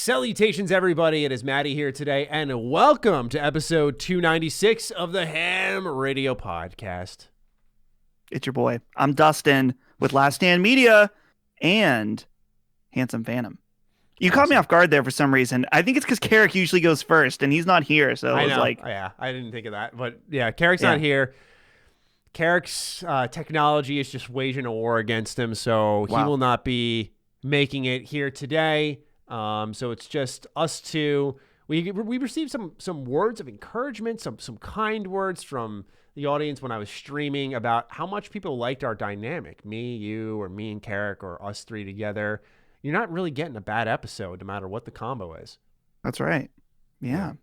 Salutations, everybody. It is Matty here today, and welcome to episode 296 of the H.A.M Radio Podcast. It's your boy. I'm Dustin with H.A.M Media and Handsome Phantom. You caught me off guard there for some reason. I think it's because Karak usually goes first, and he's not here, so I was know. like... Yeah, I didn't think of that. But yeah, Karak's not here. Karak's technology is just waging a war against him, so he will not be making it here today. So it's just us two. We received some words of encouragement, some kind words from the audience when I was streaming about how much people liked our dynamic, me, you, or me and Karak, or us three together. You're not really getting a bad episode, no matter what the combo is. That's right. Yeah.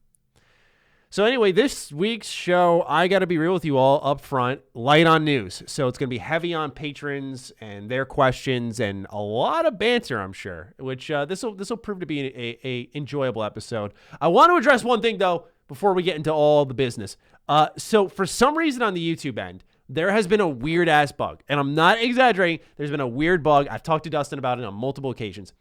So anyway, this week's show, I got to be real with you all up front, light on news. So it's going to be heavy on patrons and their questions and a lot of banter, I'm sure, which this will prove to be a enjoyable episode. I want to address one thing, though, before we get into all the business. So for some reason on the YouTube end, there has been a weird-ass bug, and I'm not exaggerating. There's been a weird bug. I've talked to Dustin about it on multiple occasions.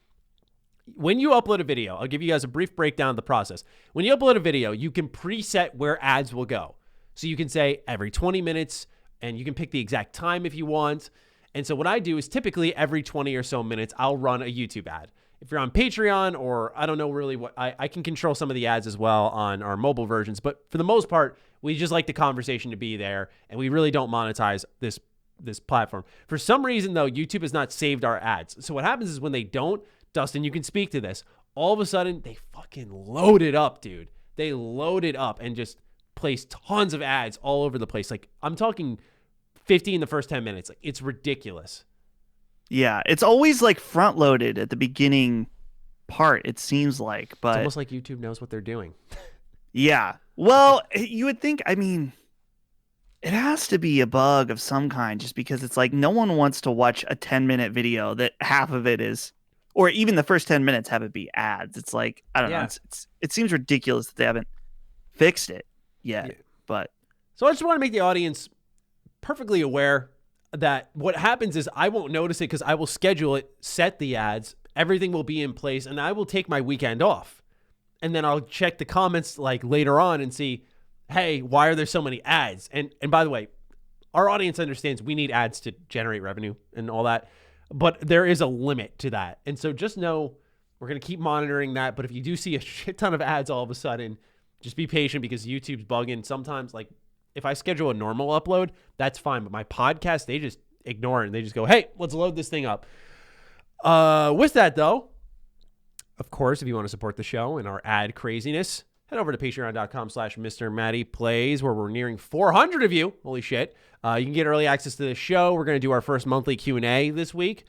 When you upload a video, I'll give you guys a brief breakdown of the process. When you upload a video, you can preset where ads will go. So you can say every 20 minutes, and you can pick the exact time if you want. And so what I do is typically every 20 or so minutes, I'll run a YouTube ad. If you're on Patreon, or I don't know really what, I can control some of the ads as well on our mobile versions. But for the most part, we just like the conversation to be there, and we really don't monetize this platform. For some reason, though, YouTube has not saved our ads. So what happens is when they don't, Dustin, you can speak to this. All of a sudden, they fucking load it up, dude. They load it up and just place tons of ads all over the place. Like, I'm talking 50 in the first 10 minutes. Like, it's ridiculous. Yeah, it's always like front loaded at the beginning part, it seems like. But it's almost like YouTube knows what they're doing. Yeah. Well, you would think, I mean, it has to be a bug of some kind, just because it's like no one wants to watch a 10-minute video that half of it is, or even the first 10 minutes have it be ads. It's like, I don't know. It seems ridiculous that they haven't fixed it yet. Yeah. But so I just want to make the audience perfectly aware that what happens is I won't notice it because I will schedule it, set the ads, everything will be in place, and I will take my weekend off. And then I'll check the comments like later on and see, hey, why are there so many ads? And by the way, our audience understands we need ads to generate revenue and all that. But there is a limit to that. And so just know we're going to keep monitoring that. But if you do see a shit ton of ads all of a sudden, just be patient because YouTube's bugging. Sometimes, like, if I schedule a normal upload, that's fine. But my podcast, they just ignore it. And they just go, hey, let's load this thing up. With that, though, of course, if you want to support the show and our ad craziness, head over to patreon.com/MrMattyPlays, where we're nearing 400 of you. Holy shit. You can get early access to the show. We're going to do our first monthly Q&A this week.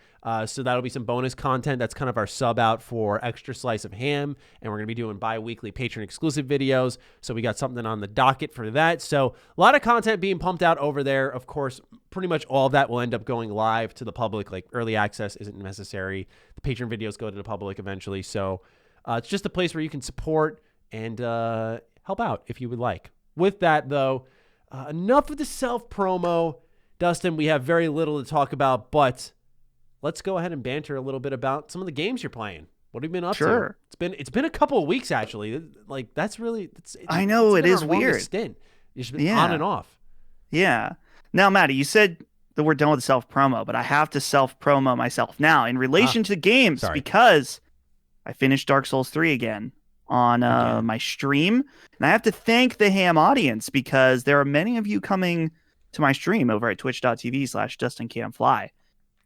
So that'll be some bonus content. That's kind of our sub out for Extra Slice of Ham. And we're going to be doing bi-weekly patron exclusive videos. So we got something on the docket for that. So a lot of content being pumped out over there. Of course, pretty much all of that will end up going live to the public. Like, early access isn't necessary. The patron videos go to the public eventually. So it's just a place where you can support and help out if you would like. With that, though, enough of the self-promo. Dustin, we have very little to talk about, but let's go ahead and banter a little bit about some of the games you're playing. What have you been up to? It's been a couple of weeks, actually. Like, that's really... I know, it is weird. Stint. It's been on and off. Yeah. Now, Matty, you said that we're done with self-promo, but I have to self-promo myself now in relation to games because I finished Dark Souls 3 again on my stream, and I have to thank the H.A.M audience because there are many of you coming to my stream over at twitch.tv/DustinCanFly,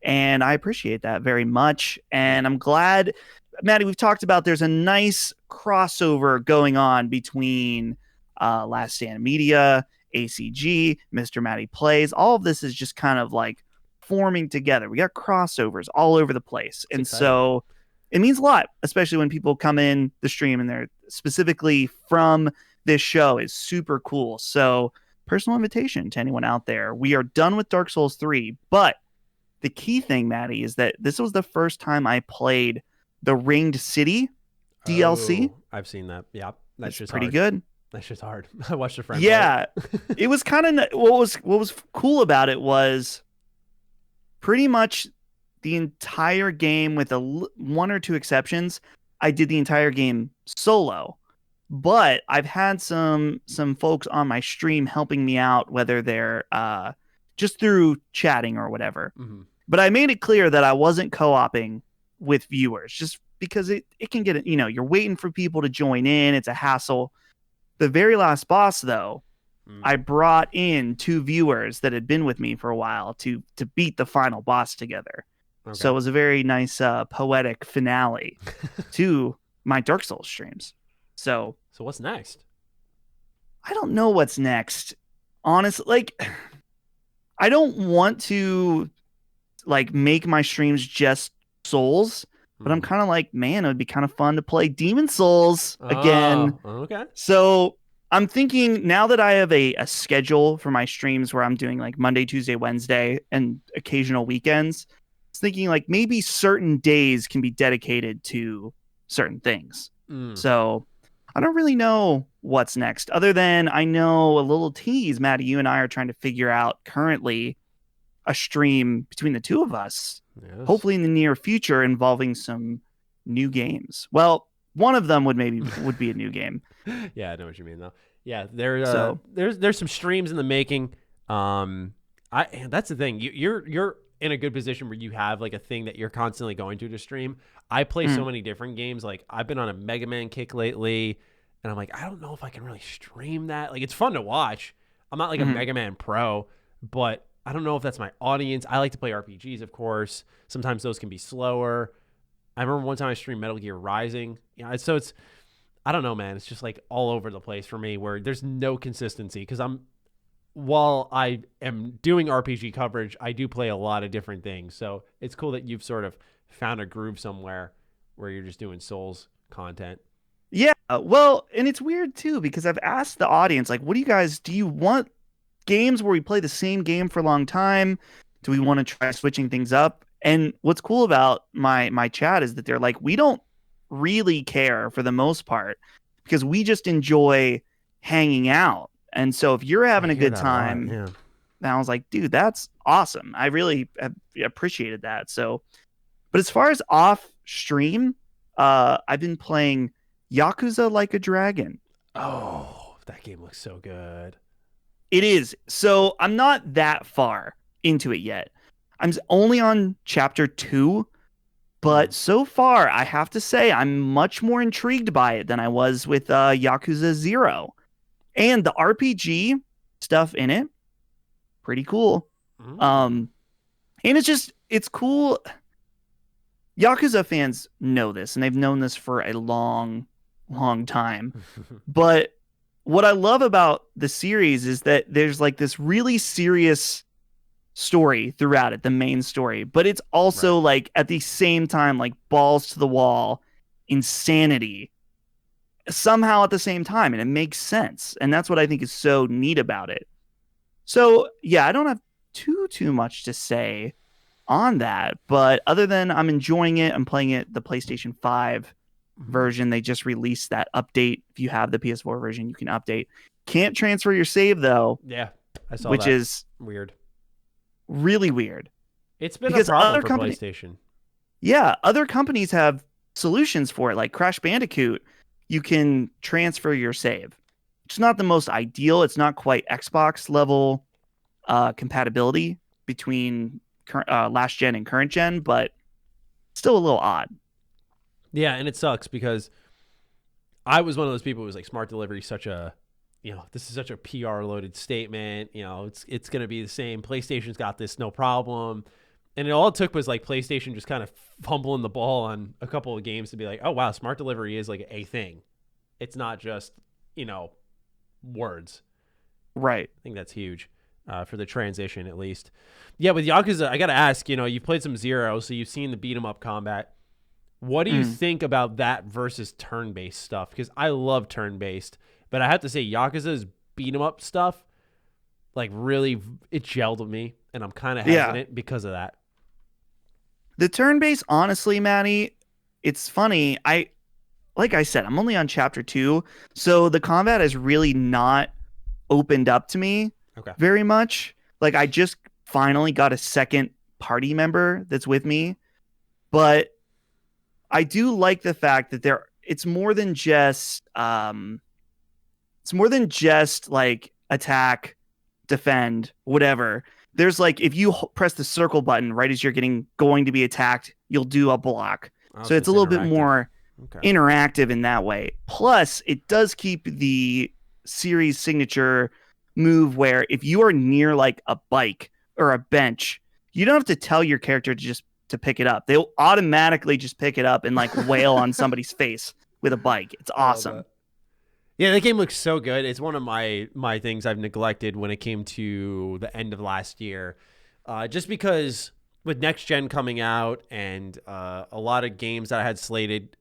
and I appreciate that very much. And I'm glad, Matty, we've talked about there's a nice crossover going on between H.A.M Media, ACG, MrMattyPlays. All of this is just kind of like forming together. We got crossovers all over the place, and so it means a lot, especially when people come in the stream and they're specifically from this show is super cool. So personal invitation to anyone out there. We are done with Dark Souls 3, but the key thing, Matty, is that this was the first time I played the Ringed City DLC. Oh, I've seen that. Yeah, that's just pretty good. That's just hard. I watched a friend. Yeah, it was kind of what was cool about it was pretty much the entire game, with one or two exceptions, I did the entire game solo. But I've had some folks on my stream helping me out, whether they're just through chatting or whatever. Mm-hmm. But I made it clear that I wasn't co-oping with viewers, just because it can get, you're waiting for people to join in. It's a hassle. The very last boss, though, I brought in 2 viewers that had been with me for a while to beat the final boss together. Okay. So it was a very nice poetic finale to my Dark Souls streams. So what's next? I don't know what's next. Honestly, like, I don't want to make my streams just Souls, but I'm kind of like, man, it would be kind of fun to play Demon Souls again. Okay. So I'm thinking, now that I have a schedule for my streams where I'm doing like Monday, Tuesday, Wednesday, and occasional weekends, I was thinking like maybe certain days can be dedicated to certain things. So I don't really know what's next, other than I know a little tease. Maddie, you and I are trying to figure out currently a stream between the two of us, hopefully in the near future, involving some new games. Well, one of them would be a new game. Yeah, I know what you mean though. Yeah, there's some streams in the making. That's the thing. You're in a good position where you have like a thing that you're constantly going to stream. I play so many different games. Like I've been on a Mega Man kick lately, and I'm like, I don't know if I can really stream that. Like it's fun to watch. I'm not like a Mega Man pro, but I don't know if that's my audience. I like to play RPGs, of course. Sometimes those can be slower. I remember one time I streamed Metal Gear Rising. So it's, I don't know, man. It's just like all over the place for me, where there's no consistency, because while I am doing RPG coverage, I do play a lot of different things. So it's cool that you've sort of found a groove somewhere where you're just doing Souls content. Yeah, well, and it's weird too, because I've asked the audience, like, do you want games where we play the same game for a long time? Do we want to try switching things up? And what's cool about my chat is that they're like, we don't really care for the most part, because we just enjoy hanging out. And so if you're having a good time, and I was like, dude, that's awesome. I really appreciated that. So, but as far as off stream, I've been playing Yakuza Like a Dragon. Oh, that game looks so good. It is. So I'm not that far into it yet. I'm only on chapter 2, but so far I have to say I'm much more intrigued by it than I was with Yakuza 0. And the RPG stuff in it, pretty cool. And it's cool. Yakuza fans know this, and they've known this for a long, long time. But what I love about the series is that there's like this really serious story throughout it, the main story, but it's also like at the same time, like balls to the wall insanity somehow at the same time, and it makes sense. And that's what I think is so neat about it. So yeah, I don't have too much to say on that, but other than I'm enjoying it. I'm playing it the PlayStation 5 version. They just released that update. If you have the PS4 version, you can update. Can't transfer your save though. Yeah, I saw which that. Is weird. Really weird. It's been a problem for PlayStation. Yeah, other companies have solutions for it, like Crash Bandicoot. You can transfer your save. It's not the most ideal. It's not quite Xbox level compatibility between last gen and current gen, but still a little odd. Yeah, and it sucks because I was one of those people who was like, smart delivery is such a, this is such a PR loaded statement. It's going to be the same. PlayStation's got this, no problem. And all it took was like PlayStation just kind of fumbling the ball on a couple of games to be like, oh, wow, smart delivery is like a thing. It's not just, words. Right. I think that's huge for the transition, at least. Yeah, with Yakuza, I got to ask, you've played some Zero, so you've seen the beat 'em up combat. What do you think about that versus turn-based stuff? Because I love turn-based, but I have to say Yakuza's beat 'em up stuff, like really, it gelled with me, and I'm kind of hesitant because of that. The turn-based, honestly, Maddie, it's funny. Like I said, I'm only on chapter 2, so the combat has really not opened up to me very much. Like I just finally got a second party member that's with me, but I do like the fact that it's more than just like attack, defend, whatever. There's like, if you press the circle button right as you're going to be attacked, you'll do a block. So it's a little bit more interactive in that way. Plus, it does keep the series signature move where if you are near like a bike or a bench, you don't have to tell your character to pick it up. They'll automatically just pick it up and like wail on somebody's face with a bike. It's awesome. Yeah, that game looks so good. It's one of my things I've neglected when it came to the end of last year. Just because with next gen coming out and a lot of games that I had slated,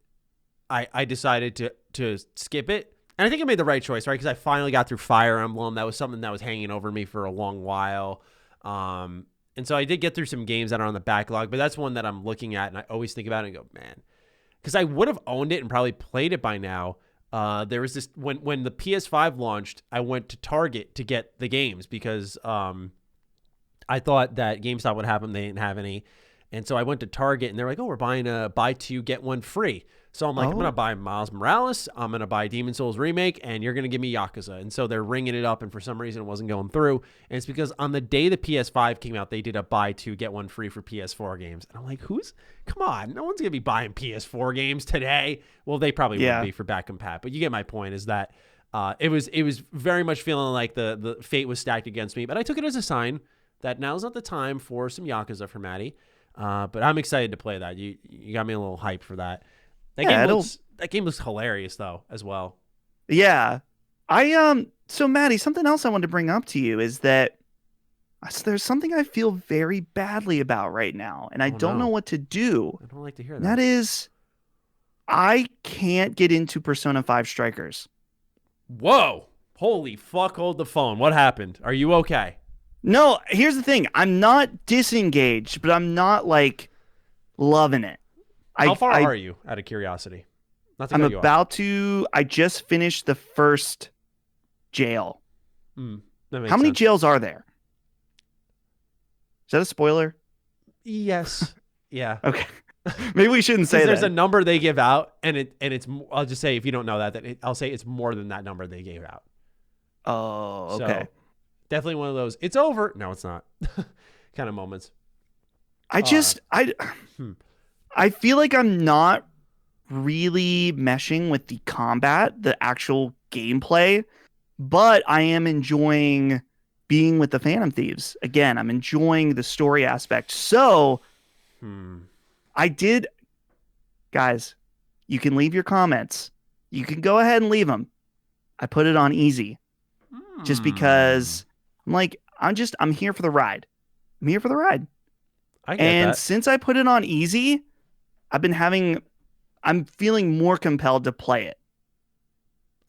I decided to skip it. And I think I made the right choice, right? Because I finally got through Fire Emblem. That was something that was hanging over me for a long while. And so I did get through some games that are on the backlog, but that's one that I'm looking at and I always think about it and go, man, because I would have owned it and probably played it by now. There was this when the PS5 launched, I went to Target to get the games because I thought that GameStop would have them. They didn't have any. And so I went to Target and they're like, oh, we're buying a buy two, get one free. So I'm like, I'm going to buy Miles Morales. I'm going to buy Demon Souls Remake and you're going to give me Yakuza. And so they're ringing it up. And for some reason it wasn't going through. And it's because on the day the PS5 came out, they did a buy two, get one free for PS4 games. And I'm like, come on, no one's going to be buying PS4 games today. Well, they probably would be for back and pat, but you get my point is that it was very much feeling like the fate was stacked against me, but I took it as a sign that now's not the time for some Yakuza for Matty. But I'm excited to play that. You got me a little hyped for that. That game looks hilarious though as well. Yeah. So Matty, something else I wanted to bring up to you is that there's something I feel very badly about right now, and I don't know what to do. I don't like to hear that. That is, I can't get into Persona 5 Strikers. Whoa. Holy fuck, hold the phone. What happened? Are you okay? No, here's the thing. I'm not disengaged, but I'm not like loving it. How far are you, out of curiosity? I'm about to. I just finished the first jail. How many jails are there? Is that a spoiler? Yes. Yeah. Okay. Maybe we shouldn't say that. There's a number they give out, and it's. I'll just say if you don't know I'll say it's more than that number they gave out. Oh, okay. So, definitely one of those. It's over. No, it's not. kind of moments. I feel like I'm not really meshing with the combat, the actual gameplay, but I am enjoying being with the Phantom Thieves. Again, I'm enjoying the story aspect. So I did, guys, you can leave your comments. You can go ahead and leave them. I put it on easy just because I'm like, I'm here for the ride. I'm here for the ride. I get that. Since I put it on easy, I'm feeling more compelled to play it.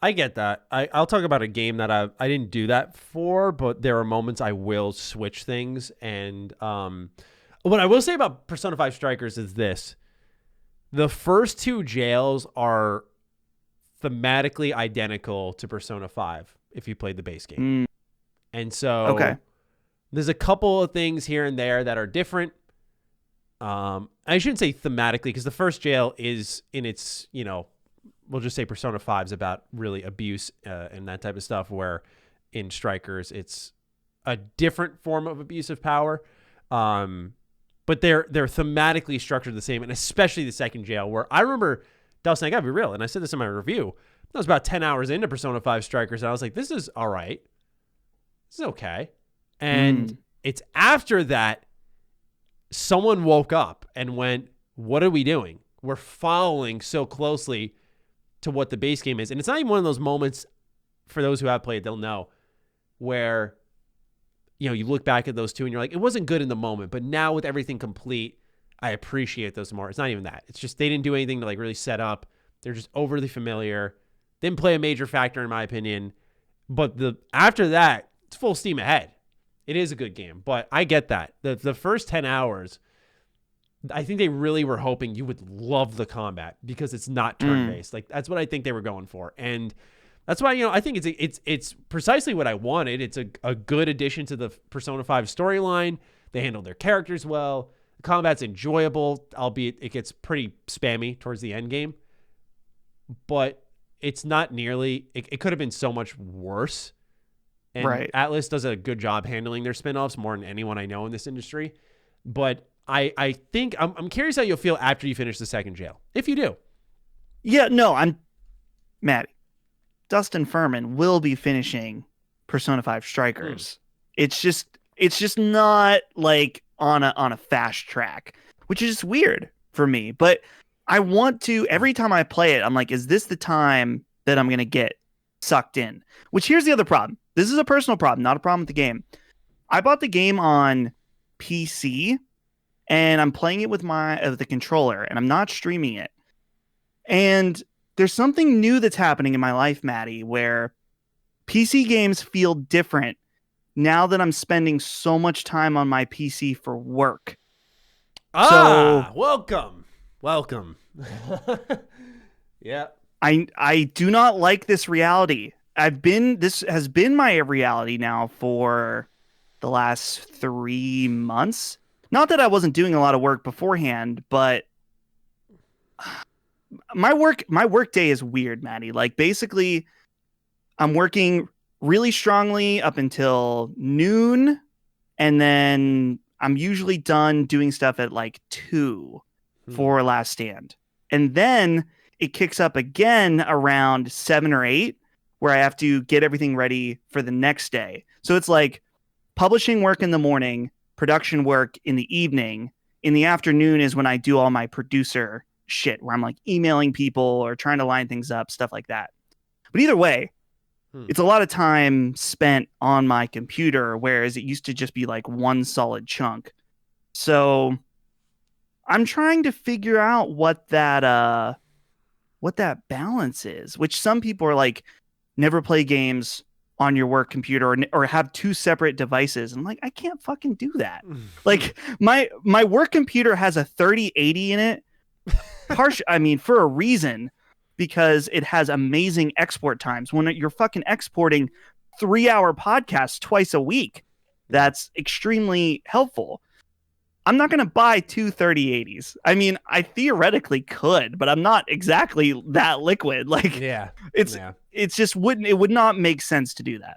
I get that. I'll talk about a game that I didn't do that for, but there are moments I will switch things. And what I will say about Persona 5 Strikers is this. The first two jails are thematically identical to Persona 5 if you played the base game. And so there's a couple of things here and there that are different. I shouldn't say thematically because the first jail is in its, we'll just say Persona 5 is about really abuse and that type of stuff, where in Strikers it's a different form of abusive power. But they're thematically structured the same, and especially the second jail, where I remember, Dustin, I gotta be real, and I said this in my review, I was about 10 hours into Persona 5 Strikers, and I was like, this is all right. This is okay. And it's after that, someone woke up and went, what are we doing? We're following so closely to what the base game is. And it's not even one of those moments, for those who have played, they'll know, where, you look back at those two and you're like, it wasn't good in the moment, but now with everything complete, I appreciate those more. It's not even that. It's just they didn't do anything to like really set up. They're just overly familiar. Didn't play a major factor in my opinion. But after that, it's full steam ahead. It is a good game, but I get that. The first 10 hours, I think they really were hoping you would love the combat because it's not turn-based. Like that's what I think they were going for. And that's why, I think it's precisely what I wanted. It's a good addition to the Persona 5 storyline. They handled their characters well. The combat's enjoyable, albeit it gets pretty spammy towards the end game. But it's not nearly... It could have been so much worse. And right. Atlas does a good job handling their spinoffs more than anyone I know in this industry. But I think... I'm curious how you'll feel after you finish the second jail. If you do. Yeah, no, I'm... Matty. Dustin Furman will be finishing Persona 5 Strikers. It's just not like on a fast track, which is just weird for me. But I want to, every time I play it, I'm like, is this the time that I'm going to get sucked in? Which here's the other problem. This is a personal problem, not a problem with the game. I bought the game on PC and I'm playing it with the controller and I'm not streaming it. And there's something new that's happening in my life, Matty, where PC games feel different now that I'm spending so much time on my PC for work. Welcome. Yeah. I do not like this reality. This has been my reality now for the last 3 months. Not that I wasn't doing a lot of work beforehand, but my work day is weird, Matty. Like basically I'm working really strongly up until noon, and then I'm usually done doing stuff at like 2 for Last Stand. And then it kicks up again around 7 or 8 where I have to get everything ready for the next day. So it's like publishing work in the morning, production work in the evening. In the afternoon is when I do all my producer shit where I'm like emailing people or trying to line things up, stuff like that. But either way, it's a lot of time spent on my computer, whereas it used to just be like one solid chunk. So I'm trying to figure out what that balance is, which some people are like, never play games on your work computer or have 2 separate devices. I'm like, I can't fucking do that. Like my work computer has a 3080 in it. For a reason, because it has amazing export times. When you're fucking exporting 3-hour podcasts twice a week, that's extremely helpful. I'm not going to buy 2 3080s. I mean, I theoretically could, but I'm not exactly that liquid. Like, it's just it would not make sense to do that.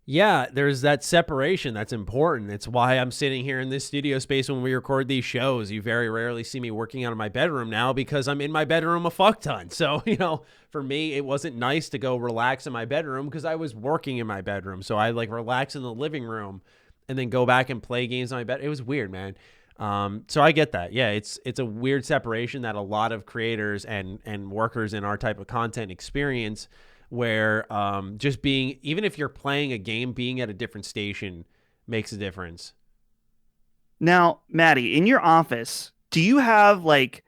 Yeah, there's that separation that's important. It's why I'm sitting here in this studio space when we record these shows. You very rarely see me working out of my bedroom now because I'm in my bedroom a fuck ton. So, for me, it wasn't nice to go relax in my bedroom because I was working in my bedroom. So I like relax in the living room and then go back and play games in my bed. It was weird, man. So I get that. Yeah, it's a weird separation that a lot of creators and workers in our type of content experience, where just being, even if you're playing a game, being at a different station makes a difference. Now, Matty, in your office, do you have like,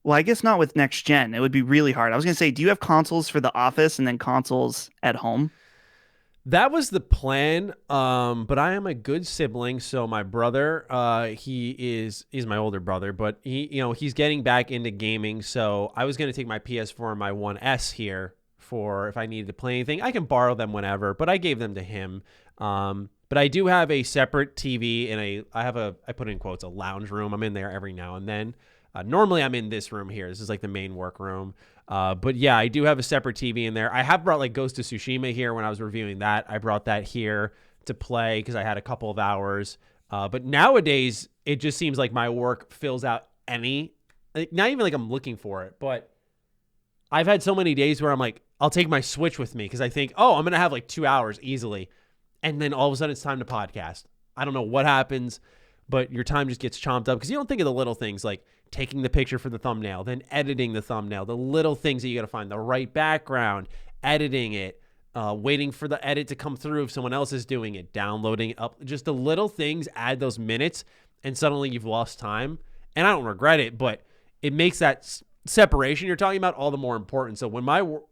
well, I guess not with next gen. It would be really hard. I was going to say, do you have consoles for the office and then consoles at home? That was the plan, but I am a good sibling. So my brother, he's my older brother, but he's getting back into gaming. So I was going to take my PS4 and my 1S here for if I needed to play anything. I can borrow them whenever, but I gave them to him. But I do have a separate TV and I put in quotes, a lounge room. I'm in there every now and then. Normally I'm in this room here. This is like the main work room. But yeah, I do have a separate TV in there. I have brought like Ghost of Tsushima here when I was reviewing that. I brought that here to play because I had a couple of hours. But nowadays it just seems like my work fills out not even like I'm looking for it, but I've had so many days where I'm like, I'll take my Switch with me because I think, I'm going to have like 2 hours easily. And then all of a sudden it's time to podcast. I don't know what happens, but your time just gets chomped up because you don't think of the little things like taking the picture for the thumbnail, then editing the thumbnail, the little things that you got to find, the right background, editing it, waiting for the edit to come through if someone else is doing it, downloading it up. Just the little things add those minutes and suddenly you've lost time. And I don't regret it, but it makes that separation you're talking about all the more important. So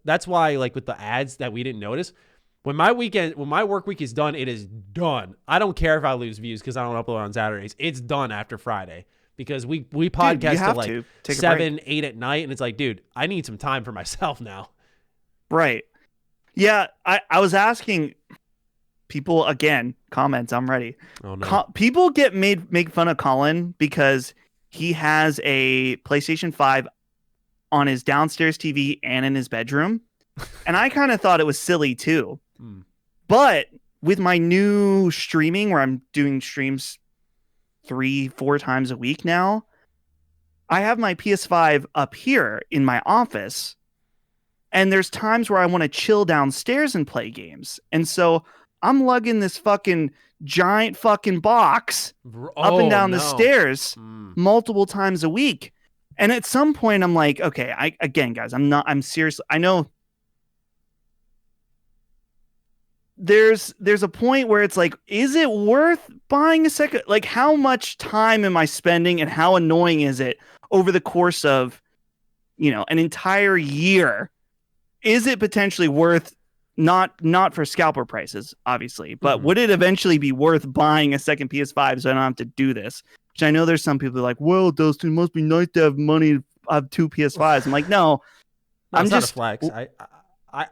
that's why like with the ads that we didn't notice, when my work week is done, it is done. I don't care if I lose views because I don't upload on Saturdays. It's done after Friday because we podcast till like 7, 8 at night. And it's like, dude, I need some time for myself now. Right. Yeah. I was asking people again, comments. I'm ready. Oh no. People make fun of Colin because he has a PlayStation 5 on his downstairs TV and in his bedroom. And I kind of thought it was silly too. But with my new streaming, where I'm doing streams 3-4 times a week now, I have my PS5 up here in my office. And there's times where I want to chill downstairs and play games. And so I'm lugging this fucking giant fucking box up and down the stairs multiple times a week. And at some point I'm like, okay, guys, I'm serious. I know there's a point where it's like, is it worth buying a second? Like, how much time am I spending and how annoying is it over the course of, an entire year? Is it potentially worth not for scalper prices, obviously, but would it eventually be worth buying a second PS5 so I don't have to do this? Which I know there's some people like, well, Dustin, it must be nice to have money to have 2 PS5s. I'm like, no, I'm just not a flex.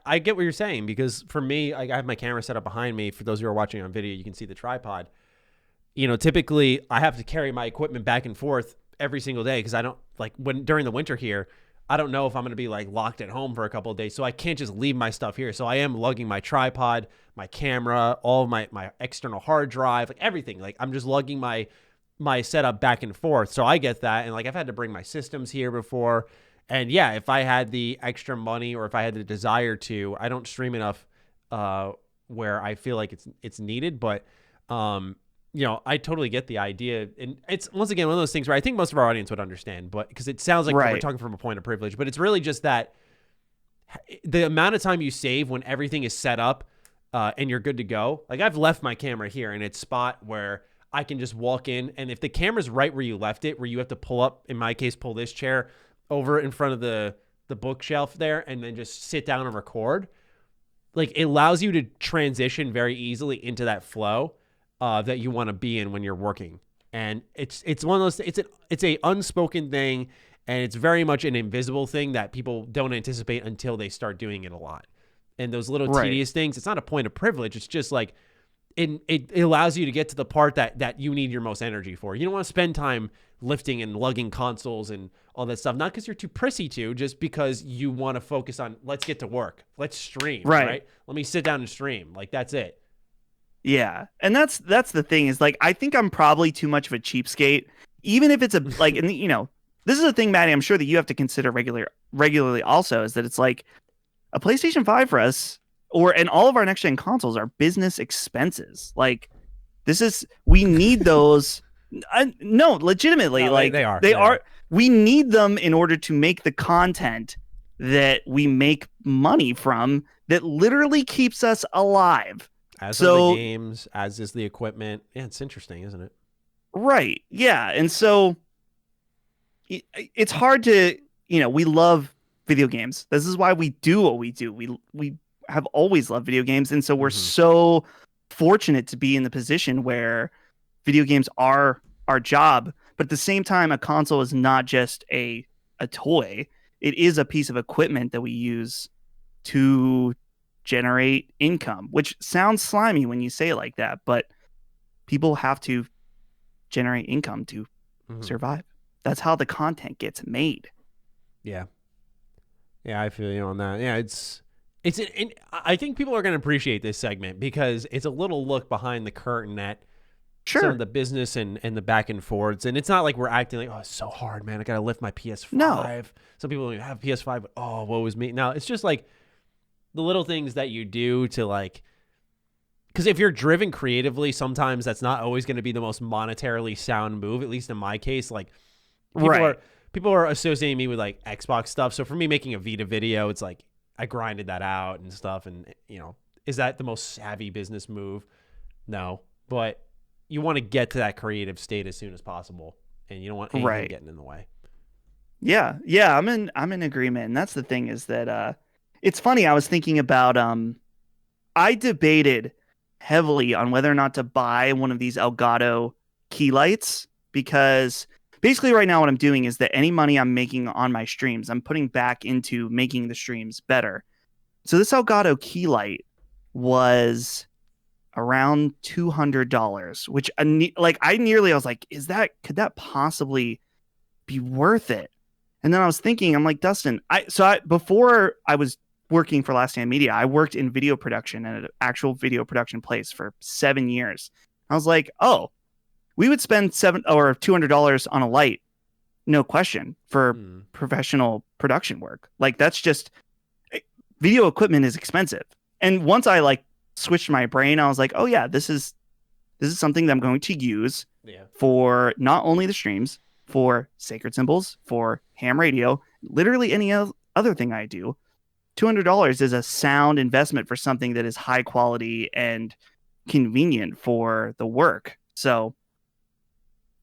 I get what you're saying, because for me, I have my camera set up behind me. For those who are watching on video, you can see the tripod. Typically I have to carry my equipment back and forth every single day because I don't during the winter here, I don't know if I'm going to be locked at home for a couple of days. So I can't just leave my stuff here. So I am lugging my tripod, my camera, all of my external hard drive, everything. I'm just lugging my setup back and forth. So I get that. And I've had to bring my systems here before. And yeah, if I had the extra money or if I had the desire to, I don't stream enough where I feel like it's needed. But, I totally get the idea. And it's, once again, one of those things where I think most of our audience would understand, but because it sounds like we're talking from a point of privilege, but it's really just that the amount of time you save when everything is set up and you're good to go. I've left my camera here in its spot where I can just walk in. And if the camera's right where you left it, where you have to pull up, in my case, pull this chair over in front of the bookshelf there and then just sit down and record, it allows you to transition very easily into that flow that you want to be in when you're working. And it's one of those, it's a unspoken thing, and it's very much an invisible thing that people don't anticipate until they start doing it a lot. And those little tedious things, it's not a point of privilege. It's just it allows you to get to the part that you need your most energy for. You don't want to spend time lifting and lugging consoles and all that stuff, not because you're too prissy to, just because you want to focus on, let's get to work. Let's stream, right? Let me sit down and stream. That's it. Yeah. And that's the thing is I think I'm probably too much of a cheapskate, even if it's and this is a thing, Maddie, I'm sure that you have to consider regularly also, is that it's a PlayStation 5 for us and all of our next gen consoles are business expenses. We need those. No, legitimately, no, they are. We need them in order to make the content that we make money from that literally keeps us alive. As are the games, as is the equipment. Yeah, it's interesting, isn't it? Right. Yeah. And so it's hard to, we love video games. This is why we do what we do. We have always loved video games. And so we're so fortunate to be in the position where video games are our job. But at the same time, a console is not just a toy. It is a piece of equipment that we use to generate income, which sounds slimy when you say it like that, but people have to generate income to survive. That's how the content gets made. Yeah, I feel you on that. Yeah, I think people are going to appreciate this segment because it's a little look behind the curtain at some of the business and the back and forths. And it's not like we're acting like, oh, it's so hard, man, I got to lift my PS5. No. Some people don't have PS5, but oh, woe is me. Now, it's just the little things that you do to because if you're driven creatively, sometimes that's not always going to be the most monetarily sound move, at least in my case. People are associating me with Xbox stuff. So for me, making a Vita video, it's I grinded that out and stuff. And, is that the most savvy business move? No. But you want to get to that creative state as soon as possible. And you don't want anything getting in the way. Yeah. Yeah. I'm in agreement. And that's the thing is that, it's funny. I was thinking about, I debated heavily on whether or not to buy one of these Elgato key lights, because basically right now what I'm doing is that any money I'm making on my streams, I'm putting back into making the streams better. So this Elgato key light was around $200, which I was like, could that possibly be worth it? And then I was thinking, I'm like, Dustin, before I was working for Last Stand Media, I worked in video production at an actual video production place for 7 years. I was like, oh, we would spend $200 on a light, no question, for professional production work. Like, that's just, video equipment is expensive. And once I like switched my brain, I was like, oh yeah, this is something that I'm going to use for not only the streams, for Sacred Symbols, for ham radio, literally any other thing I do. $200 is a sound investment for something that is high quality and convenient for the work. So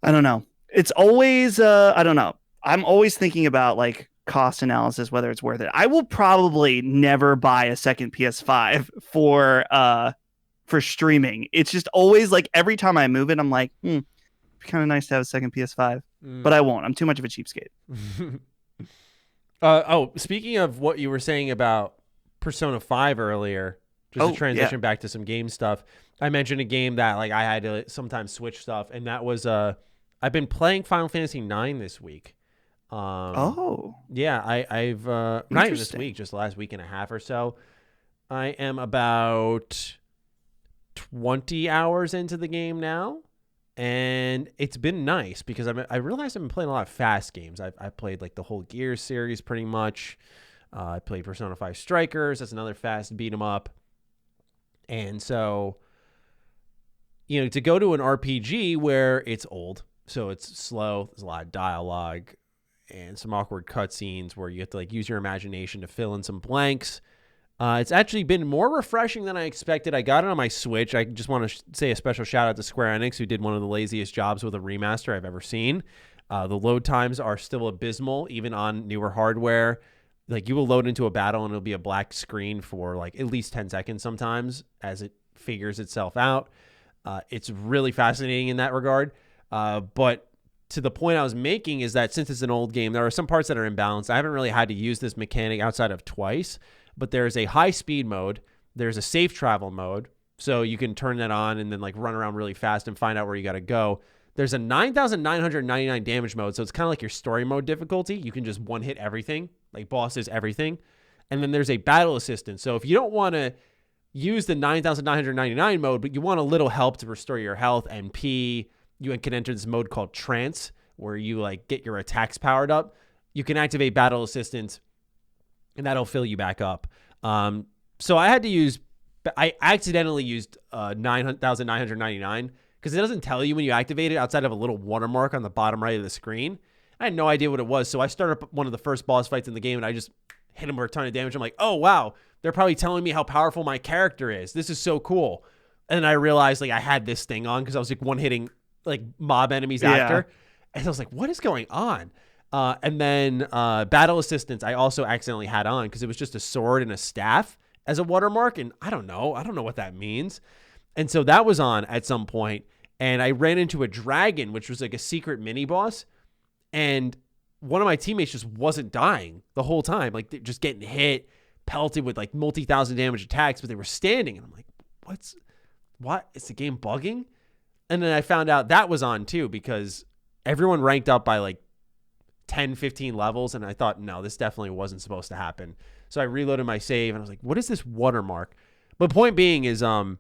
I don't know. It's always I don't know. I'm always thinking about like cost analysis, whether it's worth it. I will probably never buy a second PS5 for streaming. It's just always like every time I move it, I'm like, it'd be kind of nice to have a second PS5, but I won't. I'm too much of a cheapskate. Speaking of what you were saying about Persona 5 earlier, just to transition back to some game stuff, I mentioned a game that like I had to sometimes switch stuff, and that was I've been playing Final Fantasy 9 this week. Yeah, I've not even this week, just the last week and a half or so. I am about 20 hours into the game now, and it's been nice because I realized I've been playing a lot of fast games. I've played like the whole Gears series pretty much. I played Persona 5 Strikers. That's another fast beat 'em up. And so, you know, to go to an RPG where it's old, so it's slow, there's a lot of dialogue and some awkward cutscenes where you have to like use your imagination to fill in some blanks. It's actually been more refreshing than I expected. I got it on my Switch. I just want to say a special shout out to Square Enix, who did one of the laziest jobs with a remaster I've ever seen. The load times are still abysmal, even on newer hardware. Like, you will load into a battle and it'll be a black screen for like at least 10 seconds sometimes as it figures itself out. It's really fascinating in that regard. But to the point I was making is that since it's an old game, there are some parts that are imbalanced. I haven't really had to use this mechanic outside of twice, but there's a high speed mode. There's a safe travel mode. So you can turn that on and then like run around really fast and find out where you got to go. There's a 9,999 damage mode. So it's kind of like your story mode difficulty. You can just one hit everything, like bosses, everything. And then there's a battle assistant. So if you don't want to use the 9,999 mode, but you want a little help to restore your health, MP, you can enter this mode called Trance, where you like get your attacks powered up. You can activate battle assistance, and that'll fill you back up. So I accidentally used 9,999 because it doesn't tell you when you activate it outside of a little watermark on the bottom right of the screen. I had no idea what it was, so I started up one of the first boss fights in the game, and I just hit him for a ton of damage. I'm like, oh, wow, they're probably telling me how powerful my character is. This is so cool. And then I realized like I had this thing on because I was like one-hitting like mob enemies after. And I was like, what is going on? And then battle assistance I also accidentally had on because it was just a sword and a staff as a watermark. And I don't know what that means. And so that was on at some point. And I ran into a dragon, which was like a secret mini boss. And one of my teammates just wasn't dying the whole time. Like, just getting hit, pelted with like multi-thousand damage attacks, but they were standing. And I'm like, what? Is the game bugging? And then I found out that was on too because everyone ranked up by like 10, 15 levels. And I thought, no, this definitely wasn't supposed to happen. So I reloaded my save and I was like, what is this watermark? But point being is to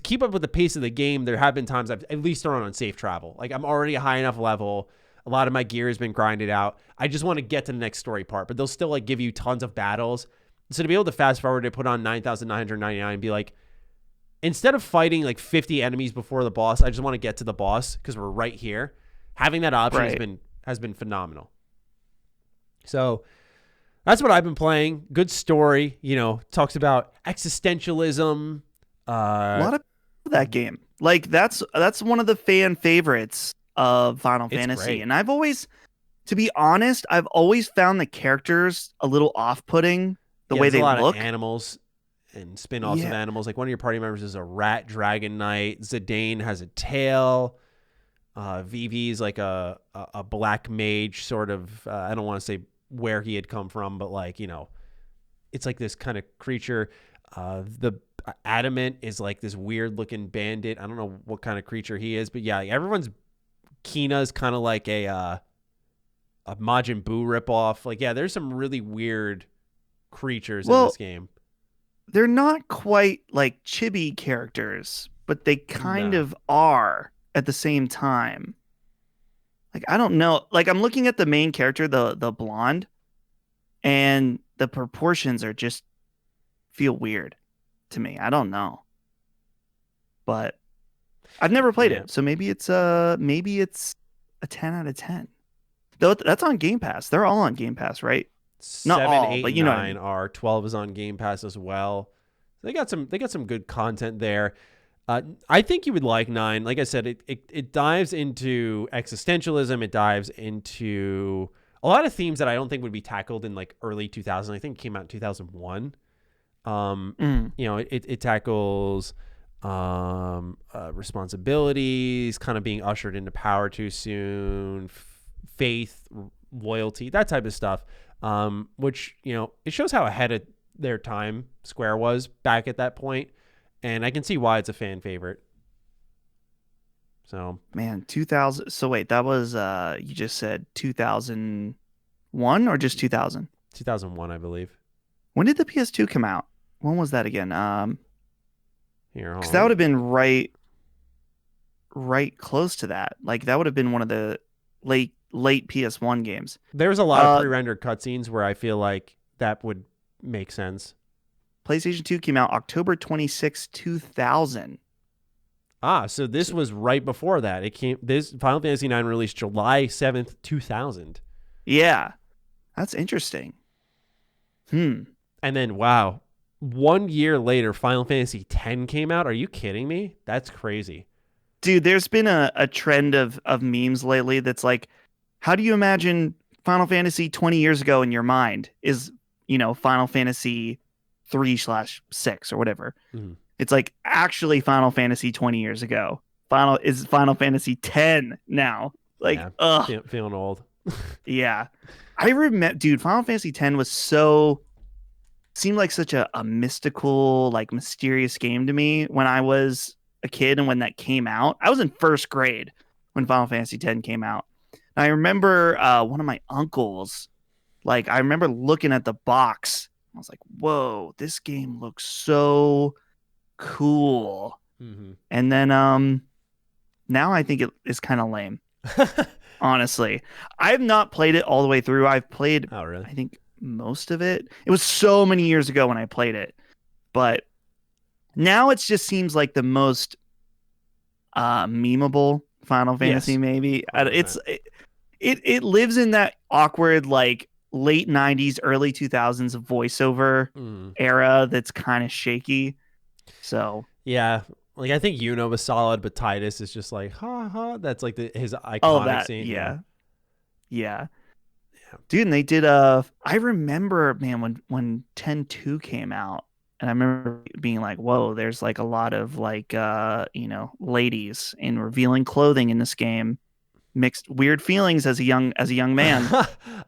keep up with the pace of the game, there have been times I've at least thrown on safe travel. Like, I'm already a high enough level. A lot of my gear has been grinded out. I just want to get to the next story part, but they'll still like give you tons of battles. So to be able to fast forward to put on 9,999 and be like, instead of fighting like 50 enemies before the boss, I just want to get to the boss because we're right here. Having that option has been phenomenal. So that's what I've been playing. Good story, talks about existentialism. A lot of that game. Like, that's one of the fan favorites of Final Fantasy. Great. And to be honest, I've always found the characters a little off-putting the way they look. A lot look. of animals and spin-offs of animals. Like, one of your party members is a rat dragon knight. Zidane has a tail. Vivi's like a black mage sort of. I don't want to say where he had come from, but like, it's like this kind of creature. The Adamant is like this weird looking bandit. I don't know what kind of creature he is, but yeah, everyone's Kina's kind of like a Majin Buu ripoff. Like, yeah, there's some really weird creatures in this game. They're not quite like chibi characters, but they kind of are at the same time. Like, I don't know. Like, I'm looking at the main character, the blonde, and the proportions are just feel weird to me. I don't know. But I've never played it, so maybe it's a 10 out of 10. Though that's on Game Pass. They're all on Game Pass, right? Not 7, all, 8, but you know 9 are. 12 is on Game Pass as well. They got some good content there. I think you would like 9. Like I said, it dives into existentialism. It dives into a lot of themes that I don't think would be tackled in like early 2000. I think it came out in 2001. You know, it tackles responsibilities, kind of being ushered into power too soon, faith, loyalty, that type of stuff. Which, you know, it shows how ahead of their time Square was back at that point, and I can see why it's a fan favorite. So, man, 2000. So wait, that was you just said 2001 or just 2000? 2001, I believe. When did the PS2 come out? When was that again? Here, because that would have been right close to that. Like, that would have been one of the late PS1 games. There's a lot of pre-rendered cutscenes where I feel like that would make sense. PlayStation 2 came out October 26, 2000. So this was right before that. This Final Fantasy IX released July 7th, 2000. Yeah. That's interesting. And then, wow, 1 year later, Final Fantasy X came out. Are you kidding me? That's crazy. Dude, there's been a trend of memes lately that's like, how do you imagine Final Fantasy 20 years ago in your mind is, you know, Final Fantasy 3/6 or whatever. Mm-hmm. It's like actually Final Fantasy 20 years ago. Final Fantasy 10 now. Like, feeling old. Yeah. I remember, dude, Final Fantasy 10 was seemed like such a mystical, like mysterious game to me when I was a kid and when that came out. I was in first grade when Final Fantasy 10 came out. And I remember one of my uncles, like, I remember looking at the box. I was like, whoa, this game looks so cool. Mm-hmm. And then now I think it is kind of lame. Honestly, I have not played it all the way through. I've played, I think, most of it. It was so many years ago when I played it, but now it just seems like the most memeable Final Fantasy. Yes. Maybe it lives in that awkward like late 90s, early 2000s voiceover era that's kind of shaky. So yeah. Like, I think Yuno was solid, but Tidus is just like, ha ha. That's like his iconic scene. Yeah. Dude, and they did I remember, man, when 10-2 came out, and I remember being like, whoa, there's like a lot of like ladies in revealing clothing in this game. Mixed weird feelings as a young man.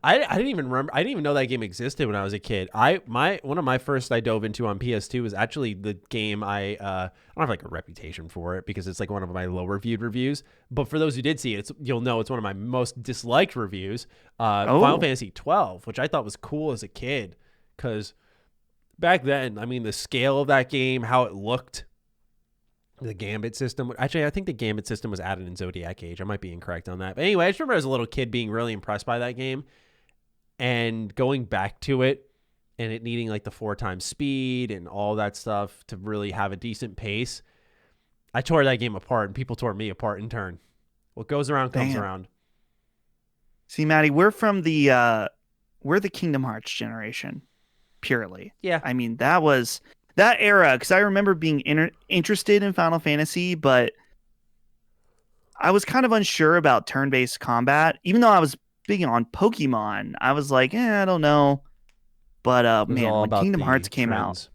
I didn't even remember. I didn't even know that game existed when I was a kid. One of my first I dove into on PS2 was actually the game I don't have like a reputation for it because it's like one of my lower viewed reviews. But for those who did see it, you'll know it's one of my most disliked reviews. Final Fantasy 12, which I thought was cool as a kid because back then, I mean, the scale of that game, how it looked. The Gambit system. Actually, I think the Gambit system was added in Zodiac Age. I might be incorrect on that. But anyway, I just remember as a little kid being really impressed by that game and going back to it and it needing like the 4x speed and all that stuff to really have a decent pace. I tore that game apart and people tore me apart in turn. What goes around comes around. See, Maddie, we're the Kingdom Hearts generation, purely. Yeah. I mean, that was... that era, because I remember being interested in Final Fantasy, but I was kind of unsure about turn-based combat. Even though I was big on Pokemon, I was like, I don't know. But man, when Kingdom Hearts came out,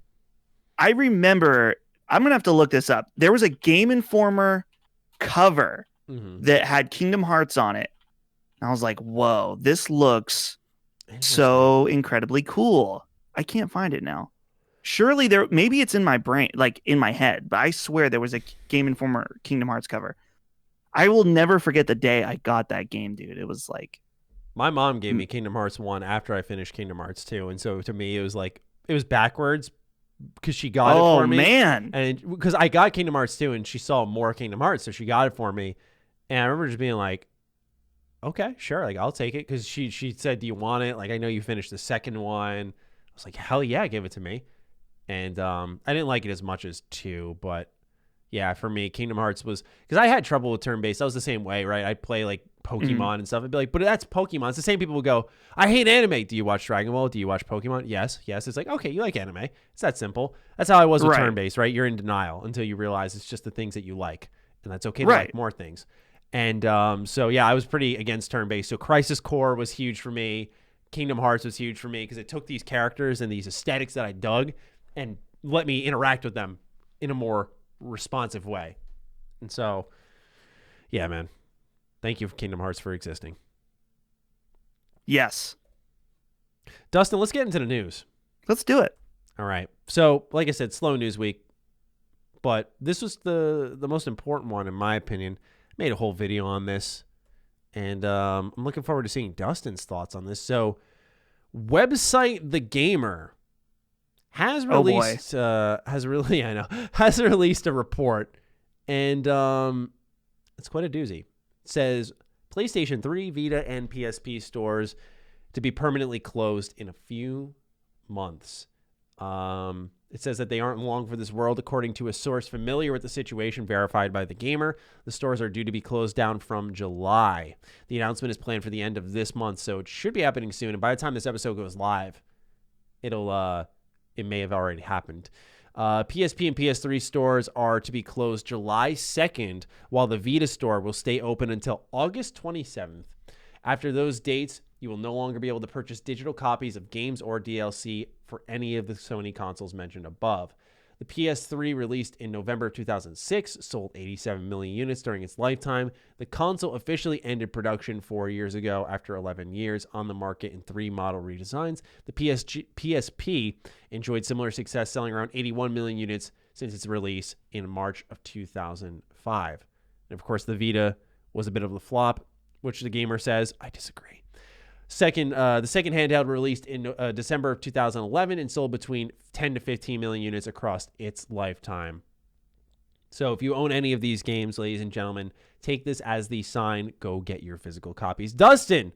I remember, I'm going to have to look this up. There was a Game Informer cover that had Kingdom Hearts on it. And I was like, whoa, this looks so incredibly cool. I can't find it now. Surely maybe it's in my brain, like in my head, but I swear there was a Game Informer Kingdom Hearts cover. I will never forget the day I got that game, dude. It was like my mom gave me Kingdom Hearts 1 after I finished Kingdom Hearts 2, and so to me it was backwards because she got it for me. Oh man. And because I got Kingdom Hearts 2 and she saw more Kingdom Hearts, so she got it for me. And I remember just being like, okay, sure, like I'll take it, because she said, do you want it? Like, I know you finished the second one. I was like, hell yeah, give it to me. And I didn't like it as much as 2, but yeah, for me, Kingdom Hearts was, because I had trouble with turn-based. I was the same way, right? I'd play like Pokemon and stuff. I'd be like, but that's Pokemon. It's the same people would go, I hate anime. Do you watch Dragon Ball? Do you watch Pokemon? Yes. It's like, okay, you like anime. It's that simple. That's how I was with turn-based, right? You're in denial until you realize it's just the things that you like. And that's okay to like more things. And so, yeah, I was pretty against turn-based. So Crisis Core was huge for me. Kingdom Hearts was huge for me because it took these characters and these aesthetics that I dug and let me interact with them in a more responsive way. And so, yeah, man. Thank you, Kingdom Hearts, for existing. Yes. Dustin, let's get into the news. Let's do it. All right. So, like I said, slow news week. But this was the most important one, in my opinion. I made a whole video on this. And I'm looking forward to seeing Dustin's thoughts on this. So, website The Gamer has released has released a report, and it's quite a doozy. It says PlayStation 3, Vita, and PSP stores to be permanently closed in a few months. It says that they aren't long for this world, according to a source familiar with the situation verified by The Gamer. The stores are due to be closed down from July. The announcement is planned for the end of this month, so it should be happening soon. And by the time this episode goes live, it may have already happened. PSP and PS3 stores are to be closed July 2nd, while the Vita store will stay open until August 27th. After those dates, you will no longer be able to purchase digital copies of games or DLC for any of the Sony consoles mentioned above. The PS3, released in November of 2006, sold 87 million units during its lifetime. The console officially ended production 4 years ago after 11 years on the market in 3 model redesigns. The PSP enjoyed similar success, selling around 81 million units since its release in March of 2005. And of course, the Vita was a bit of a flop, which The Gamer says, I disagree. The second handheld released in December of 2011 and sold between 10 to 15 million units across its lifetime. So if you own any of these games, ladies and gentlemen, take this as the sign. Go get your physical copies. Dustin,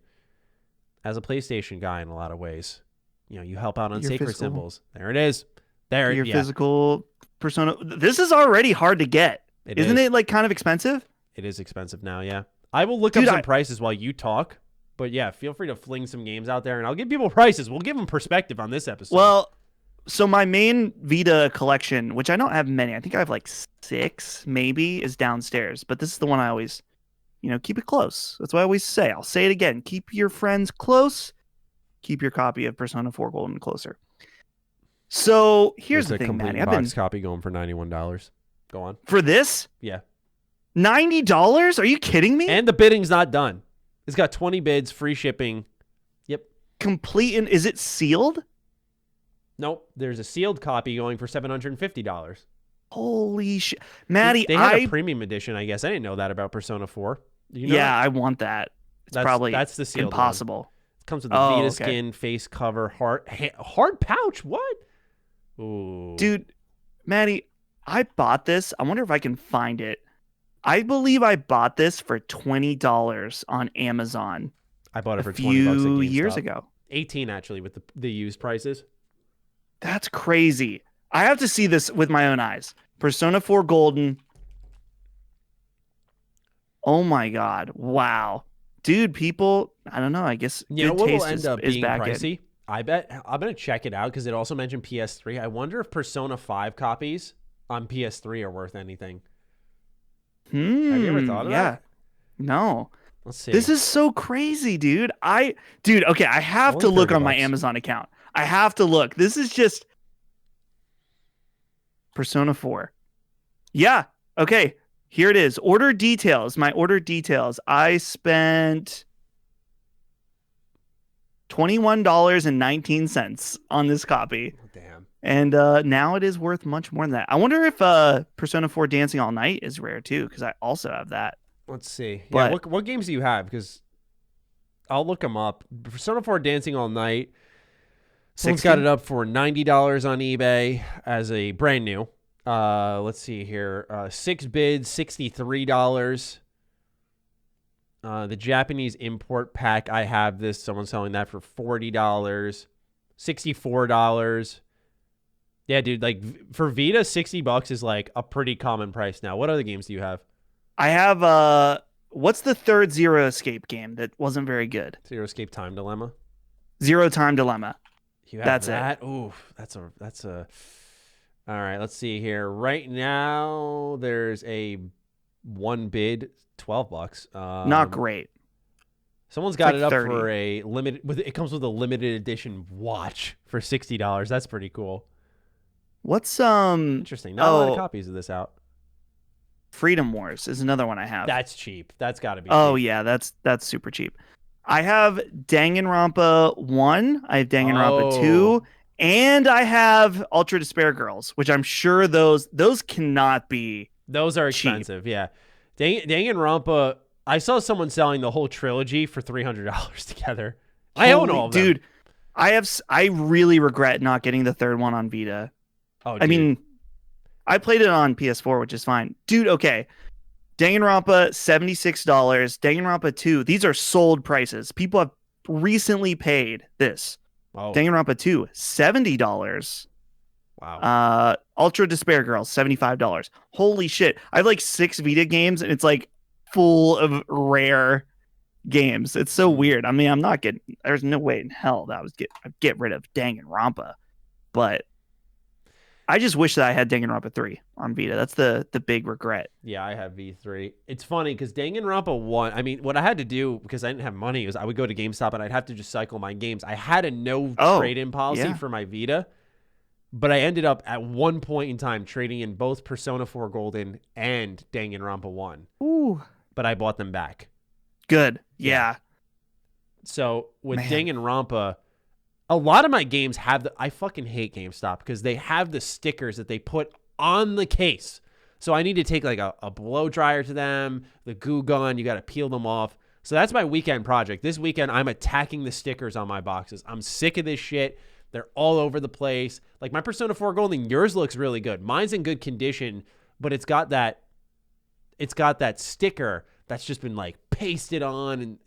as a PlayStation guy in a lot of ways, you help out on Sacred Symbols. There it is. Your physical Persona. This is already hard to get. Isn't it like kind of expensive? It is expensive now, yeah. I will look up some prices while you talk. But yeah, feel free to fling some games out there, and I'll give people prices. We'll give them perspective on this episode. Well, so my main Vita collection, which I don't have many, I think I have like 6 maybe, is downstairs. But this is the one I always, keep it close. That's what I always say. I'll say it again. Keep your friends close. Keep your copy of Persona 4 Golden closer. So here's the thing, Matty. Box copy going for $91. Go on. For this? Yeah. $90? Are you kidding me? And the bidding's not done. It's got 20 bids, free shipping. Yep. Complete. And is it sealed? Nope. There's a sealed copy going for $750. Holy shit. Matty, they had a premium edition, I guess. I didn't know that about Persona 4. You know that? I want that. That's the sealed impossible. One. It comes with the Vita skin, face cover, hard pouch. What? Ooh. Dude, Matty, I bought this. I wonder if I can find it. I believe I bought this for $20 on Amazon. I bought it for $20 a few years ago. 18 actually with the used prices. That's crazy. I have to see this with my own eyes. Persona 4 Golden. Oh my god. Wow. Dude, people, I don't know. I guess what will end up being pricey? I bet I'm going to check it out because it also mentioned PS3. I wonder if Persona 5 copies on PS3 are worth anything. Have you ever thought of that? No. Let's see. This is so crazy, dude. Okay, I have to look on my Amazon account. I have to look. This is just Persona 4. Yeah. Okay. Here it is. Order details. My order details. I spent $21.19 on this copy. Oh, damn. And now it is worth much more than that. I wonder if Persona 4 Dancing All Night is rare too, because I also have that. Let's see. But, yeah, what games do you have? Because I'll look them up. Persona 4 Dancing All Night. Someone's got it up for $90 on eBay as a brand new. Let's see here. 6 bids, $63. The Japanese import pack, I have this. Someone's selling that for $40. $64. Yeah, dude, like for Vita, $60 is like a pretty common price now. What other games do you have? I have what's the third Zero Escape game that wasn't very good? Zero Escape Time Dilemma. Zero Time Dilemma. You have That's that? it. Ooh, that's a. All right, let's see here. Right now, there's a one bid, $12. Not great. Someone's got like it up 30. for a limited. It comes with a limited edition watch for $60. That's pretty cool. What's Interesting. Not a lot of copies of this out. Freedom Wars is another one I have. That's cheap. That's got to be. Oh cheap. yeah, that's super cheap. I have Danganronpa 1, I have Danganronpa 2, and I have Ultra Despair Girls, which I'm sure those cannot be. Those are expensive. Cheap. Yeah, Danganronpa. I saw someone selling the whole trilogy for $300 together. I own all of them. Dude, I really regret not getting the third one on Vita. Oh, dude. I mean, I played it on PS4, which is fine. Dude, okay. Danganronpa, $76. Danganronpa 2, these are sold prices. People have recently paid this. Oh. Danganronpa 2, $70. Wow. Ultra Despair Girls, $75. Holy shit. I have like 6 Vita games, and it's like full of rare games. It's so weird. I mean, I'm not getting... There's no way in hell that I'd get rid of Danganronpa. But I just wish that I had Danganronpa 3 on Vita. That's the big regret. Yeah, I have V3. It's funny because Danganronpa 1, I mean, what I had to do because I didn't have money was I would go to GameStop and I'd have to just cycle my games. I had a no trade-in policy for my Vita, but I ended up at one point in time trading in both Persona 4 Golden and Danganronpa 1. Ooh. But I bought them back. Good. Yeah. So with Danganronpa, a lot of my games have I fucking hate GameStop because they have the stickers that they put on the case. So I need to take like a blow dryer to them, the goo gun, you got to peel them off. So that's my weekend project. This weekend, I'm attacking the stickers on my boxes. I'm sick of this shit. They're all over the place. Like my Persona 4 Golden, yours looks really good. Mine's in good condition, but it's got that sticker that's just been like pasted on and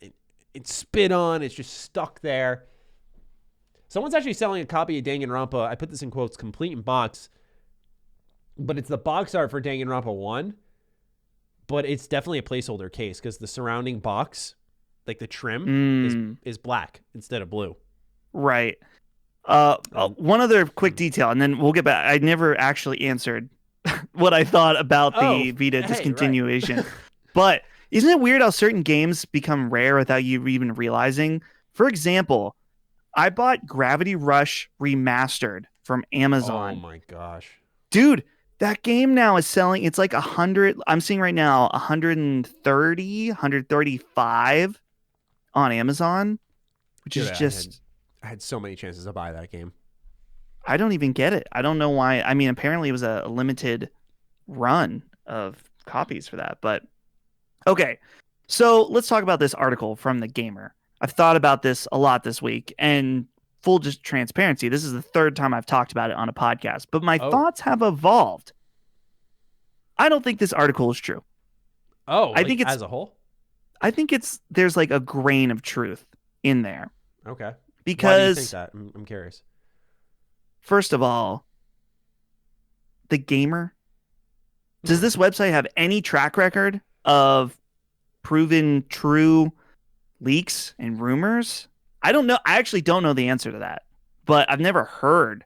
it's spit on. It's just stuck there. Someone's actually selling a copy of Danganronpa. I put this in quotes, complete in box, but it's the box art for Danganronpa 1, but it's definitely a placeholder case because the surrounding box, like the trim, is black instead of blue. Right. One other quick detail, and then we'll get back. I never actually answered what I thought about the Vita discontinuation. Right. But isn't it weird how certain games become rare without you even realizing? For example, I bought Gravity Rush Remastered from Amazon. Oh my gosh. Dude, that game now is selling. It's like 100. I'm seeing right now 130, 135 on Amazon, which is just... I had so many chances to buy that game. I don't even get it. I don't know why. I mean, apparently it was a limited run of copies for that. But okay, so let's talk about this article from The Gamer. I've thought about this a lot this week, and full just transparency, this is the third time I've talked about it on a podcast, but my thoughts have evolved. I don't think this article is true. Oh, I think it's as a whole? I think there's like a grain of truth in there. Okay. Because why do you think that? I'm curious. First of all, The Gamer, does this website have any track record of proven true leaks and rumors? I don't know. I actually don't know the answer to that, but I've never heard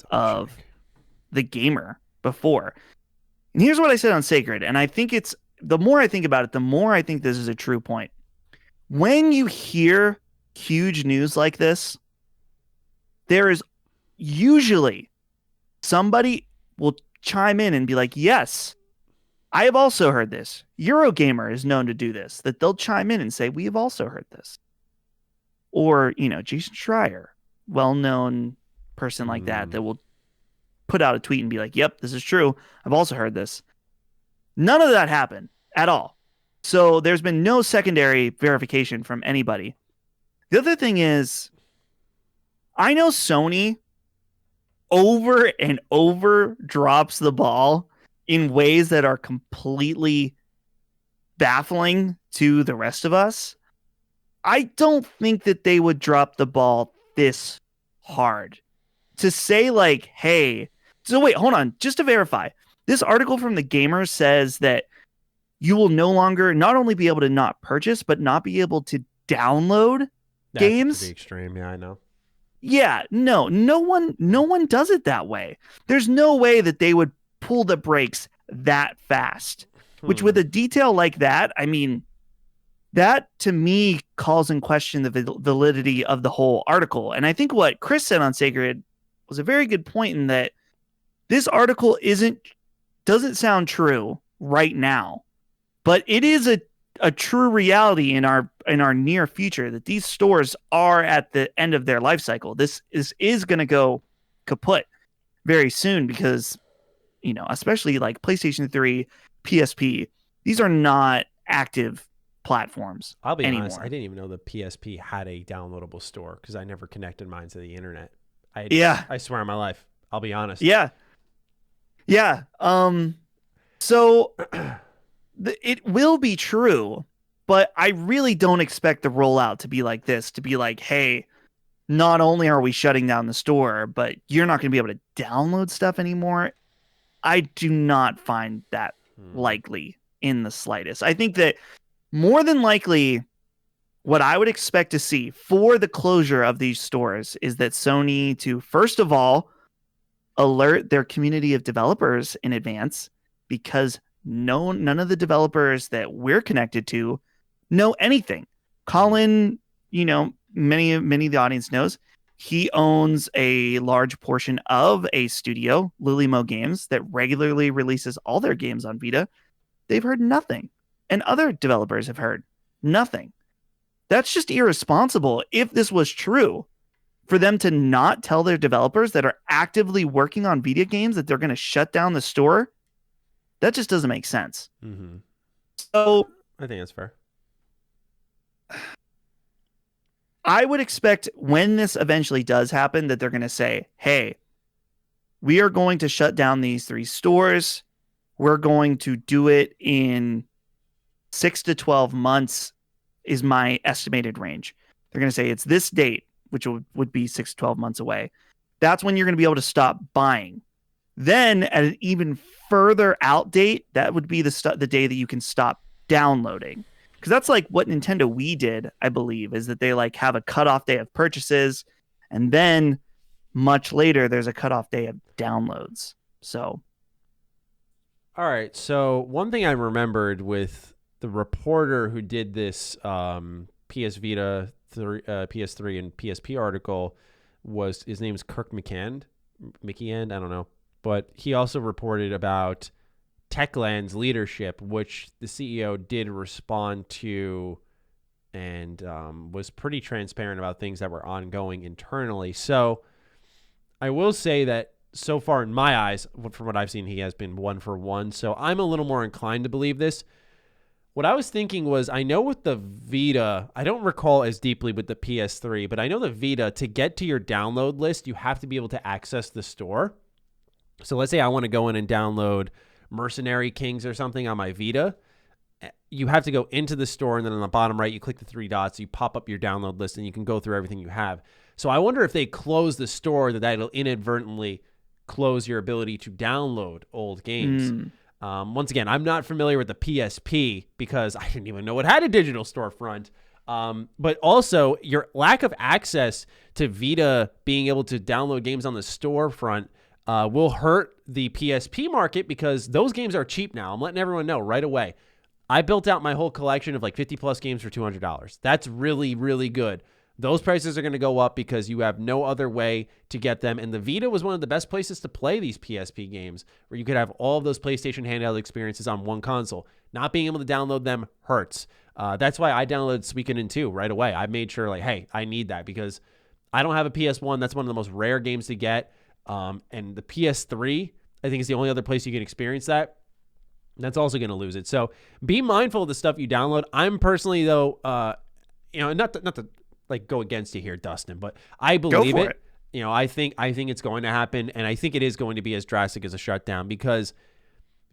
of The Gamer before. And here's what I said on Sacred, and I think the more I think about it, the more I think this is a true point. When you hear huge news like this, there is usually somebody will chime in and be like, yes, I have also heard this. Eurogamer is known to do this, that they'll chime in and say, we have also heard this. or, Jason Schreier, well-known person like that will put out a tweet and be like, yep, this is true. I've also heard this. None of that happened at all. So there's been no secondary verification from anybody. The other thing is, I know Sony over and over drops the ball in ways that are completely baffling to the rest of us. I don't think that they would drop the ball this hard to say like, hey, so wait, hold on, just to verify. This article from The Gamer says that you will no longer not only be able to not purchase, but not be able to download games. That's pretty extreme. Yeah, I know. Yeah, no one does it that way. There's no way that they would pull the brakes that fast. Which with a detail like that, I mean, that to me calls in question the validity of the whole article. And I think what Chris said on Sacred was a very good point in that this article doesn't sound true right now, but it is a true reality in our near future that these stores are at the end of their life cycle. This is going to go kaput very soon because, especially like PlayStation 3, PSP, these are not active platforms. I'll be anymore. honest, I didn't even know the PSP had a downloadable store because I never connected mine to the internet. I swear on my life. I'll be honest. Yeah. So it will be true, but I really don't expect the rollout to be like this, to be like, hey, not only are we shutting down the store, but you're not going to be able to download stuff anymore. I do not find that likely in the slightest. I think that more than likely what I would expect to see for the closure of these stores is that Sony to, first of all, alert their community of developers in advance, because none of the developers that we're connected to know anything. Colin, many of the audience knows, he owns a large portion of a studio, Lily Mo Games, that regularly releases all their games on Vita. They've heard nothing. And other developers have heard nothing. That's just irresponsible if this was true, for them to not tell their developers that are actively working on Vita games that they're going to shut down the store. That just doesn't make sense. Mm-hmm. So I think that's fair. I would expect when this eventually does happen that they're going to say, hey, we are going to shut down these 3 stores. We're going to do it in 6 to 12 months is my estimated range. They're going to say it's this date, which would be 6 to 12 months away. That's when you're going to be able to stop buying. Then at an even further out date, that would be the day that you can stop downloading. Because that's like what Nintendo Wii did, I believe, is that they like have a cutoff day of purchases, and then much later there's a cutoff day of downloads. So, all right. So one thing I remembered with the reporter who did this PS Vita, PS3, and PSP article was, his name's Kirk McCand, I don't know, but he also reported about Techland's leadership, which the CEO did respond to and was pretty transparent about things that were ongoing internally. So I will say that so far in my eyes, from what I've seen, he has been 1 for 1. So I'm a little more inclined to believe this. What I was thinking was, I know with the Vita, I don't recall as deeply with the PS3, but I know the Vita, to get to your download list, you have to be able to access the store. So let's say I want to go in and download Mercenary Kings or something on my Vita. You have to go into the store, and then on the bottom right, you click the 3 dots, you pop up your download list, and you can go through everything you have. So I wonder if they close the store, that'll inadvertently close your ability to download old games. Once again, I'm not familiar with the PSP because I didn't even know it had a digital storefront. But also, your lack of access to Vita being able to download games on the storefront will hurt the PSP market, because those games are cheap now. I'm letting everyone know right away. I built out my whole collection of like 50 plus games for $200. That's really, really good. Those prices are going to go up because you have no other way to get them. And the Vita was one of the best places to play these PSP games, where you could have all of those PlayStation handheld experiences on one console. Not being able to download them hurts. That's why I downloaded Suikoden 2 right away. I made sure, like, hey, I need that because I don't have a PS1. That's one of the most rare games to get. And the PS3, I think, is the only other place you can experience that. That's also going to lose it. So be mindful of the stuff you download. I'm personally, though, not to like go against you here, Dustin, but I believe it. I think it's going to happen, and I think it is going to be as drastic as a shutdown because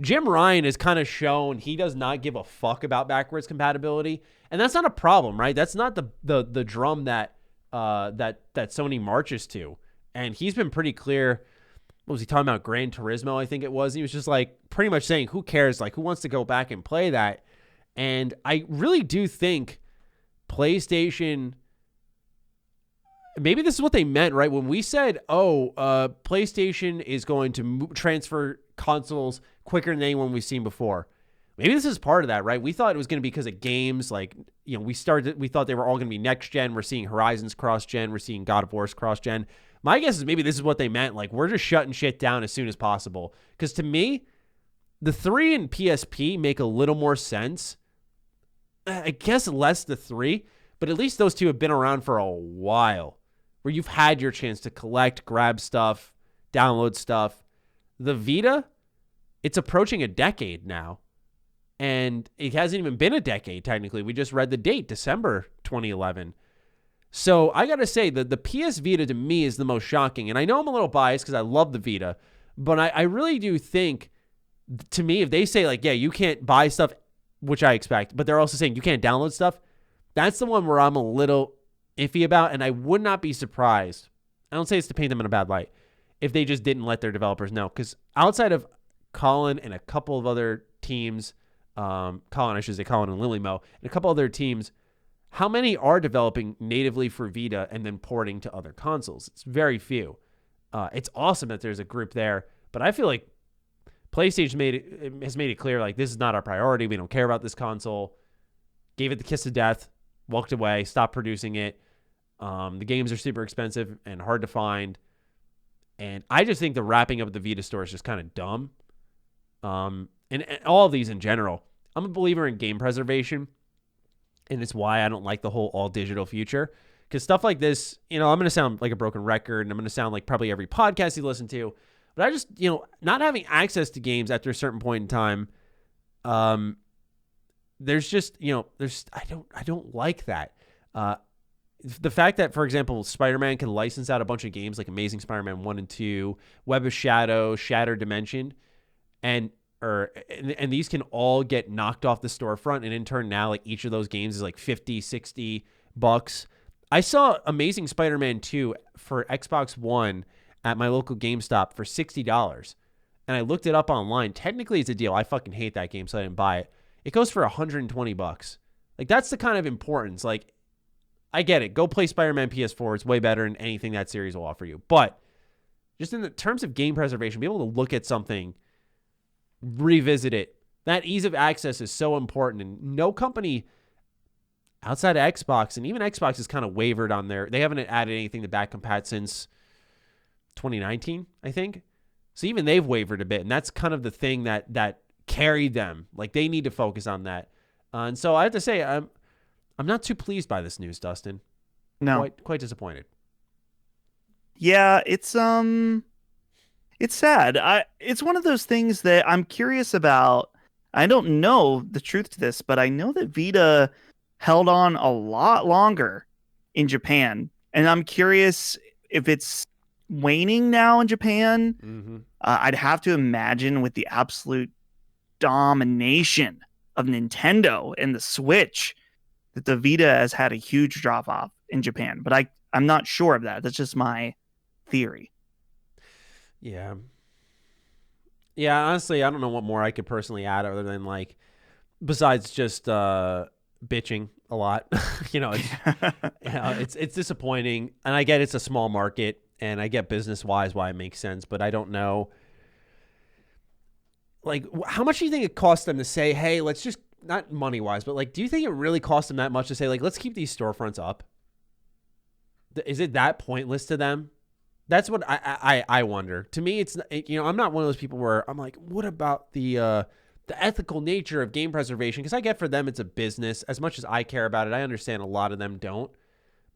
Jim Ryan has kind of shown he does not give a fuck about backwards compatibility, and that's not a problem, right? That's not the drum that Sony marches to, and he's been pretty clear. What was he talking about? Gran Turismo, I think it was. He was just like pretty much saying, who cares? Like, who wants to go back and play that? And I really do think PlayStation, maybe this is what they meant, right? When we said, PlayStation is going to transfer consoles quicker than anyone we've seen before. Maybe this is part of that, right? We thought it was going to be because of games. Like, we thought they were all going to be next gen. We're seeing Horizons cross gen. We're seeing God of War's cross gen. My guess is maybe this is what they meant. Like, we're just shutting shit down as soon as possible. Because to me, the 3 and PSP make a little more sense. I guess less the 3, but at least those two have been around for a while, where you've had your chance to collect, grab stuff, download stuff. The Vita, it's approaching a decade now, and it hasn't even been a decade, technically. We just read the date, December 2011. So I got to say that the PS Vita to me is the most shocking, and I know I'm a little biased because I love the Vita, but I really do think, to me, if they say, like, yeah, you can't buy stuff, which I expect, but they're also saying you can't download stuff, that's the one where I'm a little iffy about, and I would not be surprised. I don't say it's to paint them in a bad light if they just didn't let their developers know, because outside of Colin and a couple of other teams, Colin and Lily Mo, and a couple other teams, how many are developing natively for Vita and then porting to other consoles? It's very few. It's awesome that there's a group there, but I feel like PlayStation has made it clear, like, this is not our priority. We don't care about this console. Gave it the kiss of death, walked away, stopped producing it. The games are super expensive and hard to find. And I just think the wrapping up of the Vita store is just kind of dumb. And all of these in general. I'm a believer in game preservation, and it's why I don't like the whole all-digital future. Because stuff like this, I'm going to sound like a broken record, and I'm going to sound like probably every podcast you listen to. But I just, not having access to games after a certain point in time, there's just, I don't like that. The fact that, for example, Spider-Man can license out a bunch of games like Amazing Spider-Man 1 and 2, Web of Shadow, Shattered Dimension, and these can all get knocked off the storefront, and in turn now, like, each of those games is like $50, $60. I saw Amazing Spider-Man 2 for Xbox One at my local GameStop for $60. And I looked it up online. Technically, it's a deal. I fucking hate that game, so I didn't buy it. It goes for $120. Like, that's the kind of importance. Like, I get it. Go play Spider-Man PS4. It's way better than anything that series will offer you. But just in the terms of game preservation, be able to look at something, revisit it. That ease of access is so important. And no company outside of Xbox, and even Xbox has kind of wavered on they haven't added anything to back compat since 2019, I think. So even they've wavered a bit, and that's kind of the thing that carried them. Like, they need to focus on that. And so I have to say, I'm not too pleased by this news, Dustin. No, quite disappointed. Yeah, it's sad. It's one of those things that I'm curious about. I don't know the truth to this, but I know that Vita held on a lot longer in Japan, and I'm curious if it's waning now in Japan. Mm-hmm. I'd have to imagine with the absolute domination of Nintendo and the Switch that the Vita has had a huge drop off in Japan, but I'm not sure of that. That's just my theory. Yeah, honestly, I don't know what more I could personally add other than, like, besides just bitching a lot. It's disappointing, and I get it's a small market, and I get business-wise why it makes sense, but I don't know, like, how much do you think it costs them to say, hey, let's just, not money-wise, but, like, do you think it really cost them that much to say, like, let's keep these storefronts up? is it that pointless to them? That's what I wonder. To me, it's, I'm not one of those people where I'm like, what about the ethical nature of game preservation? Because I get for them it's a business. As much as I care about it, I understand a lot of them don't.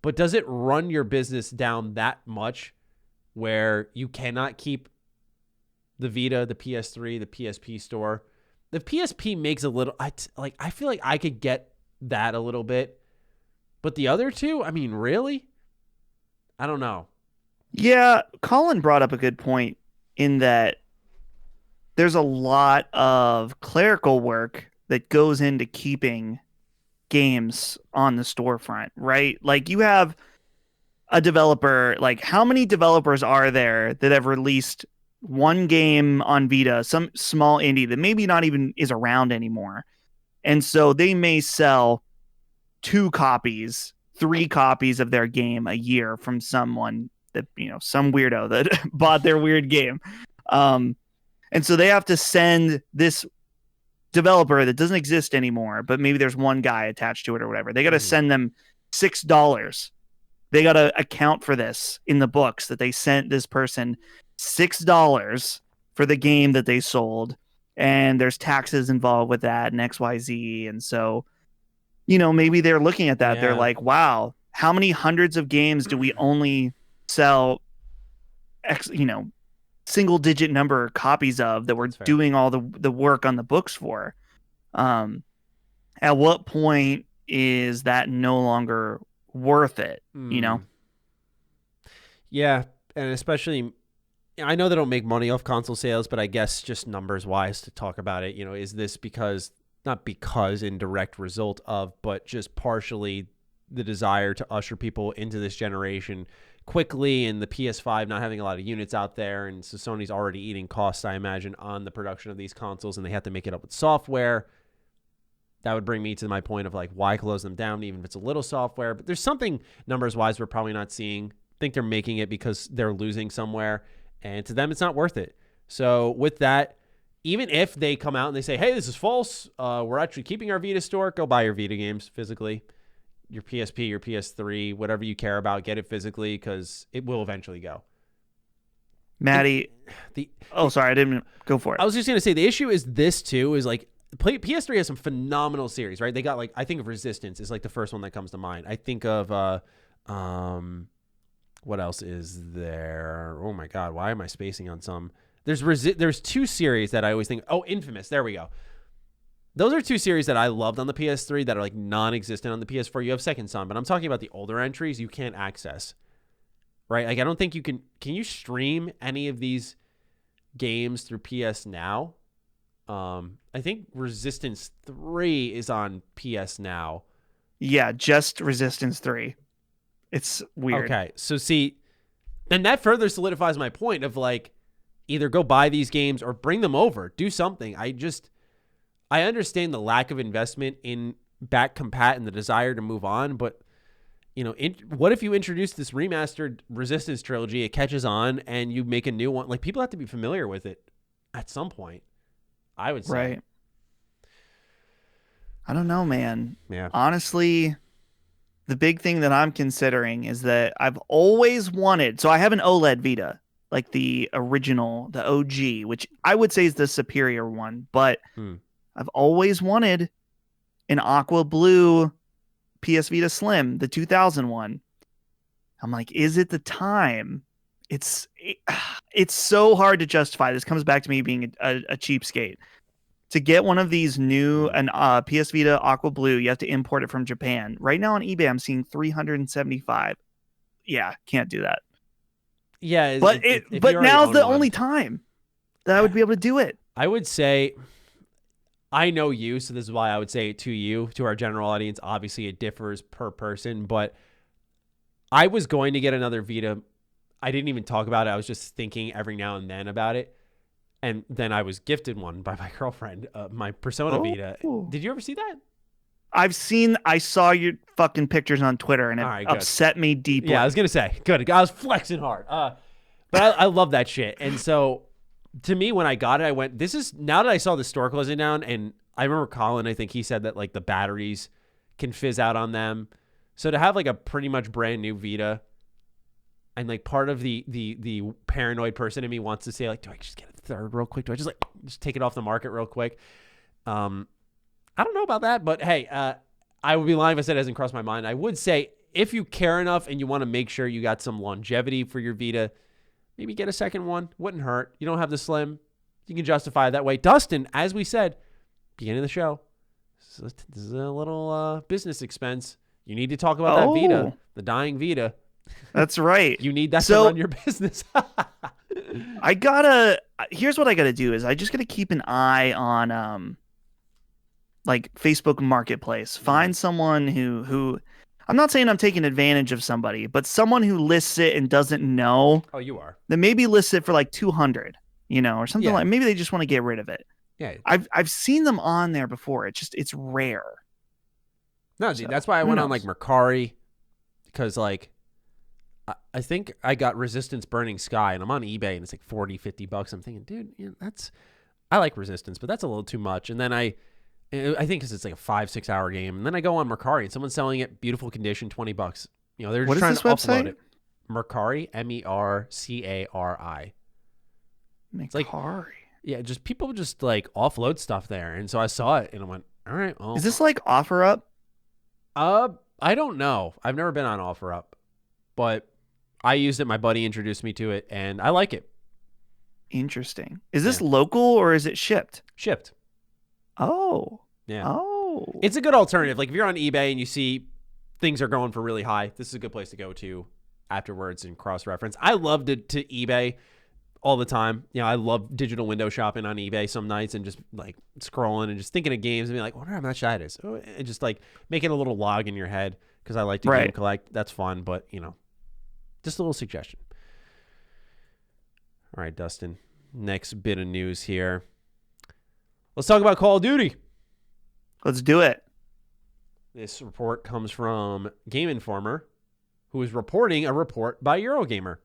But does it run your business down that much where you cannot keep the Vita, the PS3, the PSP store? The PSP makes a little, I feel like I could get that a little bit. But the other two, I mean, really? I don't know. Yeah, Colin brought up a good point in that there's a lot of clerical work that goes into keeping games on the storefront, right? Like you have a developer, like how many developers are there that have released one game on Vita, some small indie that maybe not even is around anymore. And so they may sell 2 copies, 3 copies of their game a year from someone that, some weirdo that bought their weird game. And so they have to send this developer that doesn't exist anymore, but maybe there's one guy attached to it or whatever. They got to send them $6. They got to account for this in the books that they sent this person $6 for the game that they sold. And there's taxes involved with that and XYZ. And so, maybe they're looking at that. Yeah. They're like, wow, how many hundreds of games do we only sell single digit number of copies of that we're doing all the work on the books for? At what point is that no longer worth it? Yeah. And especially, I know they don't make money off console sales, but I guess just numbers wise to talk about it, is this not because in direct result of, but just partially the desire to usher people into this generation quickly, and the PS5 not having a lot of units out there. And so Sony's already eating costs, I imagine, on the production of these consoles, and they have to make it up with software. That would bring me to my point of like, why close them down, even if it's a little software? But there's something numbers wise we're probably not seeing. I think they're making it because they're losing somewhere, and to them, it's not worth it. So with that, even if they come out and they say, hey, this is false, we're actually keeping our Vita store, go buy your Vita games physically. Your PSP, your PS3, whatever you care about, get it physically because it will eventually go. Matty. Sorry, I didn't go for it. I was just going to say the issue is this too, is like PS3 has some phenomenal series, right? They got like, I think of Resistance is like the first one that comes to mind. I think of, what else is there? Oh my God, why am I spacing on some? There's 2 series that I always think, Infamous, there we go. Those are 2 series that I loved on the PS3 that are like non-existent on the PS4. You have Second Son, but I'm talking about the older entries you can't access, right? Like I don't think you can you stream any of these games through PS Now? I think Resistance 3 is on PS Now. Yeah, just Resistance 3. It's weird. Okay, so see, then that further solidifies my point of like, either go buy these games or bring them over, do something. I understand the lack of investment in back compat and the desire to move on, but what if you introduce this remastered Resistance trilogy, it catches on, and you make a new one? Like, people have to be familiar with it at some point, I would say. Right. I don't know, man. Yeah. Honestly, the big thing that I'm considering is that I've always wanted, so I have an OLED Vita, like the original, the OG, which I would say is the superior one, but I've always wanted an aqua blue PS Vita Slim, the 2001. I'm like, is it the time? It's so hard to justify. This comes back to me being a cheapskate. To get one of these new PS Vita aqua blue, you have to import it from Japan. Right now on eBay, I'm seeing $375. Yeah, can't do that. Yeah, but now's the only time that I would be able to do it. I would say, I know you, so this is why I would say it to you, to our general audience. Obviously, it differs per person, but I was going to get another Vita. I didn't even talk about it. I was just thinking every now and then about it. And then I was gifted one by my girlfriend, my Persona Vita. Did you ever see that? I saw your fucking pictures on Twitter, and it upset me deeply. Yeah, I was going to say, good. I was flexing hard. But I love that shit. And so, to me, when I got it, I went, now that I saw the store closing down, and I remember Colin, I think he said that, like, the batteries can fizz out on them. So to have, like, a pretty much brand new Vita And like part of the paranoid person in me wants to say like, do I just get a third real quick? Do I just take it off the market real quick? I don't know about that, but hey, I would be lying if I said it hasn't crossed my mind. I would say if you care enough and you want to make sure you got some longevity for your Vita, maybe get a second one. Wouldn't hurt. You don't have the Slim. You can justify it that way. Dustin, as we said, beginning of the show, this is a little business expense. You need to talk about that Vita, the dying Vita. That's right. You need that to run your business. Here's what I gotta do is I just gotta keep an eye on like Facebook Marketplace. Find someone who I'm not saying I'm taking advantage of somebody, but someone who lists it and doesn't know. Oh, you are. Then maybe lists it for like 200, or something like. Maybe they just want to get rid of it. Yeah. I've seen them on there before. It's rare. No, dude, that's why I went on like Mercari, because like I think I got Resistance Burning Sky, and I'm on eBay, and it's like $40-$50. I'm thinking, dude, I like Resistance, but that's a little too much. And then I think because it's like a 5-6 hour game, and then I go on Mercari, and someone's selling it, beautiful condition, $20. They're just trying to upload it. Mercari, Mercari. It's like just people just like offload stuff there, and so I saw it, and I went, all right. Well, is this like OfferUp? I don't know. I've never been on OfferUp, but I used it. My buddy introduced me to it, and I like it. Interesting. Is this local or is it shipped? Shipped. Oh. Yeah. Oh. It's a good alternative. Like if you're on eBay and you see things are going for really high, this is a good place to go to afterwards and cross-reference. I loved it to eBay all the time. I love digital window shopping on eBay some nights and just like scrolling and just thinking of games and be like, I wonder how much that is. And just like making a little log in your head because I like to game collect. That's fun, but just a little suggestion. All right, Dustin. Next bit of news here. Let's talk about Call of Duty. Let's do it. This report comes from Game Informer, who is reporting a report by Eurogamer.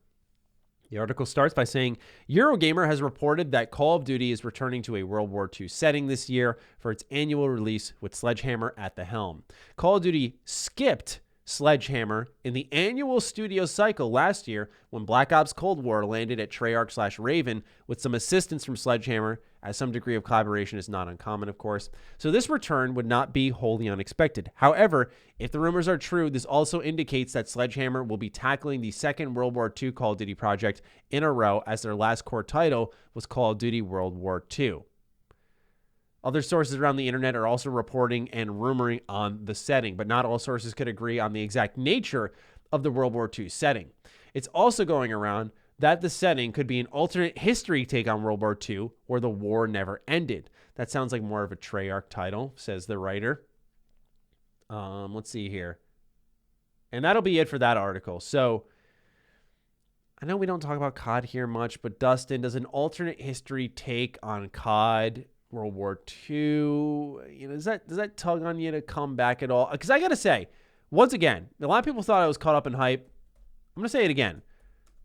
The article starts by saying, Eurogamer has reported that Call of Duty is returning to a World War II setting this year for its annual release with Sledgehammer at the helm. Call of Duty skipped Sledgehammer in the annual studio cycle last year when Black Ops Cold War landed at Treyarch/Raven with some assistance from Sledgehammer, as some degree of collaboration is not uncommon, of course. So this return would not be wholly unexpected. However, if the rumors are true, this also indicates that Sledgehammer will be tackling the second World War II Call of Duty project in a row, as their last core title was Call of Duty World War II. Other sources around the internet are also reporting and rumoring on the setting, but not all sources could agree on the exact nature of the World War II setting. It's also going around that the setting could be an alternate history take on World War II, where the war never ended. That sounds like more of a Treyarch title, says the writer. Let's see here. And that'll be it for that article. So I know we don't talk about COD here much, but Dustin, does an alternate history take on COD World War II, does that tug on you to come back at all? Because I got to say, once again, a lot of people thought I was caught up in hype. I'm going to say it again.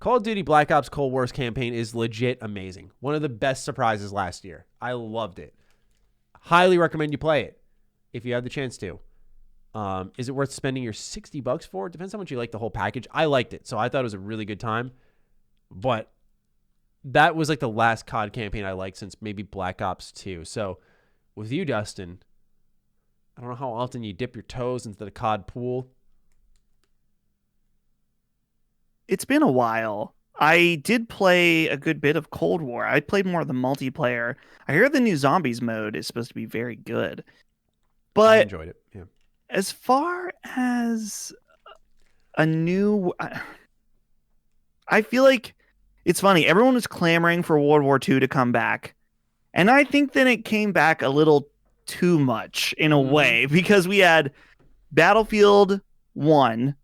Call of Duty Black Ops Cold War's campaign is legit amazing. One of the best surprises last year. I loved it. Highly recommend you play it if you have the chance to. Is it worth spending your $60 for? It depends how much you like the whole package. I liked it, so I thought it was a really good time. But that was like the last COD campaign I liked since maybe Black Ops 2. So with you, Dustin, I don't know how often you dip your toes into the COD pool. It's been a while. I did play a good bit of Cold War. I played more of the multiplayer. I hear the new Zombies mode is supposed to be very good. But I enjoyed it. Yeah. As far as a new... I feel like it's funny. Everyone was clamoring for World War II to come back. And I think that it came back a little too much in a way, because we had Battlefield 1,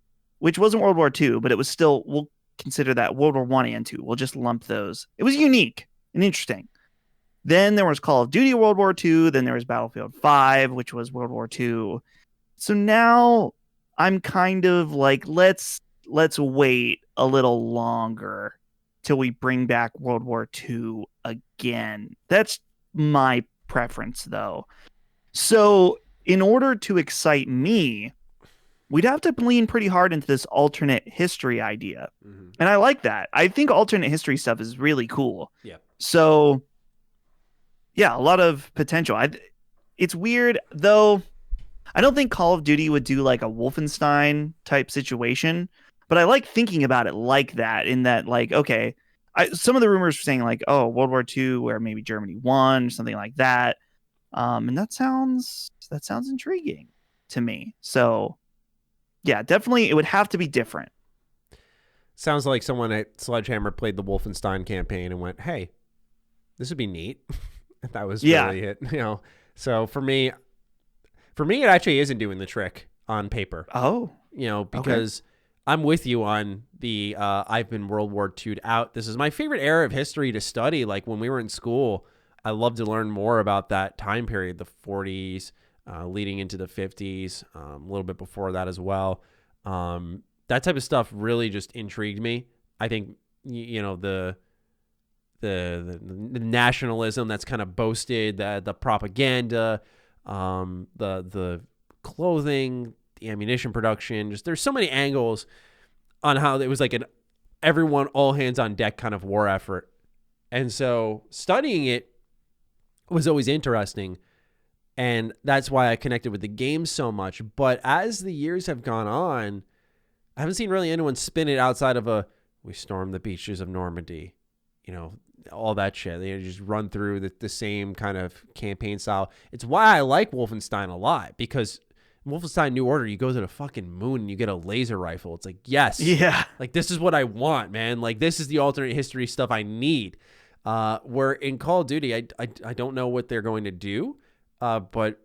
which wasn't World War II, but it was still, we'll consider that World War 1 and 2. We'll just lump those. It was unique and interesting. Then there was Call of Duty World War II. Then there was Battlefield 5, which was World War II. So now I'm kind of like, let's wait a little longer till we bring back World War II again. That's my preference, though. So in order to excite me, we'd have to lean pretty hard into this alternate history idea. Mm-hmm. And I like that. I think alternate history stuff is really cool. Yeah. So, yeah, a lot of potential. It's weird, though. I don't think Call of Duty would do like a Wolfenstein type situation, but I like thinking about it like that, in that, like, okay, some of the rumors were saying like, oh, World War II, where maybe Germany won, something like that. And that sounds intriguing to me. So, yeah, definitely it would have to be different. Sounds like someone at Sledgehammer played the Wolfenstein campaign and went, hey, this would be neat. That was really it. So for me, it actually isn't doing the trick on paper. Oh. Because I'm with you on the I've been World War II'd out. This is my favorite era of history to study. Like when we were in school, I loved to learn more about that time period, the 40s, leading into the 50s, a little bit before that as well. That type of stuff really just intrigued me. I think, the nationalism that's kind of boasted, the propaganda, the clothing, the ammunition production, just there's so many angles on how it was like an everyone all hands on deck kind of war effort. And so studying it was always interesting. And that's why I connected with the game so much. But as the years have gone on, I haven't seen really anyone spin it outside of we stormed the beaches of Normandy, all that shit. They just run through the same kind of campaign style. It's why I like Wolfenstein a lot, because Wolfenstein New Order, you go to the fucking moon and you get a laser rifle. It's like, yes. Yeah. Like, this is what I want, man. Like, this is the alternate history stuff I need. Where in Call of Duty, I don't know what they're going to do, but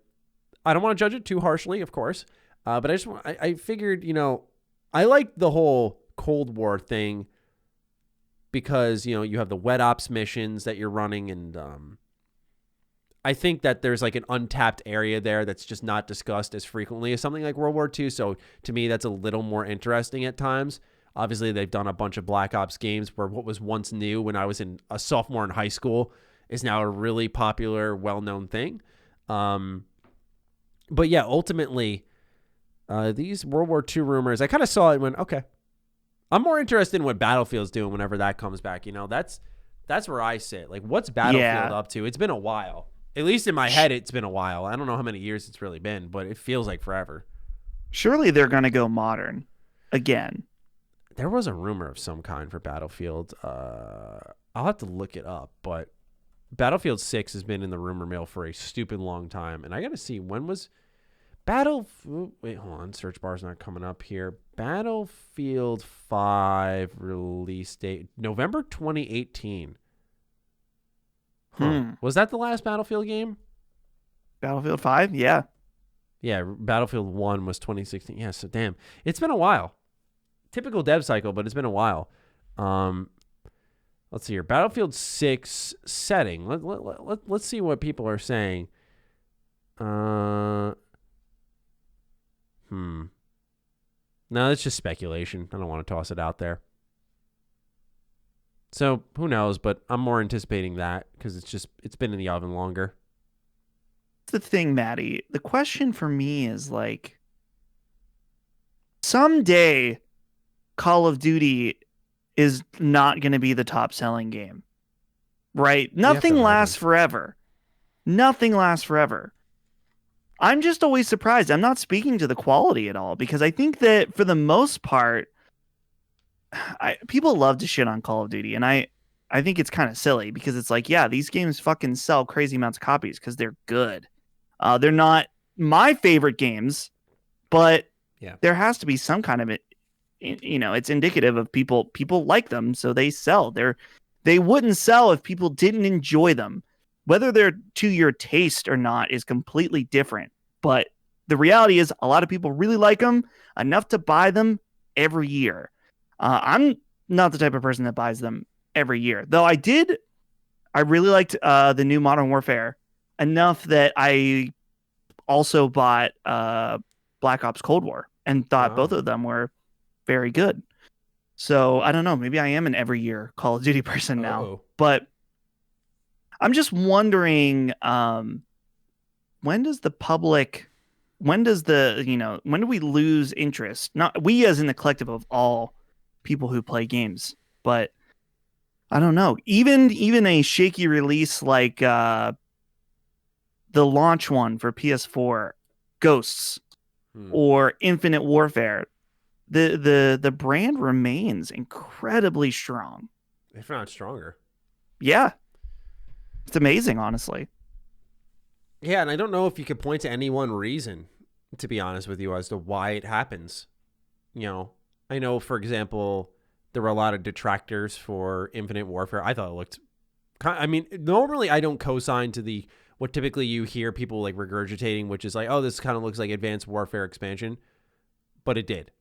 I don't want to judge it too harshly, of course. But I figured, I like the whole Cold War thing, because, you have the wet ops missions that you're running, and I think that there's like an untapped area there that's just not discussed as frequently as something like World War II. So to me, that's a little more interesting at times. Obviously, they've done a bunch of Black Ops games where what was once new when I was a sophomore in high school is now a really popular, well-known thing. But yeah, ultimately, these World War II rumors, I kind of saw it and went, okay. I'm more interested in what Battlefield's doing whenever that comes back. That's where I sit. Like, what's Battlefield up to? It's been a while. At least in my head, it's been a while. I don't know how many years it's really been, but it feels like forever. Surely they're going to go modern again. There was a rumor of some kind for Battlefield. I'll have to look it up, but Battlefield 6 has been in the rumor mill for a stupid long time. And I got to see, when was wait, hold on. Search bar's not coming up here. Battlefield 5 release date, November 2018. Was that the last Battlefield game? Battlefield 5? Yeah. Yeah, Battlefield 1 was 2016. Yeah, so damn. It's been a while. Typical dev cycle, but it's been a while. Let's see here. Battlefield 6 setting. Let's see what people are saying. No, it's just speculation. I don't want to toss it out there. So who knows? But I'm more anticipating that because it's been in the oven longer. That's the thing, Maddie. The question for me is like, someday Call of Duty is not going to be the top selling game, right? Nothing lasts forever. Nothing lasts forever. I'm just always surprised. I'm not speaking to the quality at all, because I think that for the most part, people love to shit on Call of Duty, and I think it's kind of silly, because it's like, yeah, these games fucking sell crazy amounts of copies because they're good. They're not my favorite games, but there has to be some kind of it's indicative of people like them, so they sell. They wouldn't sell if people didn't enjoy them. Whether they're to your taste or not is completely different. But the reality is, a lot of people really like them enough to buy them every year. I'm not the type of person that buys them every year, though. I really liked the new Modern Warfare enough that I also bought Black Ops Cold War and thought both of them were very good. So I don't know. Maybe I am an every year Call of Duty person now, but I'm just wondering, when does the public when does when do we lose interest? Not we as in the collective of all people who play games, but I don't know. Even a shaky release like the launch one for PS4, Ghosts, or Infinite Warfare, the brand remains incredibly strong. If not stronger. Yeah. It's amazing, honestly. Yeah, and I don't know if you could point to any one reason, to be honest with you, as to why it happens. I know, for example, there were a lot of detractors for Infinite Warfare. I thought it looked... normally I don't co-sign to what typically you hear people like regurgitating, which is like, oh, this kind of looks like Advanced Warfare expansion. But it did.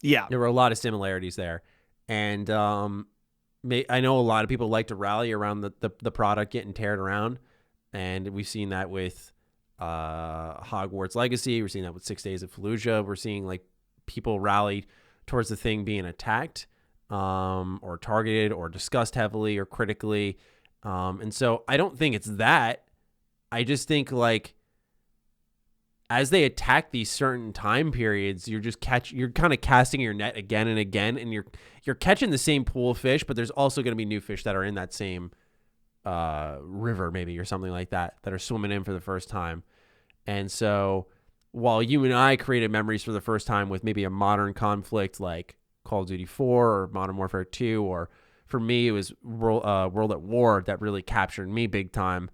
Yeah. There were a lot of similarities there. And I know a lot of people like to rally around the product getting teared around. And we've seen that with Hogwarts Legacy. We're seeing that with 6 Days of Fallujah. We're seeing like people rally towards the thing being attacked or targeted or discussed heavily or critically. And so I don't think it's that. I just think like as they attack these certain time periods, you're kind of casting your net again and again, and you're catching the same pool of fish, but there's also going to be new fish that are in that same river maybe or something like that are swimming in for the first time. And so while you and I created memories for the first time with maybe a modern conflict like Call of Duty 4 or Modern Warfare 2, or for me it was World at War that really captured me big time,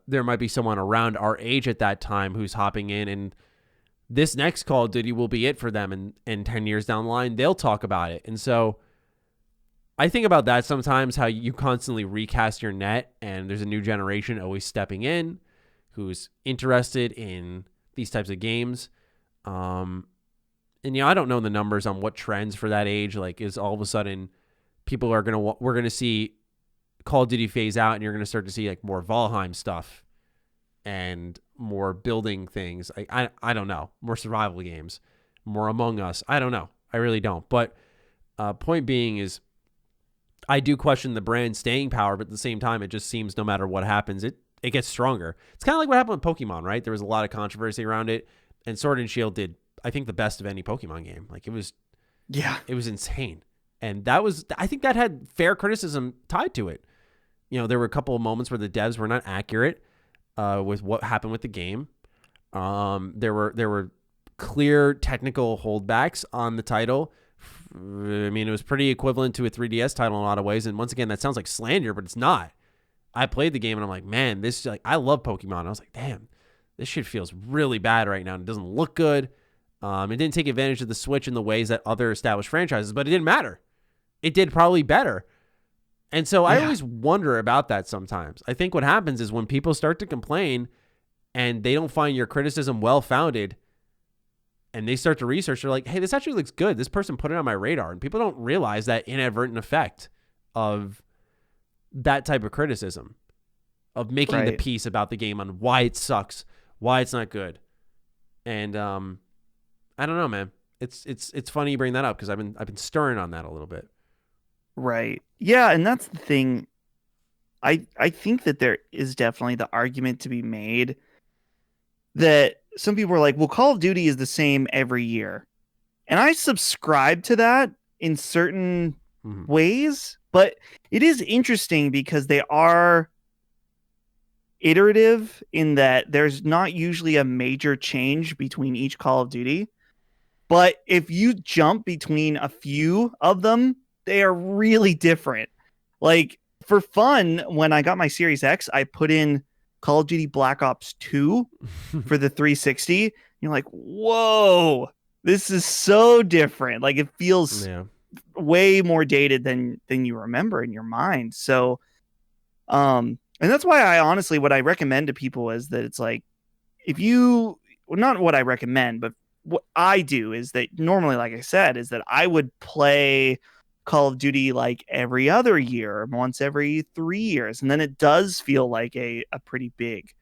there might be someone around our age at that time who's hopping in, and this next Call of Duty will be it for them, and 10 years down the line they'll talk about it. And so I think about that sometimes, how you constantly recast your net, and there's a new generation always stepping in who's interested in these types of games. And I don't know the numbers on what trends for that age. Like, is all of a sudden people are we're gonna see Call of Duty phase out, and you're gonna start to see like more Valheim stuff and more building things. I don't know, more survival games, more Among Us. I don't know. I really don't. But point being is, I do question the brand's staying power, but at the same time, it just seems no matter what happens, it gets stronger. It's kind of like what happened with Pokemon, right? There was a lot of controversy around it, and Sword and Shield did, I think, the best of any Pokemon game. Like, it was insane. And I think that had fair criticism tied to it. There were a couple of moments where the devs were not accurate with what happened with the game. There were clear technical holdbacks on the title. It was pretty equivalent to a 3DS title in a lot of ways. And once again, that sounds like slander, but it's not. I played the game and I'm like, man, this is like, I love Pokemon. I was like, damn, this shit feels really bad right now. And it doesn't look good. It didn't take advantage of the Switch in the ways that other established franchises, but it didn't matter. It did probably better. And so I always wonder about that sometimes. I think what happens is when people start to complain and they don't find your criticism well-founded, and they start to research, they're like, hey, this actually looks good. This person put it on my radar. And people don't realize that inadvertent effect of that type of criticism, of making the piece about the game on why it sucks, why it's not good. And I don't know, man. It's funny you bring that up, because I've been stirring on that a little bit. Right. Yeah, and that's the thing. I think that there is definitely the argument to be made that some people are like, well, Call of Duty is the same every year. And I subscribe to that in certain ways, but it is interesting because they are iterative in that there's not usually a major change between each Call of Duty. But if you jump between a few of them, they are really different. Like, for fun, when I got my Series X, I put in Call of Duty Black Ops 2 for the 360. You're like, whoa, this is so different. Like, it feels way more dated than you remember in your mind. So, and that's why I honestly, what I recommend to people is that it's like, if you, well, not what I recommend, but what I do is that normally, like I said, is that I would play Call of Duty like every other year, once every 3 years. And then it does feel like a pretty big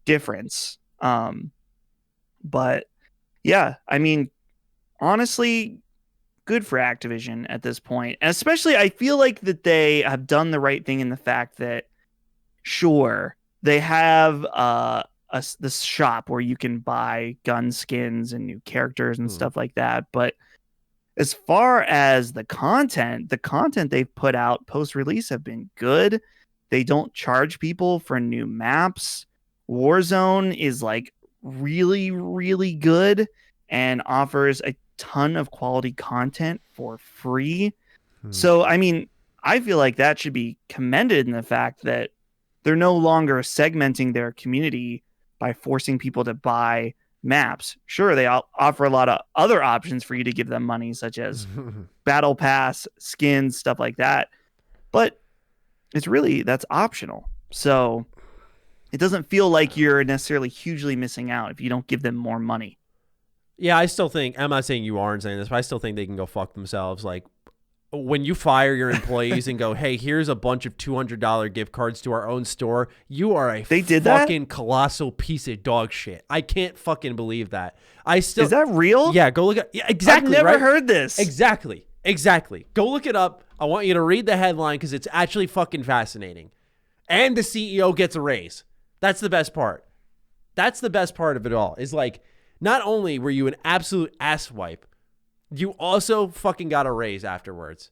difference. But yeah, honestly, good for Activision at this point. And especially, I feel like that they have done the right thing in the fact that, sure, they have this shop where you can buy gun skins and new characters and stuff like that. But as far as the content they've put out post-release have been good. They don't charge people for new maps. Warzone is like really, really good and offers a ton of quality content for free. So, I mean, I feel like that should be commended in the fact that they're no longer segmenting their community by forcing people to buy maps. Sure, they offer a lot of other options for you to give them money, such as battle pass, skins, stuff like that. But that's optional. So it doesn't feel like you're necessarily hugely missing out if you don't give them more money. Yeah, I still think, I'm not saying you aren't saying this, but I still think they can go fuck themselves. Like, when you fire your employees and go, hey, here's a bunch of $200 gift cards to our own store, you are a fucking colossal piece of dog shit. I can't fucking believe that. Is that real? Yeah, go look at exactly. I've never heard this. Exactly. Go look it up. I want you to read the headline because it's actually fucking fascinating. And the CEO gets a raise. That's the best part. That's the best part of it all. Is like, not only were you an absolute asswipe, you also fucking got a raise afterwards.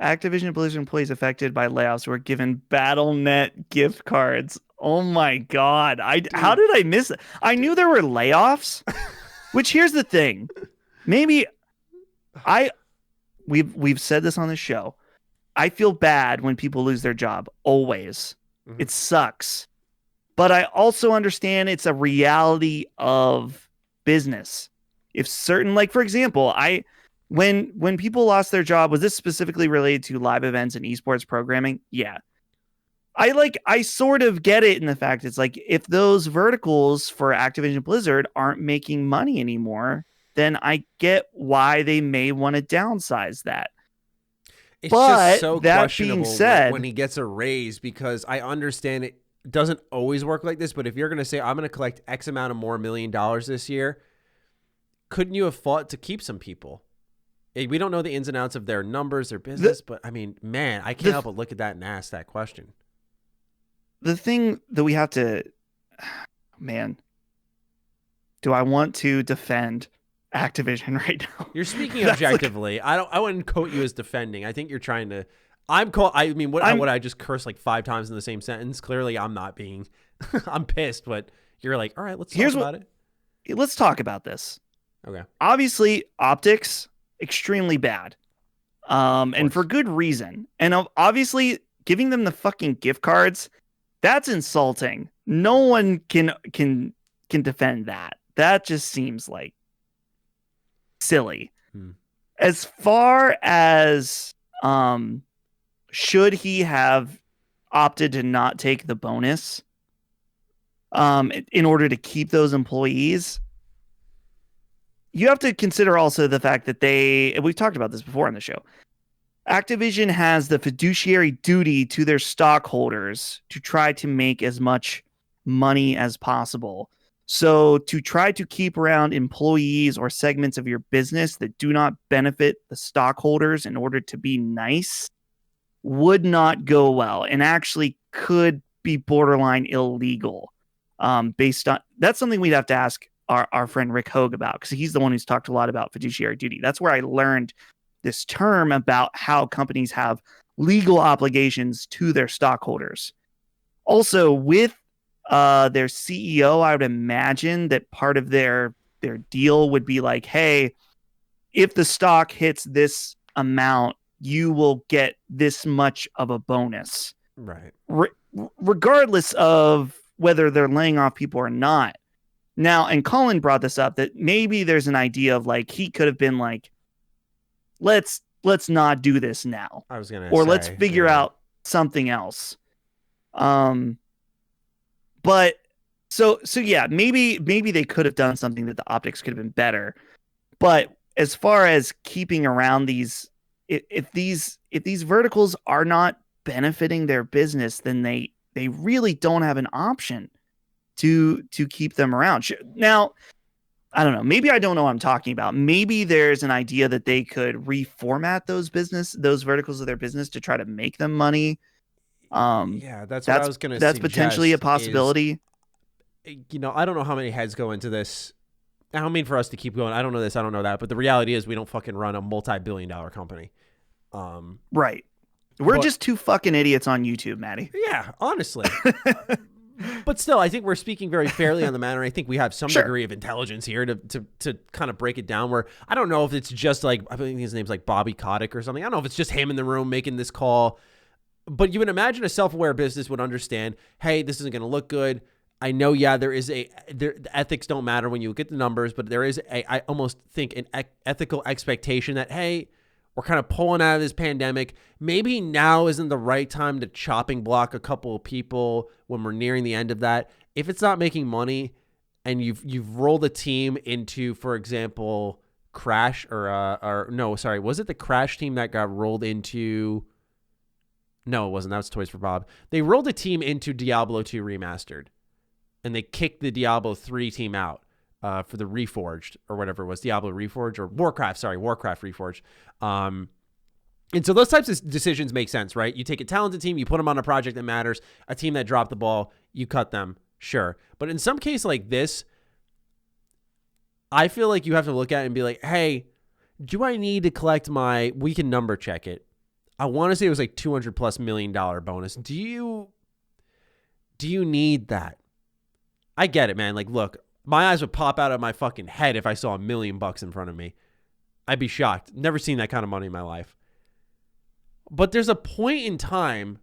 Activision Blizzard employees affected by layoffs were given Battle.net gift cards. Oh my God. How did I miss it? I knew there were layoffs, which here's the thing. Maybe we've said this on the show. I feel bad when people lose their job. Always. Mm-hmm. It sucks. But I also understand it's a reality of business. If certain, like, for example, when people lost their job, was this specifically related to live events and esports programming? Yeah. I sort of get it in the fact it's like, if those verticals for Activision Blizzard aren't making money anymore, then I get why they may want to downsize that. It's just so questionable when he gets a raise, because I understand it doesn't always work like this, but if you're going to say, I'm going to collect X amount of more $1 million this year, couldn't you have fought to keep some people? We don't know the ins and outs of their numbers, their business, but I mean, man, I can't help but look at that and ask that question. The thing that we have to, man, do I want to defend Activision right now? You're speaking objectively. I wouldn't quote you as defending. I think you're trying to. What I just cursed like 5 times in the same sentence? Clearly, I'm not being. I'm pissed, but you're like, all right, let's talk about it. Let's talk about this. Okay. Obviously, optics extremely bad, and for good reason. And obviously, giving them the fucking gift cards, that's insulting. No one can defend that. That just seems like silly. As far as should he have opted to not take the bonus in order to keep those employees, you have to consider also the fact that we've talked about this before on the show, Activision has the fiduciary duty to their stockholders to try to make as much money as possible. So to try to keep around employees or segments of your business that do not benefit the stockholders in order to be nice would not go well, and actually could be borderline illegal. Based on that's something we'd have to ask our friend Rick Hogue about, because he's the one who's talked a lot about fiduciary duty. That's where I learned this term about how companies have legal obligations to their stockholders. Also, with their CEO, I would imagine that part of their deal would be like, hey, if the stock hits this amount, you will get this much of a bonus. Right. Regardless of whether they're laying off people or not. Now, and Colin brought this up, that maybe there's an idea of like, he could have been like, let's not do this now. I was gonna or say, let's figure out something else. But so yeah, maybe they could have done something that the optics could have been better. But as far as keeping around these, if these verticals are not benefiting their business, then they really don't have an option to keep them around. Now, I don't know. Maybe I don't know what I'm talking about. Maybe there's an idea that they could reformat those verticals of their business to try to make them money. Yeah, that's what I was going to suggest. That's potentially a possibility. I don't know how many heads go into this. I don't mean for us to keep going. I don't know this. I don't know that. But the reality is we don't fucking run a multi-billion-dollar company. Right. We're just two fucking idiots on YouTube, Matty. Yeah, honestly. But still, I think we're speaking very fairly on the matter. I think we have some degree of intelligence here to kind of break it down where I don't know if it's just like, I think his name's like Bobby Kotick or something. I don't know if it's just him in the room making this call. But you would imagine a self-aware business would understand, hey, this isn't going to look good. I know, the ethics don't matter when you look at the numbers, but there is I almost think an ethical expectation that, hey, we're kind of pulling out of this pandemic. Maybe now isn't the right time to chopping block a couple of people when we're nearing the end of that. If it's not making money and you've rolled a team into, for example, Crash was it the Crash team that got rolled into? No, it wasn't. That was Toys for Bob. They rolled a team into Diablo 2 Remastered, and they kicked the Diablo 3 team out for the Reforged or whatever it was, Diablo Reforged or Warcraft Reforged. And so those types of decisions make sense, right? You take a talented team, you put them on a project that matters, a team that dropped the ball, you cut them, sure. But in some case like this, I feel like you have to look at it and be like, hey, do I need to collect we can number check it. I want to say it was like $200+ million bonus. Do you need that? I get it, man. Like, look, my eyes would pop out of my fucking head if I saw $1 million in front of me. I'd be shocked. Never seen that kind of money in my life. But there's a point in time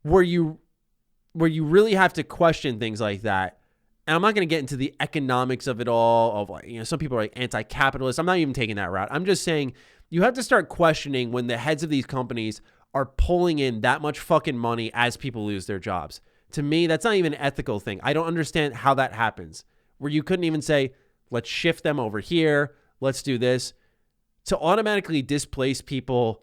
where you really have to question things like that. And I'm not going to get into the economics of it all. Of like, some people are like anti-capitalist. I'm not even taking that route. I'm just saying you have to start questioning when the heads of these companies are pulling in that much fucking money as people lose their jobs. To me, that's not even an ethical thing. I don't understand how that happens. Where you couldn't even say, let's shift them over here. Let's do this. To automatically displace people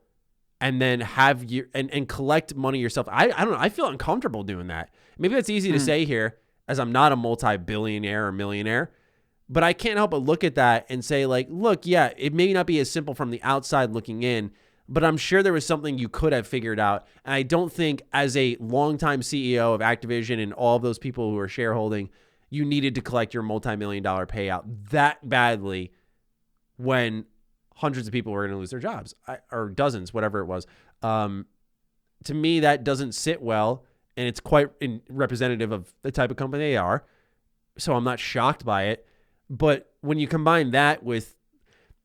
and then have and collect money yourself. I don't know. I feel uncomfortable doing that. Maybe that's easy to say here as I'm not a multi-billionaire or millionaire, but I can't help but look at that and say like, look, yeah, it may not be as simple from the outside looking in, but I'm sure there was something you could have figured out. And I don't think as a longtime CEO of Activision and all of those people who are shareholding, you needed to collect your multi-million-dollar payout that badly when hundreds of people were going to lose their jobs, or dozens, whatever it was. To me, that doesn't sit well, and it's quite representative of the type of company they are. So I'm not shocked by it. But when you combine that with,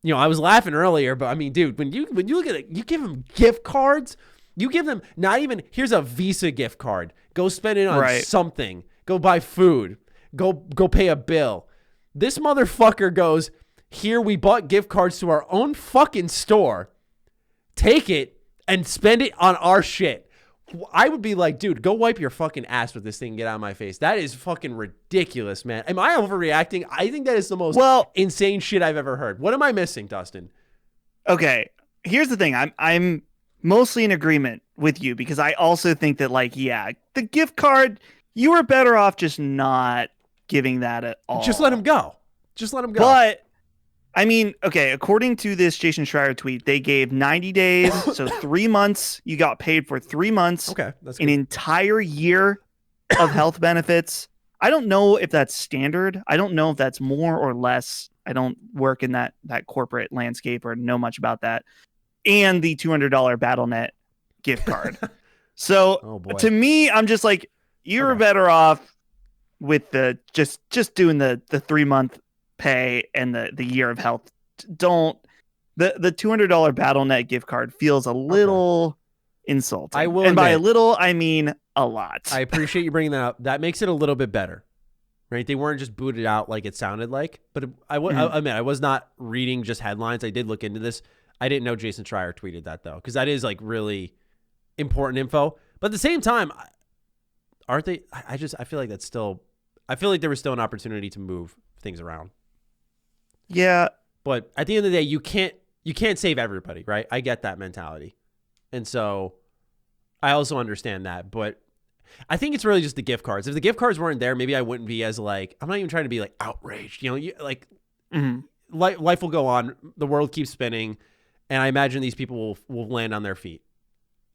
I was laughing earlier, but I mean, dude, when you look at it, you give them gift cards. You give them not even, here's a Visa gift card. Go spend it on something. Go buy food. Go pay a bill. This motherfucker goes, here we bought gift cards to our own fucking store. Take it and spend it on our shit. I would be like, dude, go wipe your fucking ass with this thing and get out of my face. That is fucking ridiculous, man. Am I overreacting? I think that is the most insane shit I've ever heard. What am I missing, Dustin? Okay, here's the thing. I'm mostly in agreement with you because I also think that, like, yeah, the gift card, you were better off just not giving that at all. Just let him go. But I mean, okay, according to this Jason Schreier tweet, they gave 90 days, so 3 months. You got paid for 3 months. Okay, that's good. An entire year of health benefits. I don't know if that's standard. I don't know if that's more or less. I don't work in that corporate landscape or know much about that. And the $200 BattleNet gift card. So to me, I'm just like, you were better off with the just doing the 3 month pay and the year of health. Don't the $200 BattleNet gift card feels a little insulting. I will, and by a little I mean a lot. I appreciate you bringing that up. That makes it a little bit better, right? They weren't just booted out like it sounded like. But I mean, I was not reading just headlines. I did look into this. I didn't know Jason Schreier tweeted that though, because that is like really important info. But at the same time, aren't they? I feel like that's still. I feel like there was still an opportunity to move things around. Yeah, but at the end of the day, you can't save everybody, right? I get that mentality, and so I also understand that. But I think it's really just the gift cards. If the gift cards weren't there, maybe I wouldn't be as like. I'm not even trying to be like outraged. Life will go on. The world keeps spinning, and I imagine these people will land on their feet,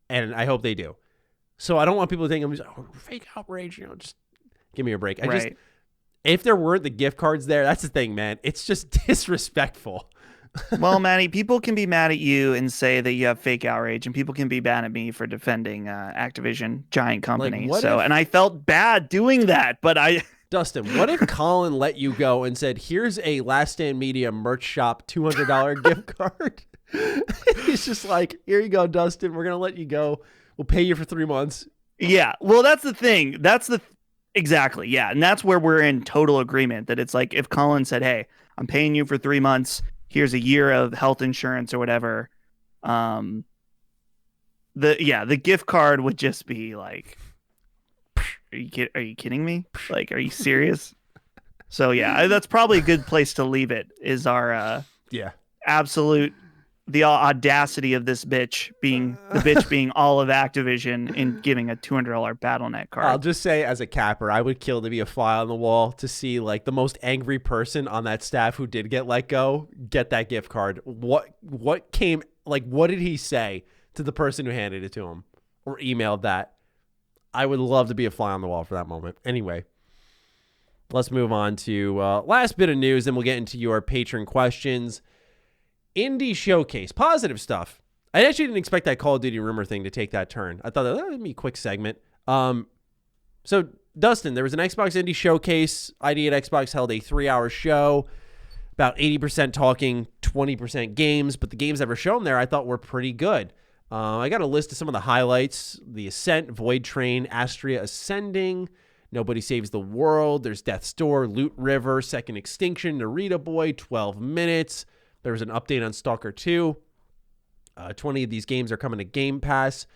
and I hope they do. So I don't want people to think I'm just fake outrage. Just give me a break. If there weren't the gift cards there, that's the thing, man. It's just disrespectful. Well, Matty, people can be mad at you and say that you have fake outrage, and people can be mad at me for defending Activision, giant company. And I felt bad doing that, but Dustin, what if Colin let you go and said, "Here's a Last Stand Media merch shop $200 gift card"? He's just like, "Here you go, Dustin. We're gonna let you go. We'll pay you for 3 months." Yeah, well, that's the thing. Exactly. Yeah, and that's where we're in total agreement. That it's like if Colin said, "Hey, I'm paying you for 3 months. Here's a year of health insurance or whatever." The gift card would just be like, are you kidding me? Like, are you serious? So yeah, that's probably a good place to leave it. Is our absolute the audacity of this bitch being all of Activision in giving a $200 BattleNet card. I'll just say, as a capper, I would kill to be a fly on the wall to see like the most angry person on that staff who did get let go get that gift card. What did he say to the person who handed it to him or emailed that? I would love to be a fly on the wall for that moment. Anyway, let's move on to last bit of news, then we'll get into your patron questions. Indie Showcase. Positive stuff. I actually didn't expect that Call of Duty rumor thing to take that turn. I thought that would be a quick segment. So, Dustin, there was an Xbox Indie Showcase. ID at Xbox held a 3-hour show, about 80% talking, 20% games, but the games that were shown there I thought were pretty good. I got a list of some of the highlights. The Ascent, Void Train, Astria Ascending, Nobody Saves the World, there's Death's Door, Loot River, Second Extinction, Narita Boy, 12 Minutes. There was an update on Stalker 2. 20 of these games are coming to Game Pass.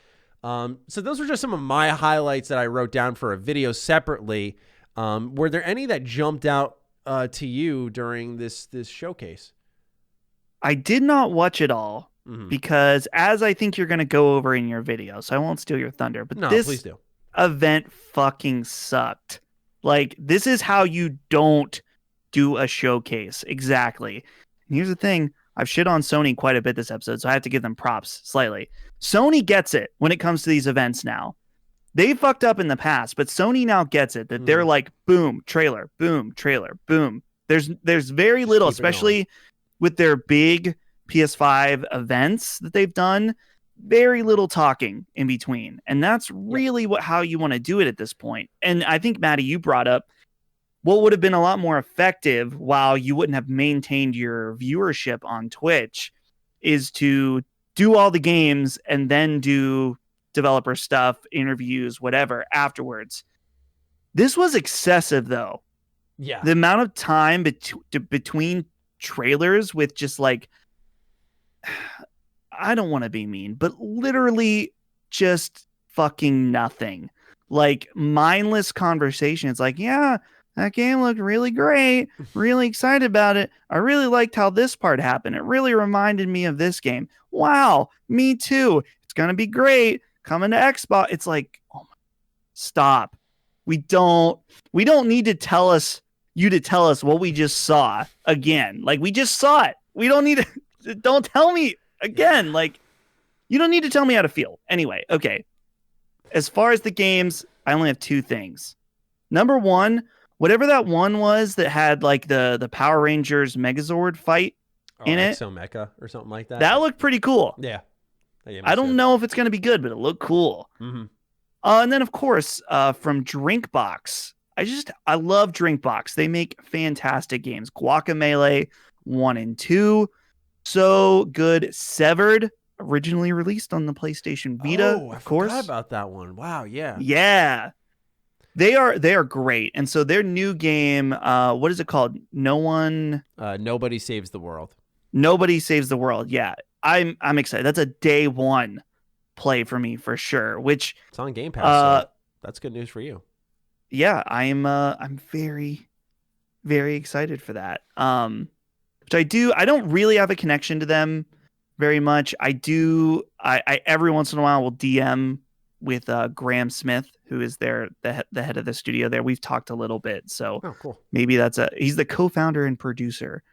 So those were just some of my highlights that I wrote down for a video separately. Were there any that jumped out to you during this showcase? I did not watch it all because, as I think you're going to go over in your video, so I won't steal your thunder, but no, please do. Event fucking sucked. Like, this is how you don't do a showcase. Exactly. And here's the thing. I've shit on Sony quite a bit this episode, so I have to give them props slightly. Sony gets it when it comes to these events now. They fucked up in the past, but Sony now gets it that they're like, boom, trailer, boom. There's very little, especially with their big PS5 events that they've done, very little talking in between. And that's really how you want to do it at this point. And I think, Matty, you brought up what would have been a lot more effective while you wouldn't have maintained your viewership on Twitch is to do all the games and then do developer stuff, interviews, whatever afterwards. This was excessive, though. Yeah. The amount of time between trailers with just like, I don't want to be mean, but literally just fucking nothing. Like mindless conversation. It's like, yeah, that game looked really great. Really excited about it. I really liked how this part happened. It really reminded me of this game. Wow, me too. It's going to be great. Coming to Xbox. It's like, oh my, stop. We don't need to tell us what we just saw again. Like, we just saw it. We don't need to, don't tell me again. Like, you don't need to tell me how to feel. Anyway, okay. As far as the games, I only have 2 things. Number 1, whatever that one was that had like the Power Rangers Megazord fight in it. Exo Mecha or something like that. That looked pretty cool. Yeah. I don't know if it's going to be good, but it looked cool. Mm-hmm. And then, of course, from Drinkbox. I love Drinkbox. They make fantastic games. Guacamelee 1 and 2. So good. Severed, originally released on the PlayStation Vita, of course. I forgot about that one. Wow, yeah. Yeah. They are great. And so their new game, what is it called? Nobody Saves the World. Nobody Saves the World. Yeah. I'm excited. That's a day one play for me for sure, which it's on Game Pass. So that's good news for you. Yeah, I'm very, very excited for that. Which I don't really have a connection to them very much. I every once in a while will DM with Graham Smith, who is the head of the studio there. We've talked a little bit, so cool. Maybe he's the co-founder and producer.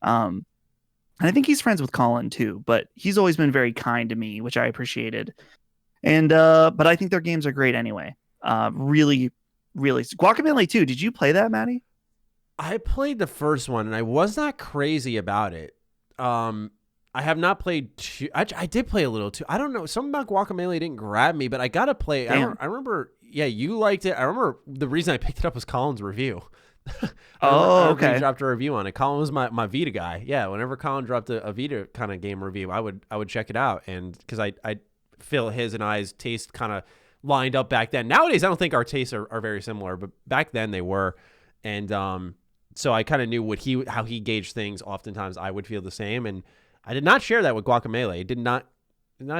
And I think he's friends with Colin too, but he's always been very kind to me, which I appreciated. And but I think their games are great anyway. Really, really. Guacamelee 2. Did you play that, Matty? I played the first one, and I was not crazy about it. I have not played two. I did play a little too. I don't know. Something about Guacamelee didn't grab me, but I got to play. I remember, yeah, you liked it. I remember the reason I picked it up was Colin's review. Okay. He dropped a review on it. Colin was my Vita guy. Yeah, whenever Colin dropped a Vita kind of game review, I would check it out. And because I feel his and I's taste kind of lined up back then. Nowadays, I don't think our tastes are very similar, but back then they were. And so I kind of knew how he gauged things. Oftentimes, I would feel the same, and I did not share that with Guacamelee. It did not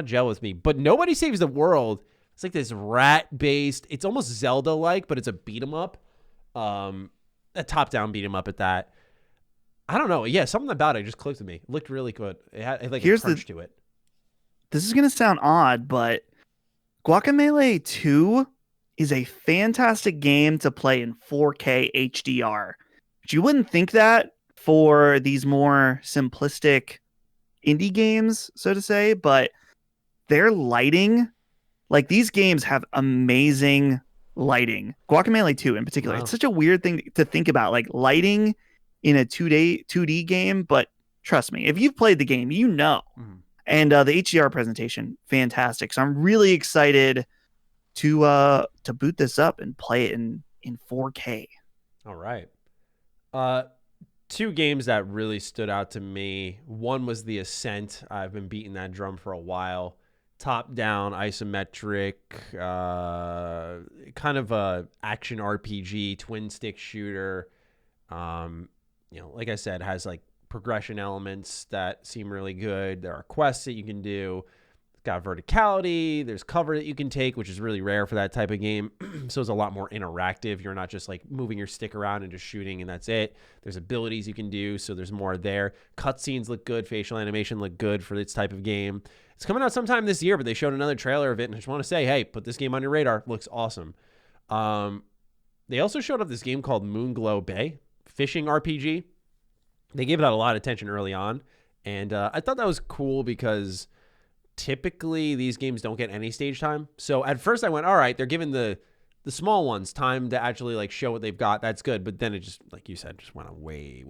gel with me. But Nobody Saves the World. It's like this rat-based. It's almost Zelda-like, but it's a beat 'em up. A top-down beat 'em up at that. I don't know. Yeah, something about it just clicked with me. It looked really good. It had like a crunch to it. This is gonna sound odd, but Guacamelee 2 is a fantastic game to play in 4K HDR. But you wouldn't think that for these more simplistic indie games, so to say, but their lighting, like these games have amazing lighting. Guacamelee 2 in particular. Wow. It's such a weird thing to think about, like lighting in a 2D game, but trust me, if you've played the game, you know. Mm-hmm. And the HDR presentation, fantastic. So I'm really excited to boot this up and play it in 4K. All right. Two games that really stood out to me. One was The Ascent. I've been beating that drum for a while. Top-down, isometric, kind of a action RPG, twin-stick shooter. Like I said, has like progression elements that seem really good. There are quests that you can do. It's got verticality. There's cover that you can take, which is really rare for that type of game. So it's a lot more interactive. You're not just like moving your stick around and just shooting and that's it. There's abilities you can do, so there's more there. Cutscenes look good. Facial animation look good for this type of game. It's coming out sometime this year, but they showed another trailer of it, and I just want to say, hey, put this game on your radar. Looks awesome. They also showed up this game called Moonglow Bay, fishing RPG. They gave it a lot of attention early on, and I thought that was cool because typically these games don't get any stage time. So at first I went, all right, they're giving the small ones time to actually like show what they've got. That's good. But then it just, like you said, just went on way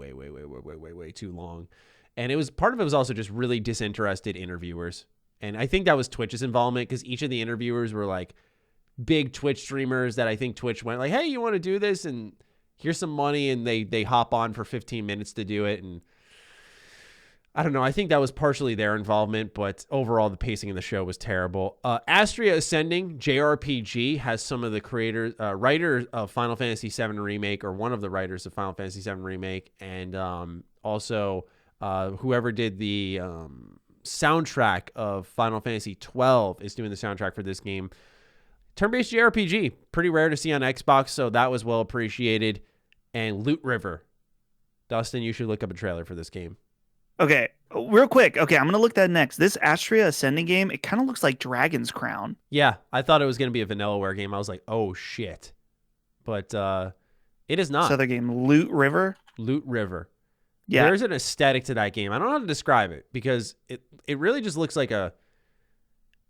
too long. And it was part of it was also just really disinterested interviewers. And I think that was Twitch's involvement because each of the interviewers were like big Twitch streamers that I think Twitch went like, hey, you want to do this? And here's some money. And they hop on for 15 minutes to do it. And I don't know. I think that was partially their involvement, but overall the pacing of the show was terrible. Astria Ascending, JRPG, has some of the writers of Final Fantasy VII Remake, or one of the writers of Final Fantasy VII Remake, and also whoever did the soundtrack of Final Fantasy XII is doing the soundtrack for this game. Turn-based JRPG, pretty rare to see on Xbox, so that was well appreciated. And Loot River. Dustin, you should look up a trailer for this game. Okay, real quick. Okay, I'm going to look that next. This Astria Ascending game, it kind of looks like Dragon's Crown. Yeah, I thought it was going to be a Vanillaware game. I was like, oh, shit. But it is not. This other game, Loot River? Loot River. Yeah. There's an aesthetic to that game. I don't know how to describe it because it really just looks like a...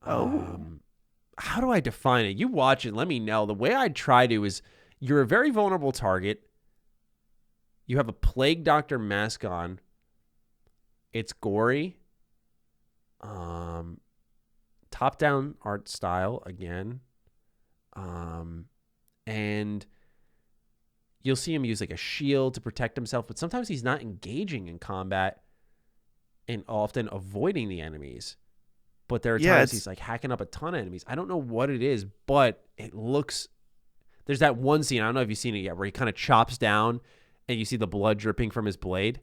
how do I define it? You watch it, let me know. The way I'd try to is you're a very vulnerable target. You have a Plague Doctor mask on. It's gory. Top-down art style again. And you'll see him use like a shield to protect himself, but sometimes he's not engaging in combat and often avoiding the enemies. But there are times he's like hacking up a ton of enemies. I don't know what it is, but it looks... There's that one scene, I don't know if you've seen it yet, where he kind of chops down and you see the blood dripping from his blade.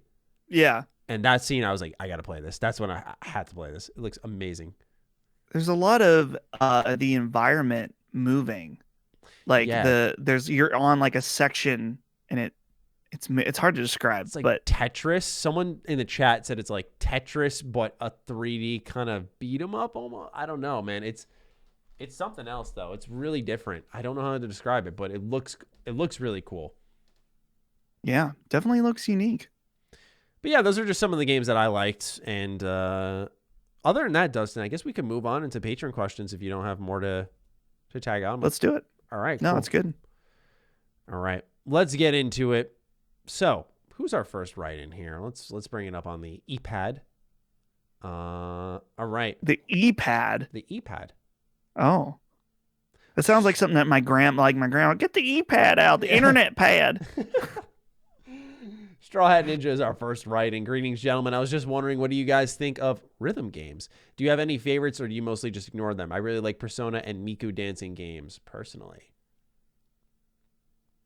Yeah. And that scene, I was like, I got to play this. That's when I had to play this. It looks amazing. There's a lot of the environment moving. Like you're on like a section and it's hard to describe. It's like but Tetris. Someone in the chat said it's like Tetris, but a 3D kind of beat 'em up almost. I don't know, man. It's something else though. It's really different. I don't know how to describe it, but it looks really cool. Yeah, definitely looks unique. But yeah, those are just some of the games that I liked. And other than that, Dustin, I guess we can move on into Patron questions if you don't have more to tag on. Let's do it. All right. No, cool. it's good. All right. Let's get into it. So who's our first write-in here? Let's bring it up on the ePad. All right. The ePad. The ePad. Oh. That sounds like something that my grandma, get the ePad out, the internet pad. Straw Hat Ninja is our first write-in. Greetings, gentlemen. I was just wondering, what do you guys think of rhythm games? Do you have any favorites, or do you mostly just ignore them? I really like Persona and Miku dancing games, personally.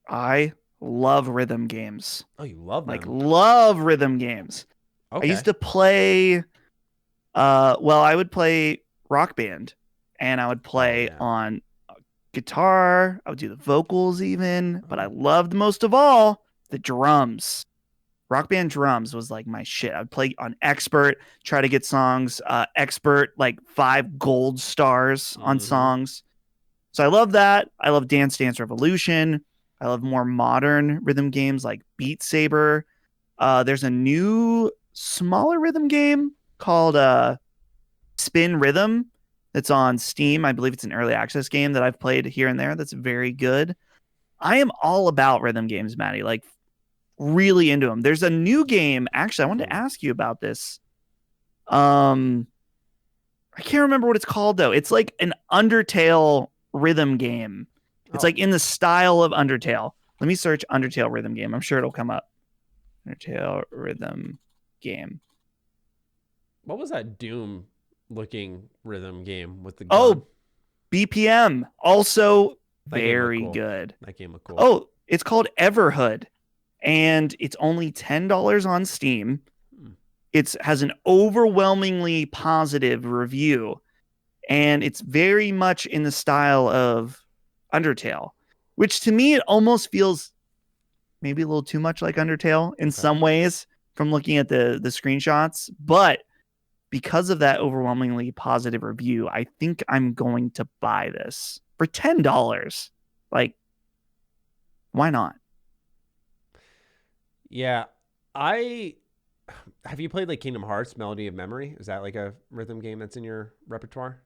I love rhythm games. Oh, you love them? Like, love rhythm games. Okay. I used to play, I would play Rock Band, and I would play on guitar. I would do the vocals even, but I loved most of all the drums. Rock Band drums was like my shit. I would play on Expert, try to get songs, Expert, like 5 gold stars on songs. So I love that. I love Dance Dance Revolution. I love more modern rhythm games like Beat Saber. There's a new smaller rhythm game called Spin Rhythm that's on Steam. I believe it's an early access game that I've played here and there that's very good. I am all about rhythm games, Matty. Like, really into them. There's a new game. Actually, I wanted to ask you about this. I can't remember what it's called though. It's like an Undertale rhythm game. It's like in the style of Undertale. Let me search Undertale rhythm game. I'm sure it'll come up. Undertale rhythm game. What was that Doom looking rhythm game with the gun? BPM. Also that very cool. good. That game looked cool. Oh, it's called Everhood. And it's only $10 on Steam. It has an overwhelmingly positive review. And it's very much in the style of Undertale, which to me, it almost feels maybe a little too much like Undertale in some ways from looking at the screenshots. But because of that overwhelmingly positive review, I think I'm going to buy this for $10. Like, why not? Yeah, have you played like Kingdom Hearts Melody of Memory? Is that like a rhythm game that's in your repertoire?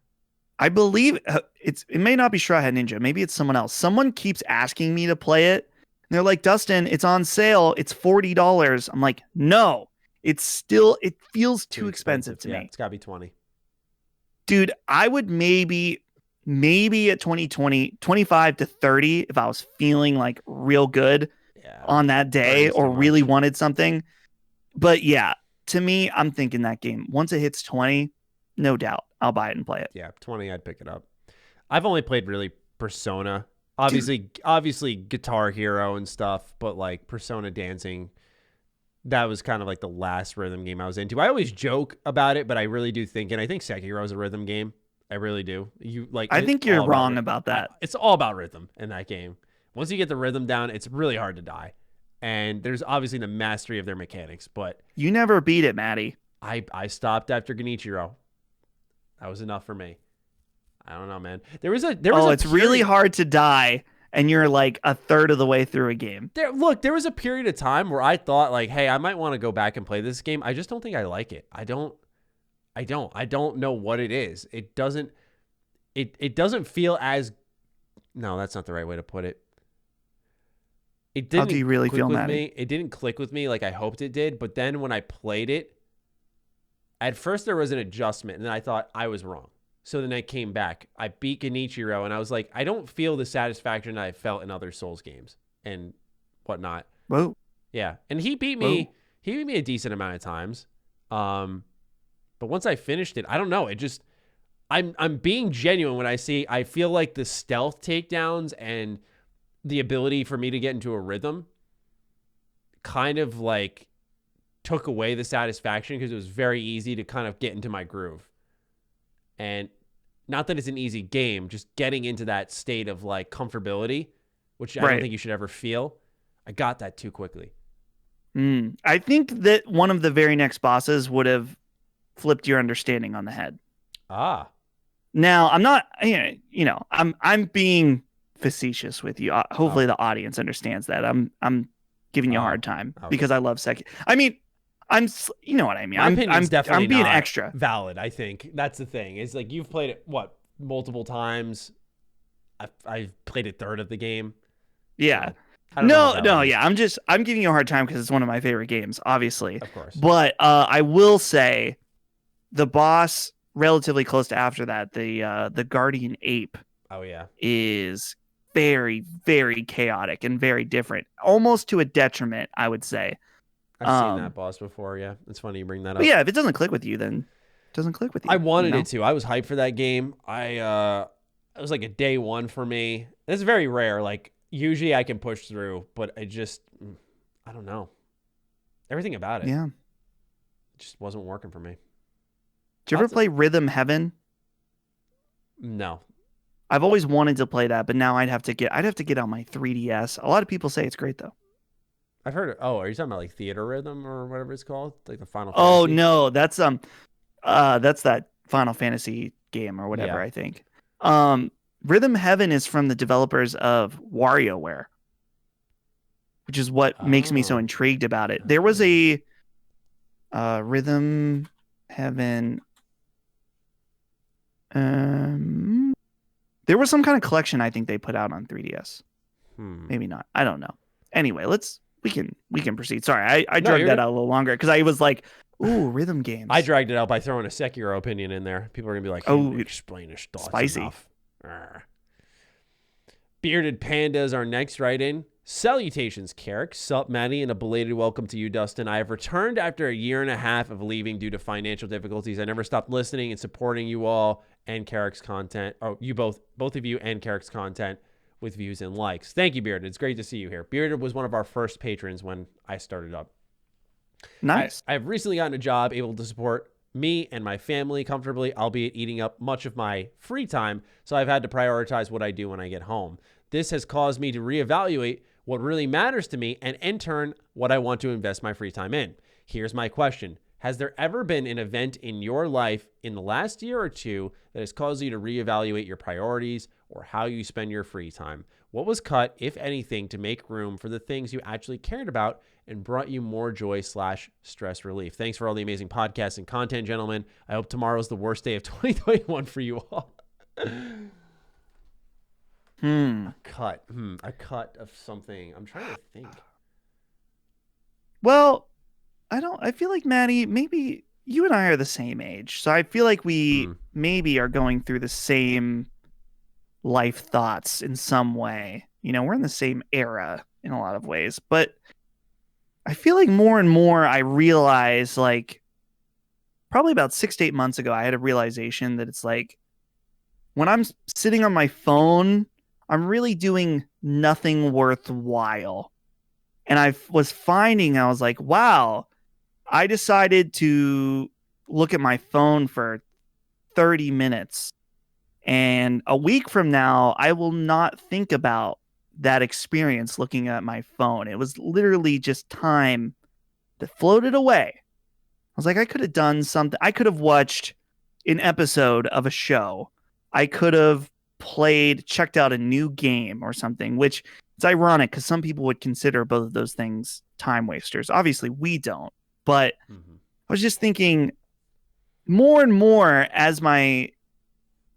I believe it may not be Straw Hat Ninja. Maybe it's someone else. Someone keeps asking me to play it. And they're like, Dustin, it's on sale. It's $40. I'm like, no, it feels too expensive to me. It's gotta be 20. Dude, I would maybe at 2020, 25 to 30 if I was feeling like real good on that day or really wanted something. But yeah, to me, I'm thinking that game, once it hits 20, no doubt I'll buy it and play it. Yeah, 20, I'd pick it up. I've only played really Persona. Obviously Guitar Hero and stuff, but like Persona Dancing, that was kind of like the last rhythm game I was into. I always joke about it, but I really do think, and I think Sekiro is a rhythm game. I really do. I think you're wrong about that. It's all about rhythm in that game. Once you get the rhythm down, it's really hard to die. And there's obviously the mastery of their mechanics, but you never beat it, Matty. I stopped after Genichiro. That was enough for me. I don't know, man. It's really hard to die, and you're like a third of the way through a game. There was a period of time where I thought like, hey, I might want to go back and play this game. I just don't think I like it. I don't know what it is. It doesn't feel as, no, that's not the right way to put it. It didn't. How do you really feel, Matty? It didn't click with me like I hoped it did. But then when I played it, at first there was an adjustment, and then I thought I was wrong. So then I came back. I beat Genichiro, and I was like, I don't feel the satisfaction that I felt in other Souls games and whatnot. Whoa. Yeah, and he beat me. Whoa. He beat me a decent amount of times. But once I finished it, I don't know. It just, I'm being genuine when I feel like the stealth takedowns and the ability for me to get into a rhythm kind of like took away the satisfaction because it was very easy to kind of get into my groove. And not that it's an easy game, just getting into that state of like comfortability, which I don't think you should ever feel. I got that too quickly. I think that one of the very next bosses would have flipped your understanding on the head. Now, I'm not, I'm being facetious with you. Hopefully the audience understands that. I'm giving you a hard time because I love Sekiro. I mean, you know what I mean. I'm being extra valid. I think that's the thing. It's like you've played it multiple times. I've played a third of the game. Yeah. I don't know. No, yeah. I'm giving you a hard time because it's one of my favorite games, obviously. Of course. But I will say the boss relatively close to after that, the Guardian Ape. Oh yeah. Is very, very chaotic and very different, almost to a detriment, I would say. I've seen that boss before. Yeah, it's funny you bring that up. But yeah, if it doesn't click with you, then it doesn't click with you. I wanted it to. I was hyped for that game. It was like a day one for me. It's very rare. Like usually I can push through, but I don't know. Everything about it. Yeah. It just wasn't working for me. Did you ever play Rhythm Heaven? No. I've always wanted to play that, but now I'd have to get on my 3DS. A lot of people say it's great though. I've heard it. Oh, are you talking about like Theater Rhythm or whatever it's called? Like the Final Fantasy? Oh no, that's that Final Fantasy game or whatever, yeah. I think. Rhythm Heaven is from the developers of WarioWare, which is what makes me so intrigued about it. There was a Rhythm Heaven. There was some kind of collection I think they put out on 3DS. Maybe not. I don't know. Anyway, we can proceed. Sorry, I dragged that out a little longer because I was like, ooh, rhythm games. I dragged it out by throwing a Sekiro opinion in there. People are gonna be like, oh, explain his thoughts. Spicy. Enough. Bearded Pandas are next write-in. Salutations, Karak, Sup, Matty, and a belated welcome to you, Dustin. I have returned after a year and a half of leaving due to financial difficulties. I never stopped listening and supporting you all and Karak's content. Oh, you both of you and Karak's content with views and likes. Thank you, Bearded. It's great to see you here. Bearded was one of our first patrons when I started up. Nice. I've recently gotten a job able to support me and my family comfortably, albeit eating up much of my free time, so I've had to prioritize what I do when I get home. This has caused me to reevaluate what really matters to me and in turn, what I want to invest my free time in. Here's my question. Has there ever been an event in your life in the last year or two that has caused you to reevaluate your priorities or how you spend your free time? What was cut, if anything, to make room for the things you actually cared about and brought you more joy / stress relief? Thanks for all the amazing podcasts and content, gentlemen. I hope tomorrow's the worst day of 2021 for you all. A cut of something. I'm trying to think. Well, I feel like, Maddie, maybe you and I are the same age. So I feel like we maybe are going through the same life thoughts in some way. You know, we're in the same era in a lot of ways. But I feel like more and more I realize, like, probably about 6 to 8 months ago, I had a realization that it's like, when I'm sitting on my phone, I'm really doing nothing worthwhile. And I was like, wow, I decided to look at my phone for 30 minutes. And a week from now, I will not think about that experience looking at my phone. It was literally just time that floated away. I was like, I could have done something. I could have watched an episode of a show. I could have checked out a new game or something, which it's ironic because some people would consider both of those things time wasters. Obviously, we don't. But I was just thinking more and more as my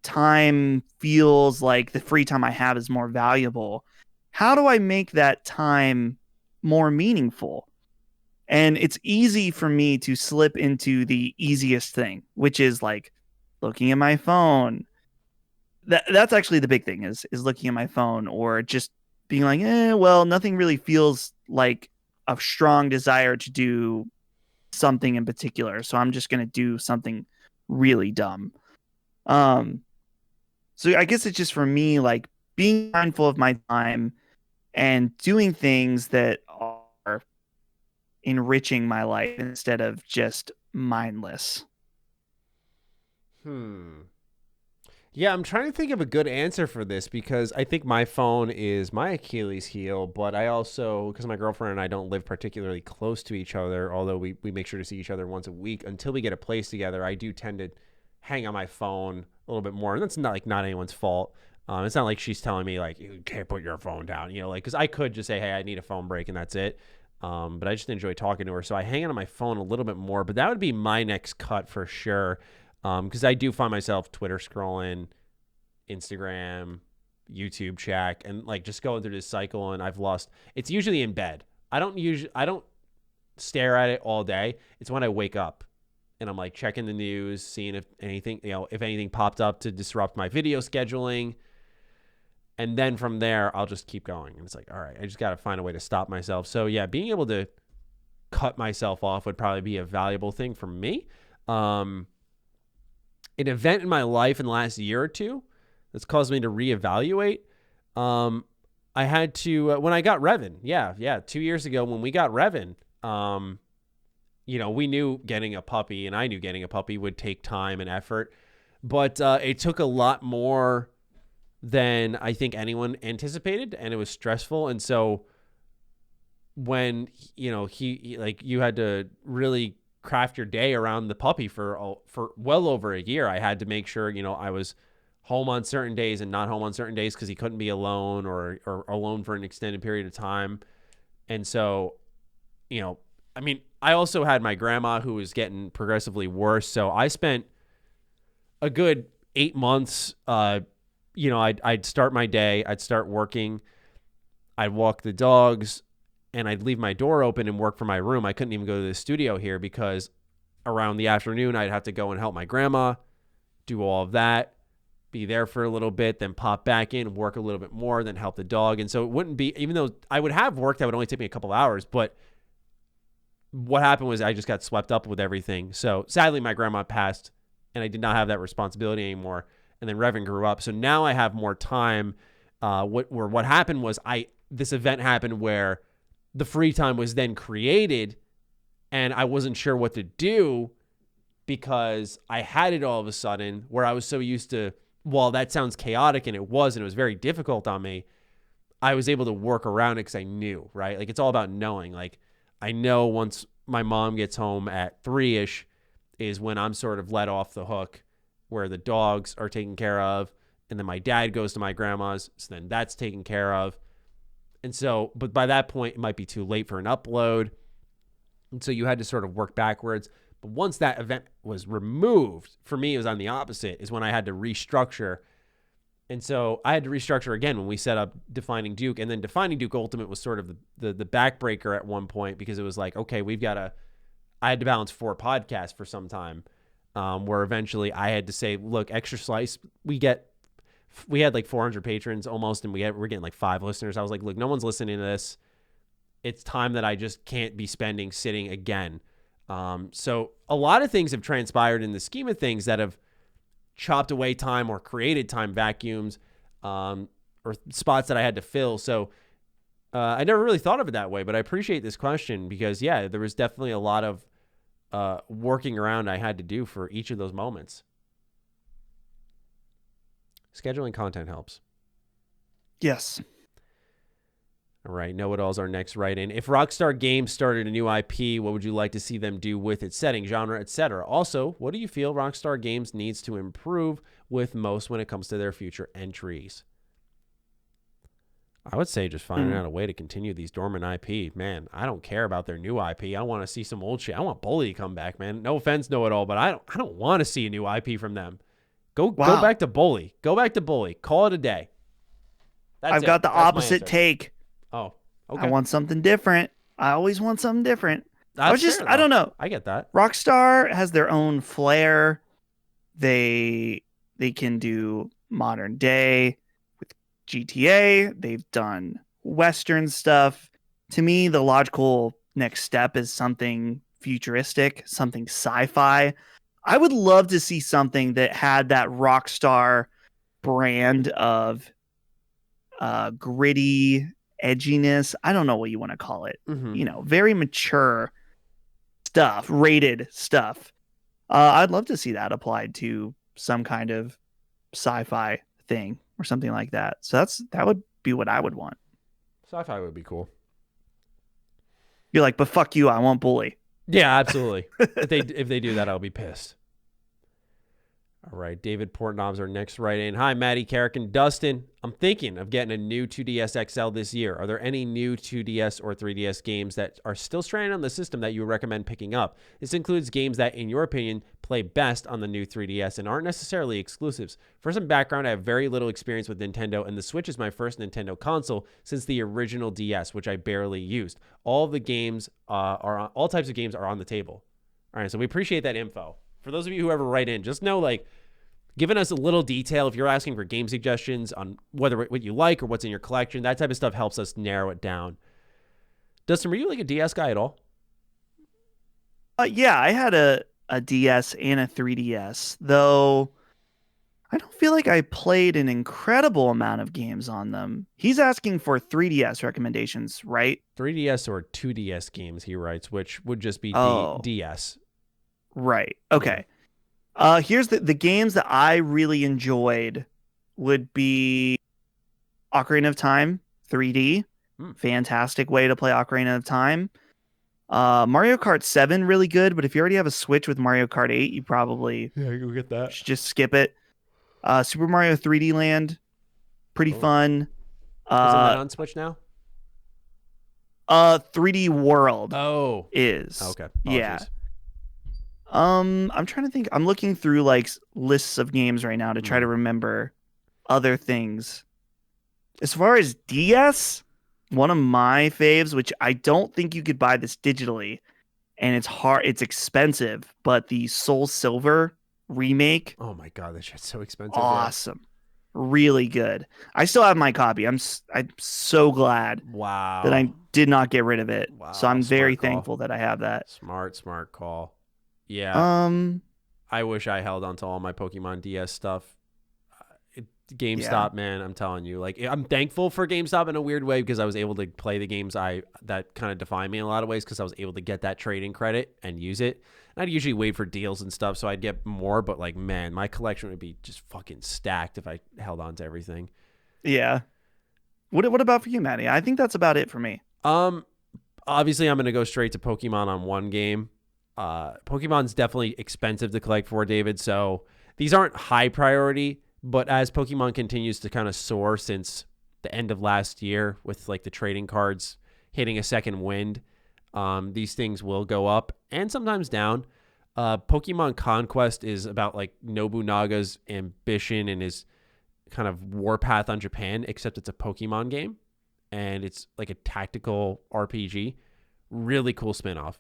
time feels like the free time I have is more valuable. How do I make that time more meaningful? And it's easy for me to slip into the easiest thing, which is like looking at my phone. That's actually the big thing is looking at my phone or just being like, well, nothing really feels like a strong desire to do something in particular. So I'm just going to do something really dumb. So I guess it's just for me, like being mindful of my time and doing things that are enriching my life instead of just mindless. Yeah, I'm trying to think of a good answer for this because I think my phone is my Achilles heel, but I also, because my girlfriend and I don't live particularly close to each other, although we make sure to see each other once a week until we get a place together, I do tend to hang on my phone a little bit more. And that's not anyone's fault. It's not like she's telling me like, you can't put your phone down, like, because I could just say, hey, I need a phone break and that's it. But I just enjoy talking to her. So I hang on my phone a little bit more, but that would be my next cut for sure. Because I do find myself Twitter scrolling, Instagram, YouTube check, and like just going through this cycle. And it's usually in bed. I don't stare at it all day. It's when I wake up and I'm like checking the news, seeing if anything popped up to disrupt my video scheduling. And then from there, I'll just keep going. And it's like, all right, I just got to find a way to stop myself. So yeah, being able to cut myself off would probably be a valuable thing for me. An event in my life in the last year or two that's caused me to reevaluate. I had to, when I got Revan, 2 years ago when we got Revan, we knew getting a puppy, and I knew getting a puppy would take time and effort, but it took a lot more than I think anyone anticipated, and it was stressful. And so when, he like, you had to really craft your day around the puppy for well over a year. I had to make sure, I was home on certain days and not home on certain days because he couldn't be alone or alone for an extended period of time. And so, I also had my grandma who was getting progressively worse. So I spent a good 8 months, I'd start my day, I'd start working, I'd walk the dogs, and I'd leave my door open and work from my room. I couldn't even go to the studio here because around the afternoon, I'd have to go and help my grandma, do all of that, be there for a little bit, then pop back in, work a little bit more, then help the dog. And so it wouldn't be, even though I would have work that would only take me a couple hours, but what happened was I just got swept up with everything. So sadly, my grandma passed and I did not have that responsibility anymore. And then Revan grew up. So now I have more time. What happened was this event happened where the free time was then created and I wasn't sure what to do because I had it all of a sudden where I was so used to, well, that sounds chaotic, and it was very difficult on me. I was able to work around it because I knew, right? Like, it's all about knowing. Like, I know once my mom gets home at 3-ish is when I'm sort of let off the hook, where the dogs are taken care of, and then my dad goes to my grandma's, so then that's taken care of. And so, but by that point, it might be too late for an upload. And so you had to sort of work backwards. But once that event was removed, for me, it was on the opposite, is when I had to restructure. And so I had to restructure again when we set up Defining Duke. And then Defining Duke Ultimate was sort of the backbreaker at one point, because it was like, okay, I had to balance 4 podcasts for some time, where eventually I had to say, look, Extra Slice, we had like 400 patrons almost, and we're getting like 5 listeners. I was like, look, no one's listening to this. It's time that I just can't be spending sitting again. So a lot of things have transpired in the scheme of things that have chopped away time or created time vacuums, or spots that I had to fill. So I never really thought of it that way, but I appreciate this question because, yeah, there was definitely a lot of working around I had to do for each of those moments. Scheduling content helps. Yes. All right, Know-It-All's our next write-in. If Rockstar Games started a new IP, what would you like to see them do with its setting, genre, etc.? Also, what do you feel Rockstar Games needs to improve with most when it comes to their future entries? I would say just finding out a way to continue these dormant IP. Man, I don't care about their new IP. I want to see some old shit. I want Bully to come back, man. No offense, Know-It-All, but I don't want to see a new IP from them. Go back to Bully. Go back to Bully. Call it a day. I've got the opposite take. Oh, okay. I want something different. I always want something different. I don't know. I get that. Rockstar has their own flair. They can do modern day with GTA. They've done Western stuff. To me, the logical next step is something futuristic, something sci-fi. I would love to see something that had that Rockstar brand of gritty edginess. I don't know what you want to call it. Mm-hmm. Very mature stuff, rated stuff. I'd love to see that applied to some kind of sci-fi thing or something like that. So that would be what I would want. Sci-fi would be cool. You're like, but fuck you, I want Bully. Yeah, absolutely. If they do that, I'll be pissed. All right, David Portnob's our next write-in. Hi, Maddie, Karak, and Dustin. I'm thinking of getting a new 2DS XL this year. Are there any new 2DS or 3DS games that are still stranded on the system that you would recommend picking up? This includes games that, in your opinion, play best on the new 3DS and aren't necessarily exclusives. For some background, I have very little experience with Nintendo, and the Switch is my first Nintendo console since the original DS, which I barely used. All types of games are on the table. All right, so we appreciate that info. For those of you who ever write in, just know, like, giving us a little detail, if you're asking for game suggestions on what you like or what's in your collection, that type of stuff helps us narrow it down. Dustin, were you like a DS guy at all? Yeah, I had a DS and a 3DS, though I don't feel like I played an incredible amount of games on them. He's asking for 3DS recommendations, right? 3DS or 2DS games, he writes, which would just be DS. Right. Okay. Here's the games that I really enjoyed would be Ocarina of Time 3D. Fantastic way to play Ocarina of Time. Mario Kart 7, really good, but if you already have a Switch with Mario Kart 8, you probably go get that. Should just skip it. Super Mario 3D Land, pretty fun. Isn't that on Switch now? 3D World. Is. Okay. Apologies. Yeah. I'm trying to think. I'm looking through like lists of games right now to try to remember other things. As far as DS, one of my faves, which I don't think you could buy this digitally, and it's expensive, but the Soul Silver remake. Oh my god, that shit's so expensive. Awesome. Yeah. Really good. I still have my copy. I'm so glad that I did not get rid of it. Wow, so I'm very thankful that I have that. Smart call. Yeah. I wish I held on to all my Pokemon DS stuff. GameStop, man, I'm telling you. Like, I'm thankful for GameStop in a weird way because I was able to play the games that kind of define me in a lot of ways because I was able to get that trading credit and use it. And I'd usually wait for deals and stuff, so I'd get more. But, like, man, my collection would be just fucking stacked if I held on to everything. Yeah. What about for you, Maddie? I think that's about it for me. Obviously, I'm going to go straight to Pokemon on one game. Pokemon's definitely expensive to collect for, David, so these aren't high priority, but as Pokemon continues to kind of soar since the end of last year with like the trading cards hitting a second wind, these things will go up and sometimes down. Pokemon Conquest is about like Nobunaga's ambition and his kind of warpath on Japan, except it's a Pokemon game and it's like a tactical RPG. Really cool spinoff.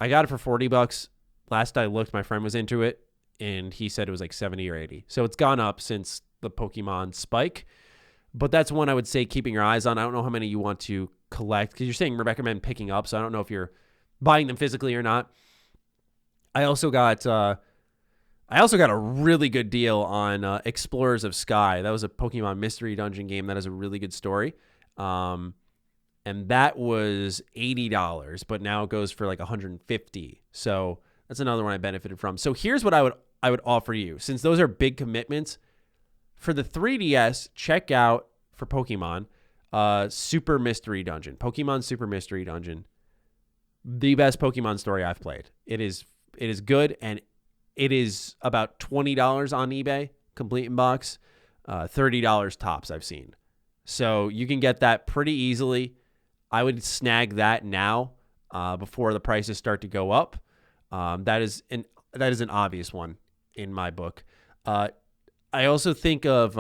I got it for $40. Last I looked, my friend was into it, and he said it was like 70 or 80. So it's gone up since the Pokemon spike. But that's one I would say keeping your eyes on. I don't know how many you want to collect, because you're saying recommend picking up, so I don't know if you're buying them physically or not. I also got a really good deal on Explorers of Sky. That was a Pokemon mystery dungeon game that has a really good story. And that was $80, but now it goes for like $150. So that's another one I benefited from. So here's what I would offer you. Since those are big commitments, for the 3DS, check out for Pokemon Super Mystery Dungeon. Pokemon Super Mystery Dungeon. The best Pokemon story I've played. It is good, and it is about $20 on eBay, complete in box. $30 tops I've seen. So you can get that pretty easily. I would snag that now before the prices start to go up. That is an obvious one in my book. I also think of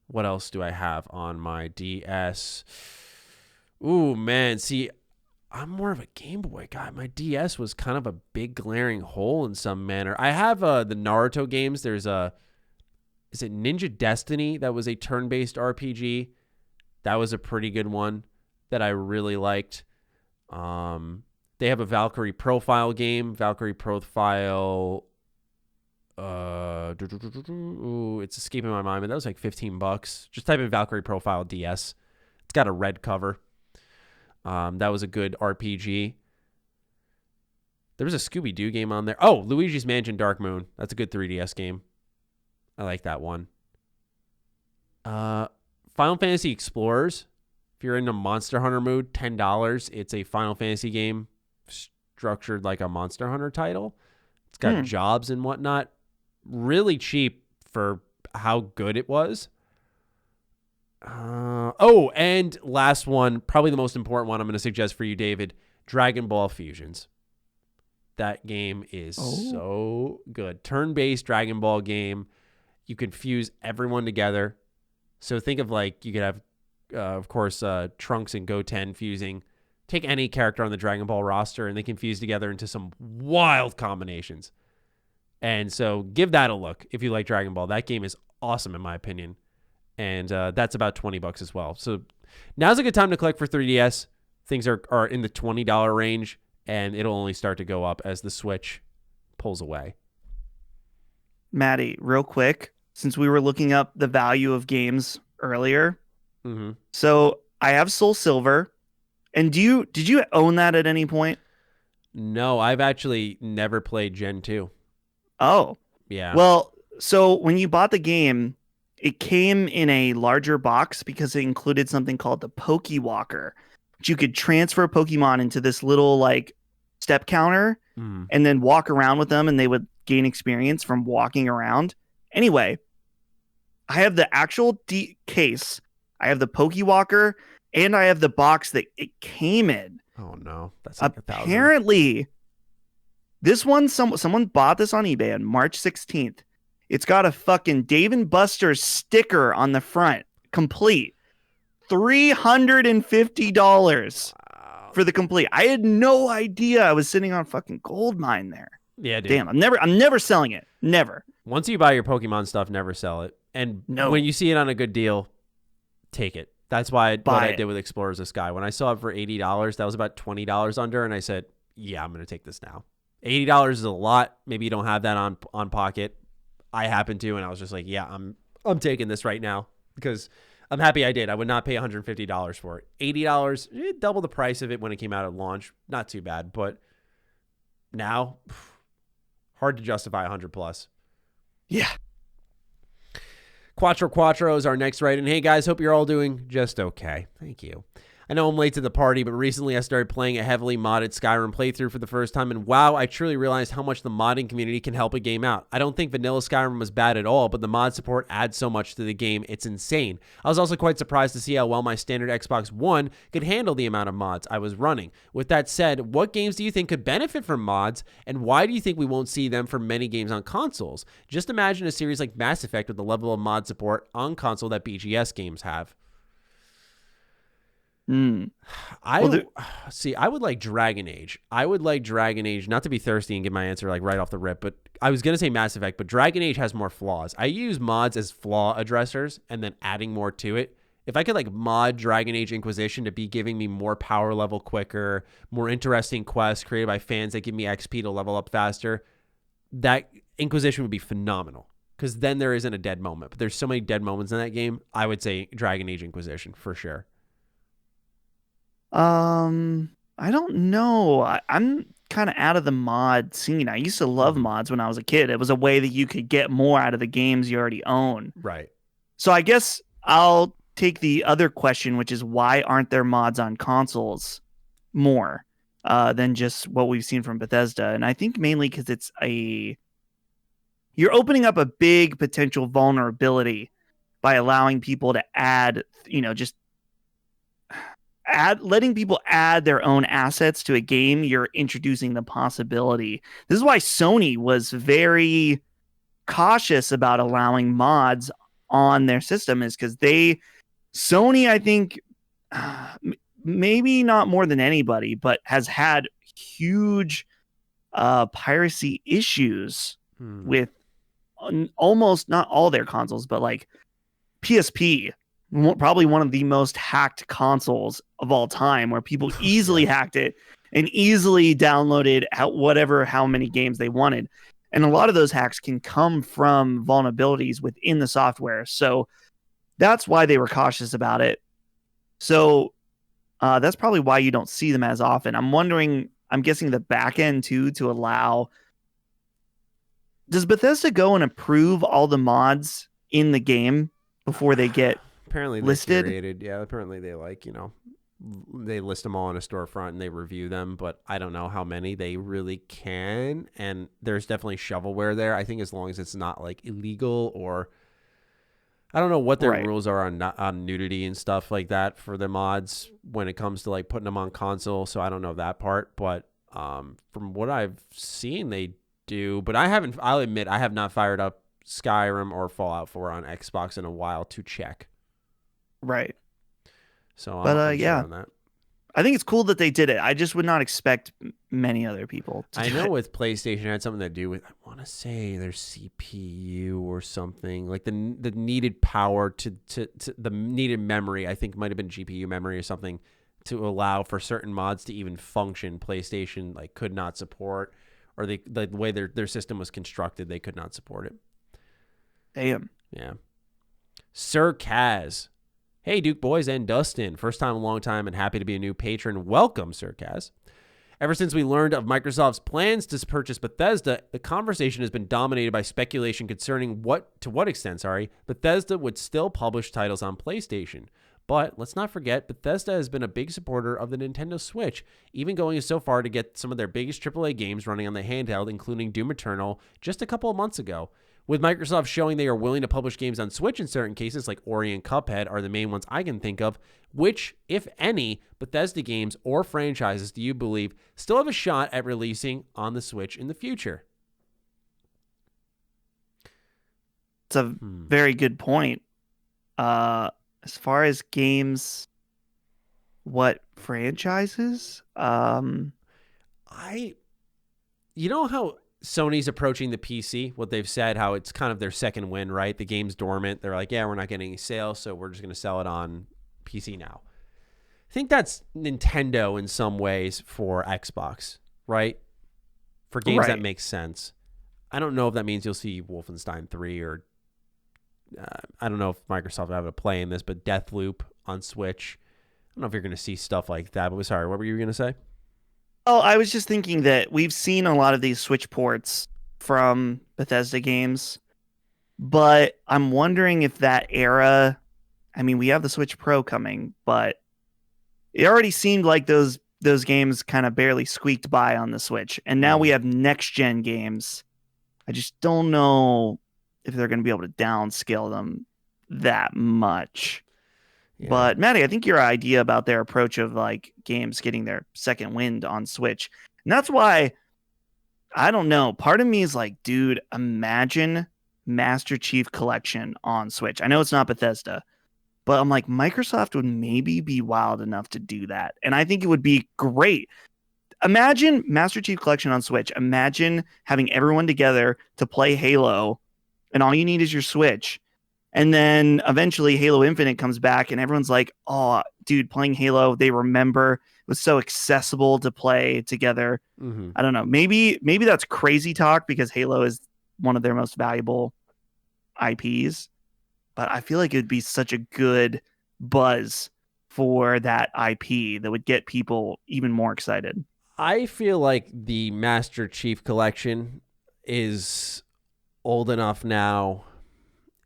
what else do I have on my DS? Ooh, man. See, I'm more of a Game Boy guy. My DS was kind of a big glaring hole in some manner. I have the Naruto games. Is it Ninja Destiny? That was a turn-based RPG. That was a pretty good one that I really liked. They have a Valkyrie Profile game. Valkyrie Profile. It's escaping my mind, but that was like $15. Just type in Valkyrie Profile DS. It's got a red cover. That was a good RPG. There was a Scooby-Doo game on there. Oh, Luigi's Mansion Dark Moon. That's a good 3DS game. I like that one. Final Fantasy Explorers. If you're in a Monster Hunter mood, $10. It's a Final Fantasy game structured like a Monster Hunter title. It's got jobs and whatnot. really cheap for how good it was. And last one, probably the most important one I'm going to suggest for you, David, Dragon Ball Fusions. That game is so good. Turn-based Dragon Ball game. You can fuse everyone together. So think of like you could have, of course, Trunks and Goten fusing. Take any character on the Dragon Ball roster and they can fuse together into some wild combinations. And so give that a look if you like Dragon Ball. That game is awesome in my opinion. And that's about $20 as well. So now's a good time to collect for 3DS. Things are in the $20 range, and it'll only start to go up as the Switch pulls away. Maddie, real quick, since we were looking up the value of games earlier. Mm-hmm. So I have Soul Silver. And did you own that at any point? No, I've actually never played Gen 2. Oh. Yeah. Well, so when you bought the game, it came in a larger box because it included something called the Pokewalker, which you could transfer Pokemon into this little like step counter and then walk around with them and they would gain experience from walking around. Anyway, I have the actual case. I have the Pokewalker and I have the box that it came in. Oh no, that's like apparently this one, someone bought this on eBay on March 16th. It's got a fucking Dave & Buster's sticker on the front, complete. $350 for the complete. I had no idea I was sitting on a fucking gold mine there. Yeah, dude. Damn, I'm never selling it. Never. Once you buy your Pokemon stuff, never sell it. And when you see it on a good deal, take it. That's why what I did with Explorers of Sky. When I saw it for $80, that was about $20 under, and I said, yeah, I'm going to take this now. $80 is a lot. Maybe you don't have that on pocket. I happen to, and I was just like, yeah, I'm taking this right now because I'm happy I did. I would not pay $150 for it. $80, double the price of it when it came out at launch. Not too bad, but now hard to justify 100 plus. Yeah. Quattro is our next write-in. Hey guys, hope you're all doing just okay. Thank you. I know I'm late to the party, but recently I started playing a heavily modded Skyrim playthrough for the first time, and wow, I truly realized how much the modding community can help a game out. I don't think vanilla Skyrim was bad at all, but the mod support adds so much to the game, it's insane. I was also quite surprised to see how well my standard Xbox One could handle the amount of mods I was running. With that said, what games do you think could benefit from mods, and why do you think we won't see them for many games on consoles? Just imagine a series like Mass Effect with the level of mod support on console that BGS games have. I would like Dragon Age. Not to be thirsty and get my answer like right off the rip, but I was going to say Mass Effect, but Dragon Age has more flaws. I use mods as flaw addressers and then adding more to it. If I could like mod Dragon Age Inquisition to be giving me more power level quicker, more interesting quests created by fans that give me XP to level up faster, that Inquisition would be phenomenal. Because then there isn't a dead moment. But there's so many dead moments in that game. I would say Dragon Age Inquisition for sure. I don't know. I'm kind of out of the mod scene. I used to love mods when I was a kid. It was a way that you could get more out of the games you already own. Right. So I guess I'll take the other question, which is why aren't there mods on consoles more than just what we've seen from Bethesda? And I think mainly because you're opening up a big potential vulnerability by allowing people to add, letting people add their own assets to a game. You're introducing the possibility. This is why Sony was very cautious about allowing mods on their system, is because Sony, I think, maybe not more than anybody, but has had huge piracy issues with almost not all their consoles, but like PSP, probably one of the most hacked consoles of all time, where people easily hacked it and easily downloaded how many games they wanted. And a lot of those hacks can come from vulnerabilities within the software. So that's why they were cautious about it. So that's probably why you don't see them as often. I'm guessing the back end too, to allow. Does Bethesda go and approve all the mods in the game before they get apparently listed? Curated. Yeah, apparently they they list them all in a storefront and they review them, but I don't know how many they really can. And there's definitely shovelware there. I think as long as it's not like illegal, or I don't know what their rules are on nudity and stuff like that for the mods when it comes to like putting them on console. So I don't know that part, but from what I've seen, they do. But I'll admit, I have not fired up Skyrim or Fallout 4 on Xbox in a while to check. Right. So I'm sure on that. I think it's cool that they did it. I just would not expect many other people to do it. With PlayStation, it had something to do with, I want to say their CPU or something, like the needed power to the needed memory. I think it might have been GPU memory or something to allow for certain mods to even function. PlayStation like could not support, or the way their system was constructed, they could not support it. Damn. Yeah. Sir Kaz. Hey, Duke boys and Dustin. First time, long time, and happy to be a new patron. Welcome, Sir Kaz. Ever since we learned of Microsoft's plans to purchase Bethesda, the conversation has been dominated by speculation concerning to what extent, Bethesda would still publish titles on PlayStation. But let's not forget, Bethesda has been a big supporter of the Nintendo Switch, even going so far to get some of their biggest AAA games running on the handheld, including Doom Eternal, just a couple of months ago. With Microsoft showing they are willing to publish games on Switch in certain cases, like Ori and Cuphead are the main ones I can think of, which, if any, Bethesda games or franchises do you believe still have a shot at releasing on the Switch in the future? It's a very good point. As far as games, what franchises? You know how Sony's approaching the PC, what they've said, how it's kind of their second win, right? The game's dormant. They're like, yeah, we're not getting any sales, so we're just going to sell it on PC now. I think that's Nintendo in some ways for Xbox, right? For games that make sense. I don't know if that means you'll see Wolfenstein 3 or I don't know if Microsoft will have a play in this, but Deathloop on Switch. I don't know if you're going to see stuff like that, but sorry, what were you going to say? Oh, I was just thinking that we've seen a lot of these Switch ports from Bethesda games, but I'm wondering if that era, I mean, we have the Switch Pro coming, but it already seemed like those games kind of barely squeaked by on the Switch, and now we have next-gen games. I just don't know if they're going to be able to downscale them that much. Yeah. But Matty, I think your idea about their approach of like games getting their second wind on Switch, and that's why, I don't know, part of me is like, dude, imagine Master Chief Collection on Switch. I know it's not Bethesda, but I'm like, Microsoft would maybe be wild enough to do that. And I think it would be great. Imagine Master Chief Collection on Switch. Imagine having everyone together to play Halo, and all you need is your Switch. And then eventually Halo Infinite comes back and everyone's like, oh, dude, playing Halo, they remember it was so accessible to play together. Mm-hmm. I don't know. Maybe that's crazy talk because Halo is one of their most valuable IPs. But I feel like it would be such a good buzz for that IP that would get people even more excited. I feel like the Master Chief Collection is old enough now,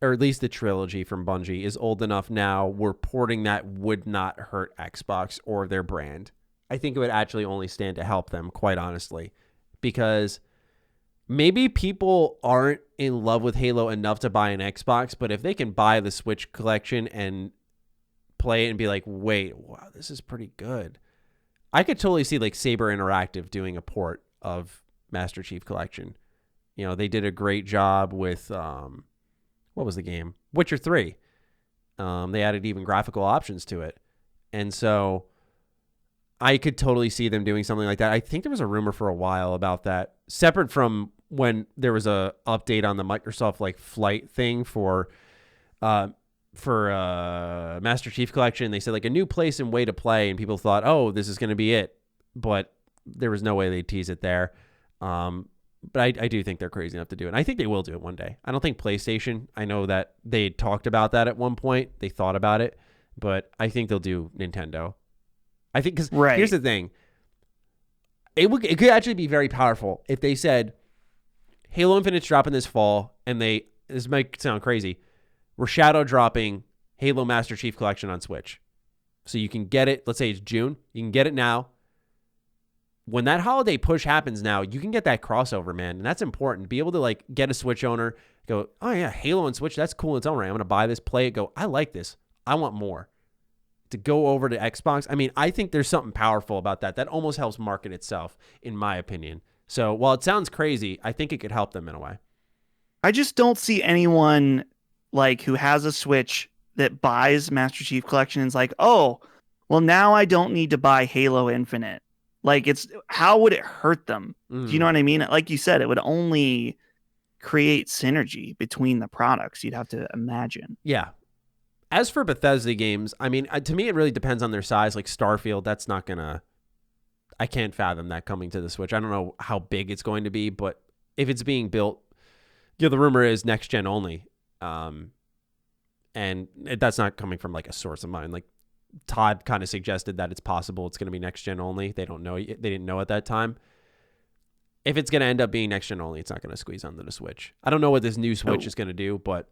or at least the trilogy from Bungie is old enough now where porting that would not hurt Xbox or their brand. I think it would actually only stand to help them, quite honestly, because maybe people aren't in love with Halo enough to buy an Xbox, but if they can buy the Switch collection and play it and be like, wait, wow, this is pretty good. I could totally see like Saber Interactive doing a port of Master Chief Collection. You know, they did a great job with what was the game? Witcher 3. They added even graphical options to it. And so I could totally see them doing something like that. I think there was a rumor for a while about that, separate from when there was a update on the Microsoft like flight thing for Master Chief Collection. They said like a new place and way to play, and people thought, oh, this is going to be it. But there was no way they'd tease it there. But I do think they're crazy enough to do it. And I think they will do it one day. I don't think PlayStation, I know that they talked about that at one point. They thought about it. But I think they'll do Nintendo. I think because here's the thing. It could actually be very powerful if they said, Halo Infinite's dropping this fall, and this might sound crazy, we're shadow dropping Halo Master Chief Collection on Switch. So you can get it, let's say it's June, you can get it now. When that holiday push happens now, you can get that crossover, man. And that's important. Be able to like get a Switch owner, go, oh yeah, Halo and Switch, that's cool in its own right. I'm going to buy this, play it, go, I like this. I want more. To go over to Xbox, I mean, I think there's something powerful about that. That almost helps market itself, in my opinion. So while it sounds crazy, I think it could help them in a way. I just don't see anyone like who has a Switch that buys Master Chief Collection and is like, oh, well, now I don't need to buy Halo Infinite. Like, how would it hurt them? Do you know what I mean? Like you said, it would only create synergy between the products. You'd have to imagine. Yeah. As for Bethesda games, I mean, to me, it really depends on their size. Like Starfield, that's not going to, I can't fathom that coming to the Switch. I don't know how big it's going to be, but if it's being built, the rumor is next gen only. And that's not coming from like a source of mine. Like Todd kind of suggested that it's possible it's going to be next gen only. They don't know. They didn't know at that time. If it's going to end up being next gen only, it's not going to squeeze onto the Switch. I don't know what this new Switch is going to do, but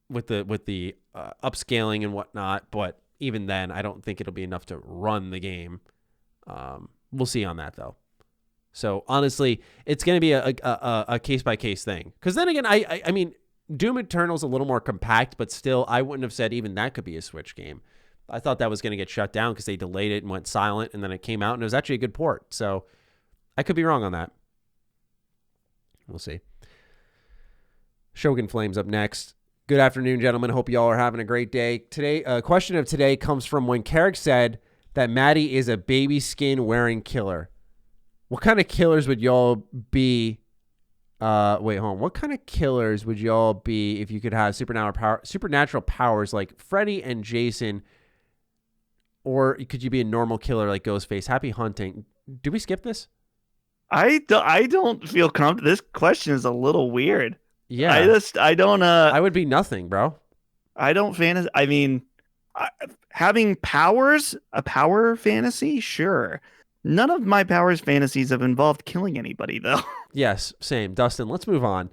with the upscaling and whatnot, but even then, I don't think it'll be enough to run the game. We'll see on that though. So honestly, it's going to be a case by case thing. Because then again, I mean, Doom Eternal's a little more compact, but still, I wouldn't have said even that could be a Switch game. I thought that was going to get shut down because they delayed it and went silent, and then it came out and it was actually a good port. So I could be wrong on that. We'll see. Shogun Flames up next. Good afternoon, gentlemen. Hope y'all are having a great day. Today, question of today comes from when Karak said that Matty is a baby skin wearing killer. What kind of killers would y'all be? What kind of killers would y'all be if you could have supernatural powers like Freddy and Jason? Or could you be a normal killer like Ghostface? Happy hunting. Do we skip this? I don't feel comfortable. This question is a little weird. Yeah. I don't. I would be nothing, bro. I don't fantasy. I mean, having powers, a power fantasy, sure. None of my powers fantasies have involved killing anybody, though. Yes, same. Dustin, let's move on.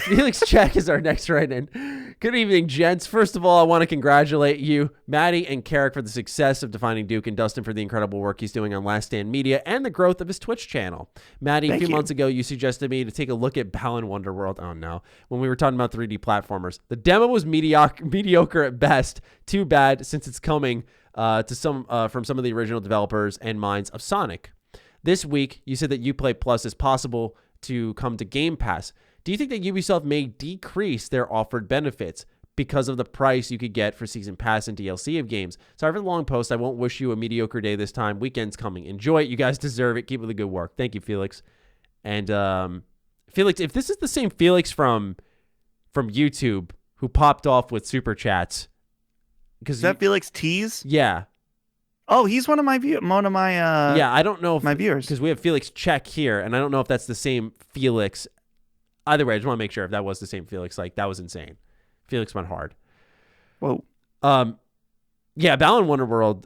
Felix Check is our next write-in. Good evening, gents. First of all, I want to congratulate you, Matty and Karak, for the success of Defining Duke, and Dustin for the incredible work he's doing on Last Stand Media and the growth of his Twitch channel. Matty, a few months ago, you suggested me to take a look at Balan Wonderworld. Oh, no. When we were talking about 3D platformers. The demo was mediocre at best. Too bad, since it's coming from some of the original developers and minds of Sonic. This week, you said that Uplay Plus is possible to come to Game Pass. Do you think that Ubisoft may decrease their offered benefits because of the price you could get for Season Pass and DLC of games? Sorry for the long post. I won't wish you a mediocre day this time. Weekend's coming. Enjoy it. You guys deserve it. Keep up the good work. Thank you, Felix. And Felix, if this is the same Felix from YouTube who popped off with Super Chats. Is that Felix Tease? Yeah. Oh, he's one of my I don't know if my viewers, because we have Felix Check here, and I don't know if that's the same Felix. Either way, I just want to make sure if that was the same Felix. Like, that was insane. Felix went hard. Whoa. Yeah, Balan Wonderworld,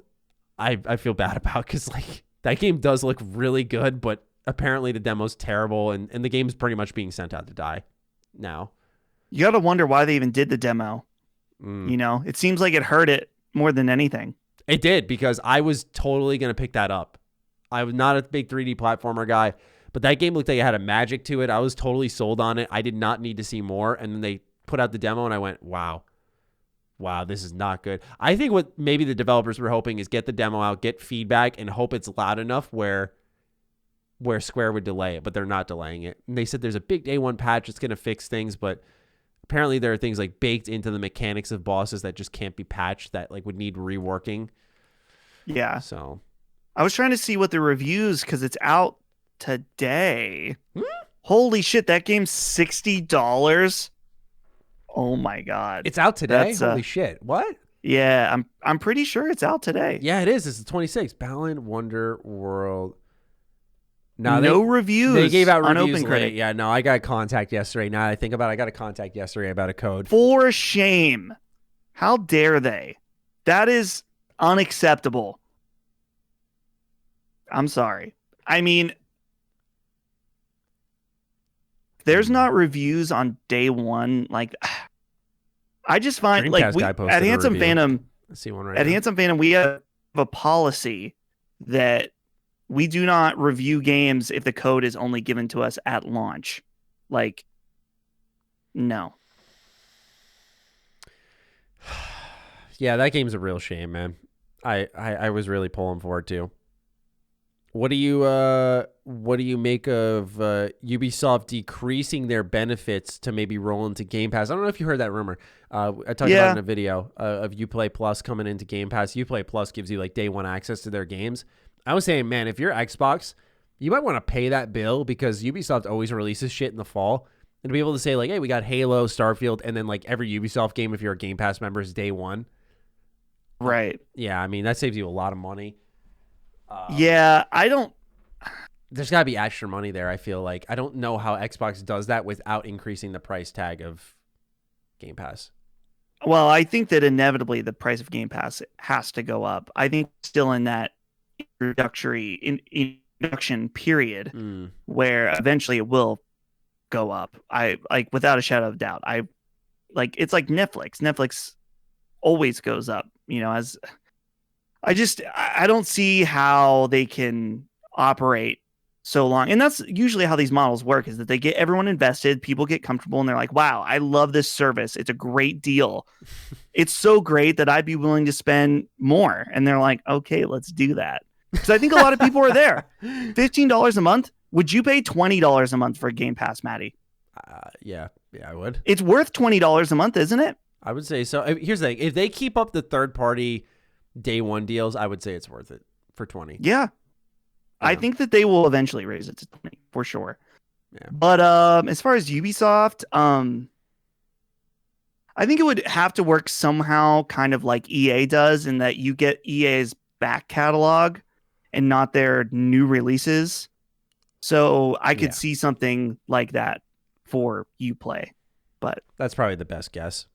I feel bad about because like that game does look really good, but apparently the demo's terrible, and the game's pretty much being sent out to die now. You got to wonder why they even did the demo. You know, it seems like it hurt it more than anything. It did, because I was totally going to pick that up. I was not a big 3D platformer guy, but that game looked like it had a magic to it. I was totally sold on it. I did not need to see more. And then they put out the demo and I went, wow, this is not good. I think what maybe the developers were hoping is get the demo out, get feedback, and hope it's loud enough where Square would delay it, but they're not delaying it. And they said there's a big day one patch that's going to fix things, but apparently there are things like baked into the mechanics of bosses that just can't be patched, that like would need reworking. Yeah. So I was trying to see what the reviews, because it's out today. Holy shit, that game's $60. Oh my god. It's out today? Holy shit. What? Yeah, I'm pretty sure it's out today. Yeah, it is. It's the 26th. Balan Wonderworld. No reviews. They gave out on reviews OpenCritic. late. Yeah, no, I got a contact yesterday. Now I think about it, I got a contact yesterday about a code. For shame. How dare they? That is unacceptable. I'm sorry. I mean, there's not reviews on day one. Like, I just find Dreamcast like guy posted at a Handsome review. Phantom. I see one right At now. Handsome Phantom, we have a policy that we do not review games if the code is only given to us at launch. Like, no. Yeah, that game's a real shame, man. I was really pulling for it too. What do you make of Ubisoft decreasing their benefits to maybe roll into Game Pass? I don't know if you heard that rumor. I talked about it in a video of Uplay Plus coming into Game Pass. Uplay Plus gives you like day one access to their games. I was saying, man, if you're Xbox, you might want to pay that bill because Ubisoft always releases shit in the fall. And to be able to say like, hey, we got Halo, Starfield, and then like every Ubisoft game, if you're a Game Pass member, is day one. Right. Yeah, I mean, that saves you a lot of money. Yeah, I don't. There's got to be extra money there, I feel like. I don't know how Xbox does that without increasing the price tag of Game Pass. Well, I think that inevitably the price of Game Pass has to go up. I think still in that introduction period where eventually it will go up. I like without a shadow of doubt. I like it's like Netflix. Netflix always goes up, as I don't see how they can operate so long. And that's usually how these models work, is that they get everyone invested, people get comfortable, and they're like, wow, I love this service. It's a great deal. It's so great that I'd be willing to spend more. And they're like, okay, let's do that. Because I think a lot of people are there. $15 a month. Would you pay $20 a month for a Game Pass, Matty? Yeah, I would. It's worth $20 a month, isn't it? I would say so. Here's the thing. If they keep up the third-party day one deals, I would say it's worth it for 20. Yeah. I think that they will eventually raise it to 20 for sure. Yeah. But as far as Ubisoft, I think it would have to work somehow kind of like EA does, in that you get EA's back catalog and not their new releases. So I could see something like that for Uplay. But that's probably the best guess.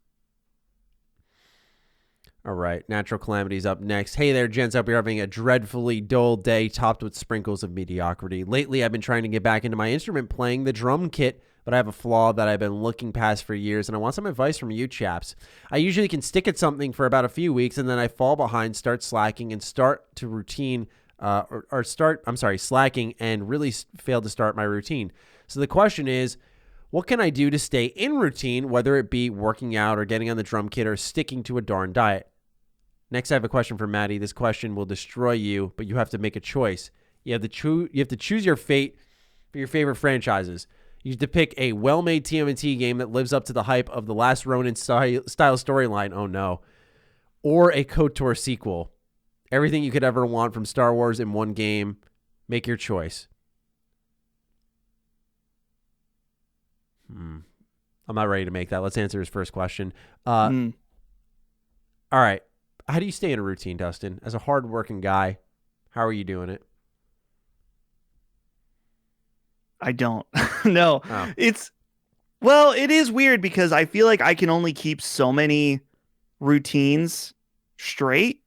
All right, Natural Calamity's up next. Hey there, gents. I hope you're having a dreadfully dull day topped with sprinkles of mediocrity. Lately, I've been trying to get back into my instrument playing, the drum kit, but I have a flaw that I've been looking past for years, and I want some advice from you chaps. I usually can stick at something for about a few weeks, and then I fall behind, start slacking, and slacking and really fail to start my routine. So the question is, what can I do to stay in routine, whether it be working out or getting on the drum kit or sticking to a darn diet? Next, I have a question for Maddie. This question will destroy you, but you have to make a choice. You have to choose your fate for your favorite franchises. You have to pick a well-made TMNT game that lives up to the hype of the Last Ronin style storyline. Oh no. Or a KOTOR sequel. Everything you could ever want from Star Wars in one game. Make your choice. I'm not ready to make that. Let's answer his first question. All right. How do you stay in a routine, Dustin? As a hardworking guy, how are you doing it? I don't. No. Oh. It is weird because I feel like I can only keep so many routines straight,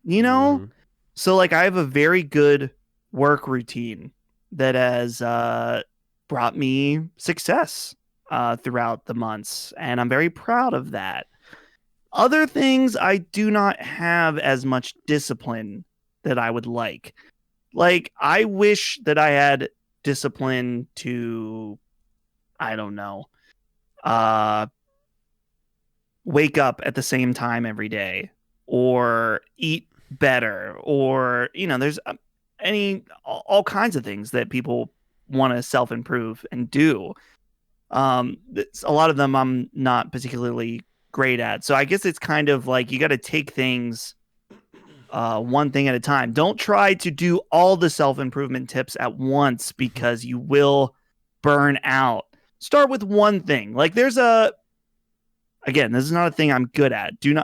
So like I have a very good work routine that has brought me success throughout the months, and I'm very proud of that. Other things, I do not have as much discipline that I would like. Like, I wish that I had discipline to, I don't know, wake up at the same time every day, or eat better, or, there's all kinds of things that people want to self-improve and do. A lot of them I'm not particularly great at. So I guess it's kind of like you got to take things one thing at a time. Don't try to do all the self-improvement tips at once because you will burn out. Start with one thing. Like again, this is not a thing I'm good at. Do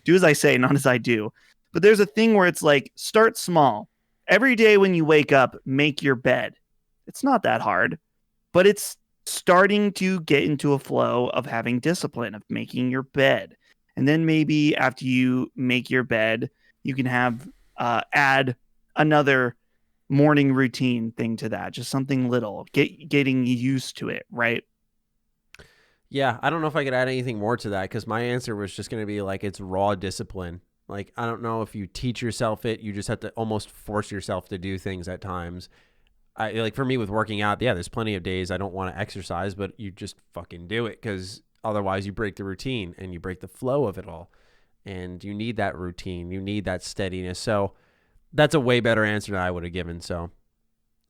as I say, not as I do. But there's a thing where it's like, start small. Every day when you wake up, make your bed. It's not that hard, but it's starting to get into a flow of having discipline, of making your bed. And then maybe after you make your bed, you can have add another morning routine thing to that. Just something little, getting used to it, right? Yeah, I don't know if I could add anything more to that, because my answer was just going to be like, it's raw discipline. Like, I don't know if you teach yourself it. You just have to almost force yourself to do things at times. Like for me with working out, yeah, there's plenty of days I don't want to exercise, but you just fucking do it because otherwise you break the routine and you break the flow of it all. And you need that routine. You need that steadiness. So that's a way better answer than I would have given. So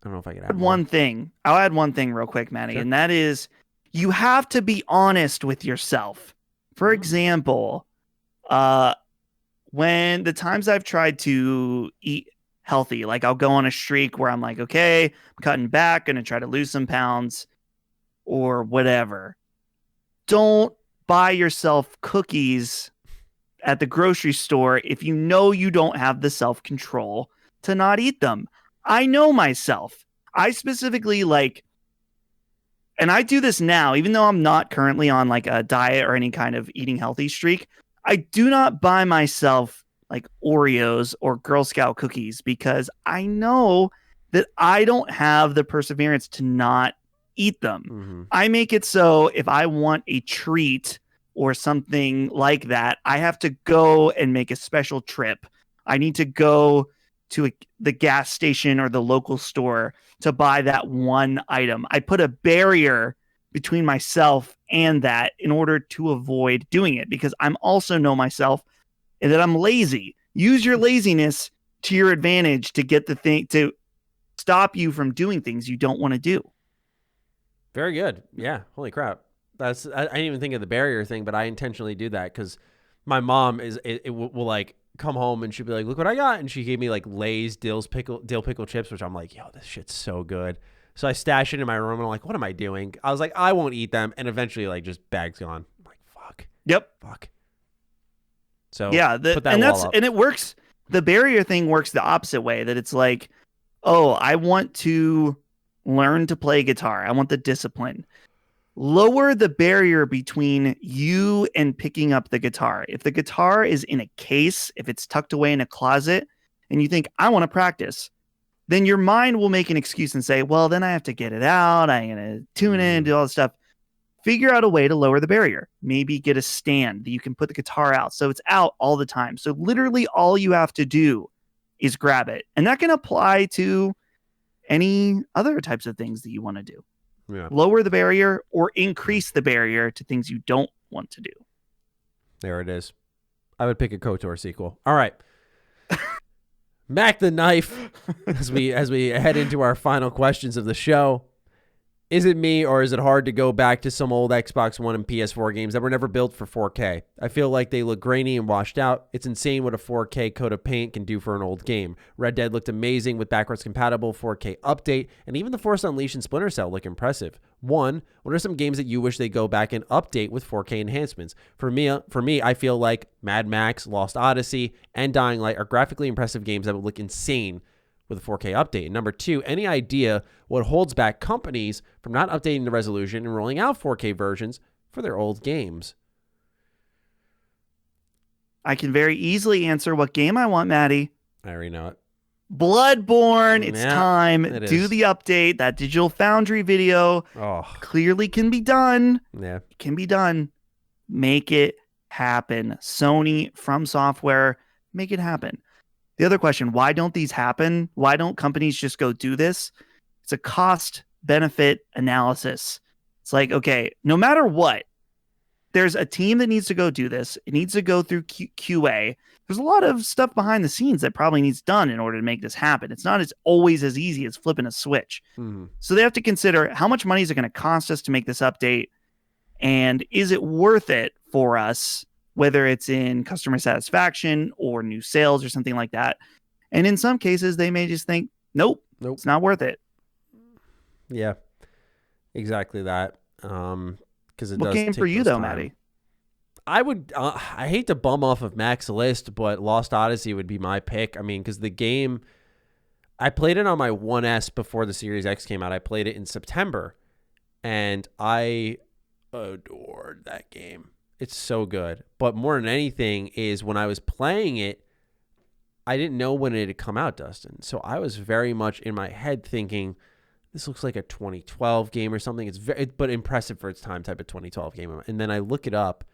I don't know if I could add one thing. I'll add one thing real quick, Matty, Sure. and that is you have to be honest with yourself. For example, when the times I've tried to eat healthy, like I'll go on a streak where I'm like, okay, I'm cutting back, going to try to lose some pounds or whatever. Don't buy yourself cookies at the grocery store if you know you don't have the self-control to not eat them. I know myself. I specifically and I do this now, even though I'm not currently on like a diet or any kind of eating healthy streak. I do not buy myself like Oreos or Girl Scout cookies because I know that I don't have the perseverance to not eat them. Mm-hmm. I make it so if I want a treat or something like that, I have to go and make a special trip. I need to go to the gas station or the local store to buy that one item. I put a barrier between myself and that in order to avoid doing it because I'm also know myself and that I'm lazy. Use your laziness to your advantage to get the thing to stop you from doing things you don't want to do. Very good. Yeah. Holy crap. I didn't even think of the barrier thing, but I intentionally do that because my mom will like come home and she'll be like, look what I got. And she gave me like Lay's dill pickle chips, which I'm like, yo, this shit's so good. So I stash it in my room and I'm like, what am I doing? I was like, I won't eat them. And eventually like just bag's gone. I'm like, fuck. Yep. Fuck. So yeah, put that wall up. And it works. The barrier thing works the opposite way that it's like, oh, I want to learn to play guitar. I want the discipline. Lower the barrier between you and picking up the guitar. If the guitar is in a case, if it's tucked away in a closet, and you think, I want to practice, then your mind will make an excuse and say, well, then I have to get it out. I'm going to tune in, do all this stuff. Figure out a way to lower the barrier. Maybe get a stand that you can put the guitar out so it's out all the time. So literally all you have to do is grab it. And that can apply to any other types of things that you want to do. Yeah. Lower the barrier or increase the barrier to things you don't want to do. There it is. I would pick a KOTOR sequel. All right. Mac the Knife, as we head into our final questions of the show. Is it me or is it hard to go back to some old Xbox One and PS4 games that were never built for 4K? I feel like they look grainy and washed out. It's insane what a 4K coat of paint can do for an old game. Red Dead looked amazing with backwards compatible 4K update, and even the Force Unleashed and Splinter Cell look impressive. One, what are some games that you wish they go back and update with 4K enhancements? For me, I feel like Mad Max, Lost Odyssey, and Dying Light are graphically impressive games that would look insane with a 4K update. And number two, any idea what holds back companies from not updating the resolution and rolling out 4K versions for their old games? I can very easily answer what game I want, Maddie. I already know it. Bloodborne, it's time. Do is. the update. That Digital Foundry video clearly can be done. Yeah. It can be done. Make it happen. Sony, From Software, make it happen. The other question, why don't these happen? Why don't companies just go do this? It's a cost-benefit analysis. It's like, okay, no matter what, there's a team that needs to go do this. It needs to go through QA. There's a lot of stuff behind the scenes that probably needs done in order to make this happen. It's not always as easy as flipping a switch. Mm-hmm. So they have to consider how much money is it going to cost us to make this update, and is it worth it for us, whether it's in customer satisfaction or new sales or something like that. And in some cases, they may just think, nope, it's not worth it. Yeah, exactly that. Because what game for you, though, Maddie? I would. I hate to bum off of Mac's list, but Lost Odyssey would be my pick. I mean, because the game, I played it on my 1S before the Series X came out. I played it in September, and I adored that game. It's so good. But more than anything is when I was playing it, I didn't know when it had come out, Dustin. So I was very much in my head thinking, this looks like a 2012 game or something. It's but impressive for its time type of 2012 game. And then I look it up,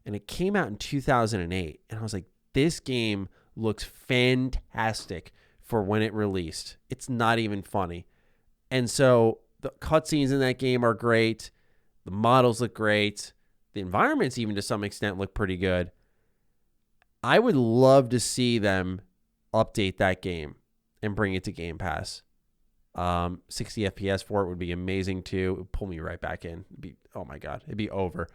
and it came out in 2008. And I was like, this game looks fantastic for when it released. It's not even funny. And so the cutscenes in that game are great. The models look great. The environments, even to some extent, look pretty good. I would love to see them update that game and bring it to Game Pass. 60 FPS for it would be amazing too. It would pull me right back in. Oh my God, it'd be over.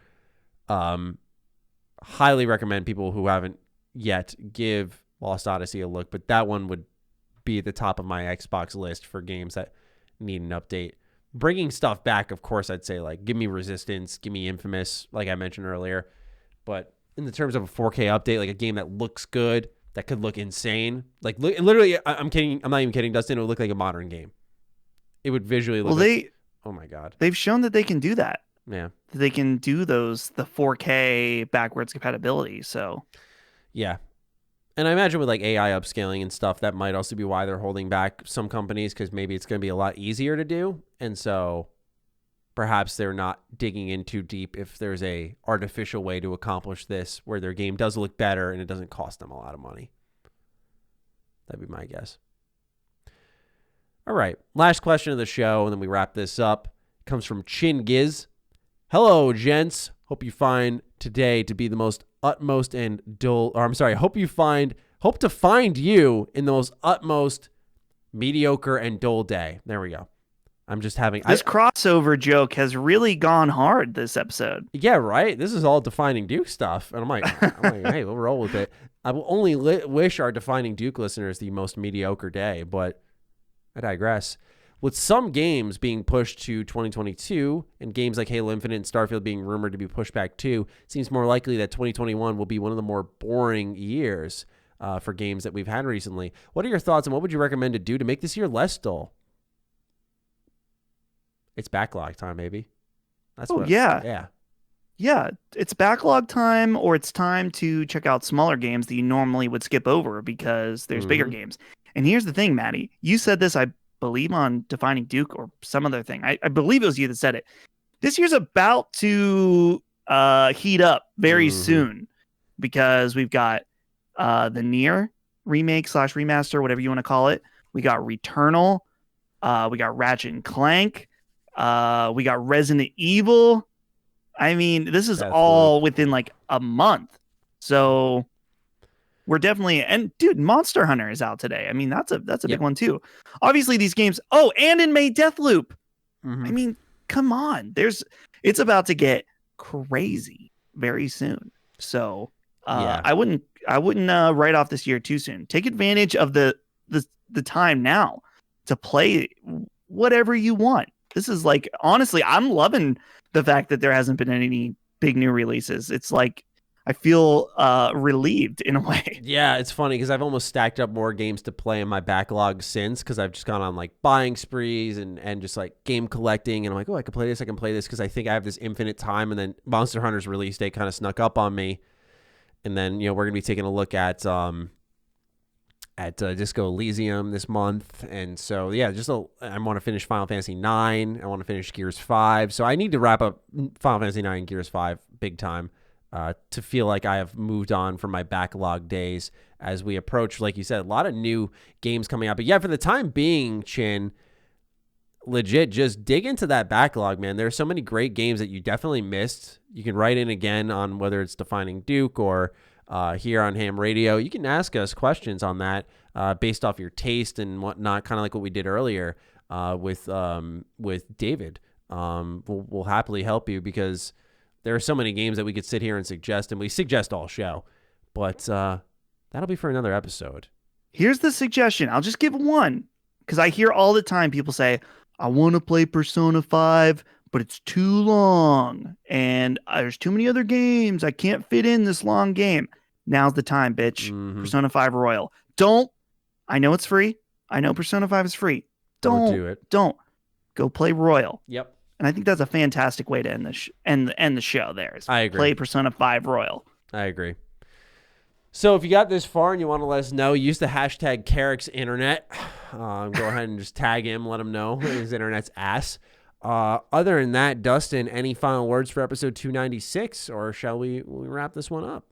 Highly recommend people who haven't yet give Lost Odyssey a look, but that one would be at the top of my Xbox list for games that need an update. Bringing stuff back, of course, I'd say like give me Resistance, give me Infamous, like I mentioned earlier. But in the terms of a 4K update, like a game that looks good, that could look insane, like literally, I'm kidding. I'm not even kidding, Dustin. It would look like a modern game. It would visually look. Oh my God. They've shown that they can do that. Yeah. They can do the 4K backwards compatibility. So. Yeah. And I imagine with like AI upscaling and stuff, that might also be why they're holding back some companies, because maybe it's going to be a lot easier to do. And so perhaps they're not digging in too deep if there's a artificial way to accomplish this where their game does look better and it doesn't cost them a lot of money. That'd be my guess. All right. Last question of the show, and then we wrap this up. It comes from Chin Giz. Hello, gents. Hope you find today to be the most utmost and dull, or I'm sorry, hope to find you in the most utmost mediocre and dull day. There we go. I'm just having this crossover joke has really gone hard this episode. Yeah, right. This is all Defining Duke stuff, and I'm like, hey, we'll roll with it. I will only wish our Defining Duke listeners the most mediocre day, but I digress. With some games being pushed to 2022 and games like Halo Infinite and Starfield being rumored to be pushed back too, it seems more likely that 2021 will be one of the more boring years for games that we've had recently. What are your thoughts, and what would you recommend to do to make this year less dull? It's backlog time, baby. Yeah. It's backlog time, or it's time to check out smaller games that you normally would skip over because there's bigger games. And here's the thing, Maddie. You said this, I believe, on Defining Duke or some other thing. I believe it was you that said it. This year's about to heat up very soon, because we've got the Nier remake / remaster, whatever you want to call it. We got Returnal. We got Ratchet and Clank. We got Resident Evil. I mean, this is all within like a month. So we're definitely, and dude, Monster Hunter is out today. I mean, that's a big one too. Obviously these games, and in May Deathloop. I mean, come on. It's about to get crazy very soon. So I wouldn't write off this year too soon. Take advantage of the time now to play whatever you want. This is like, honestly, I'm loving the fact that there hasn't been any big new releases. It's like, I feel relieved in a way. Yeah, it's funny because I've almost stacked up more games to play in my backlog since, because I've just gone on like buying sprees and just like game collecting. And I'm like, I can play this because I think I have this infinite time. And then Monster Hunter's release date kind of snuck up on me. And then, we're going to be taking a look at Disco Elysium this month. And so, yeah, I want to finish Final Fantasy 9. I want to finish Gears 5. So I need to wrap up Final Fantasy 9 and Gears 5 big time. To feel like I have moved on from my backlog days as we approach, like you said, a lot of new games coming out. But yeah, for the time being, Chin, legit, just dig into that backlog, man. There are so many great games that you definitely missed. You can write in again on whether it's Defining Duke or here on H.A.M Radio. You can ask us questions on that based off your taste and whatnot, kind of like what we did earlier with David. We'll happily help you, because there are so many games that we could sit here and suggest, and we suggest all show. But that'll be for another episode. Here's the suggestion. I'll just give one, because I hear all the time people say, I want to play Persona 5, but it's too long, and there's too many other games. I can't fit in this long game. Now's the time, bitch. Persona 5 Royal. I know it's free. I know Persona 5 is free. Don't do it. Don't. Go play Royal. Yep. And I think that's a fantastic way to end the show there. I agree. Play Persona 5 Royal. I agree. So if you got this far and you want to let us know, use the hashtag Karak's Internet. Go ahead and just tag him, let him know his internet's ass. Other than that, Dustin, any final words for episode 296, or shall we wrap this one up?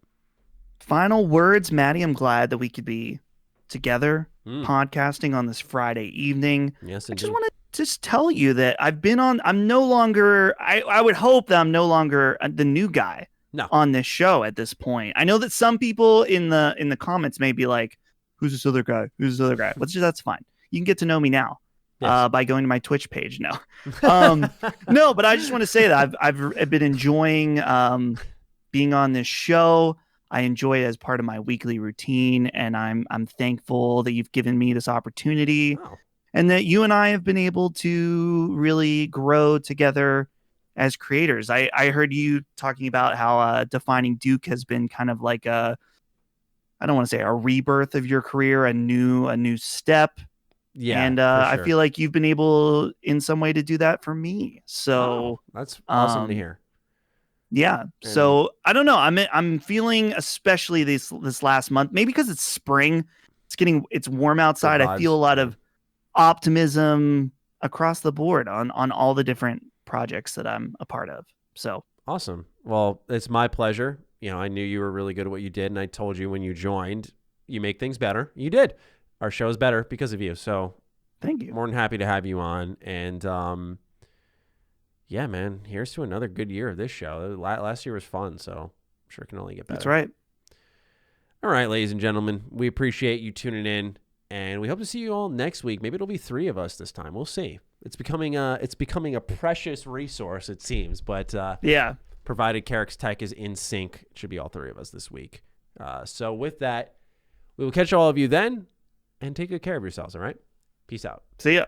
final words, Maddie. I'm glad that we could be together podcasting on this Friday evening. Yes, I indeed. just want to tell you that I'm no longer, I would hope that I'm no longer the new guy on this show at this point. I know that some people in the comments may be like, who's this other guy? Who's this other guy? That's fine. You can get to know me now. Yes. By going to my Twitch page. No, no, but I just want to say that I've been enjoying being on this show. I enjoy it as part of my weekly routine, and I'm thankful that you've given me this opportunity, and that you and I have been able to really grow together as creators. I heard you talking about how Defining Duke has been kind of like I don't want to say a rebirth of your career, a new step. Yeah, and sure. I feel like you've been able in some way to do that for me. So that's awesome to hear. Yeah. And so I don't know. I'm feeling, especially this last month, maybe because it's spring, it's warm outside. I feel a lot of optimism across the board on all the different projects that I'm a part of. So awesome. Well, it's my pleasure. I knew you were really good at what you did, and I told you when you joined, you make things better. You did. Our show is better because of you. So thank you. More than happy to have you on. And yeah, man, here's to another good year of this show. Last year was fun, so I'm sure it can only get better. That's right. All right, ladies and gentlemen, we appreciate you tuning in, and we hope to see you all next week. Maybe it'll be 3 of us this time. We'll see. It's becoming a precious resource, it seems. But yeah, provided Karak's tech is in sync, it should be all 3 of us this week. So with that, we will catch all of you then. And take good care of yourselves, all right? Peace out. See ya.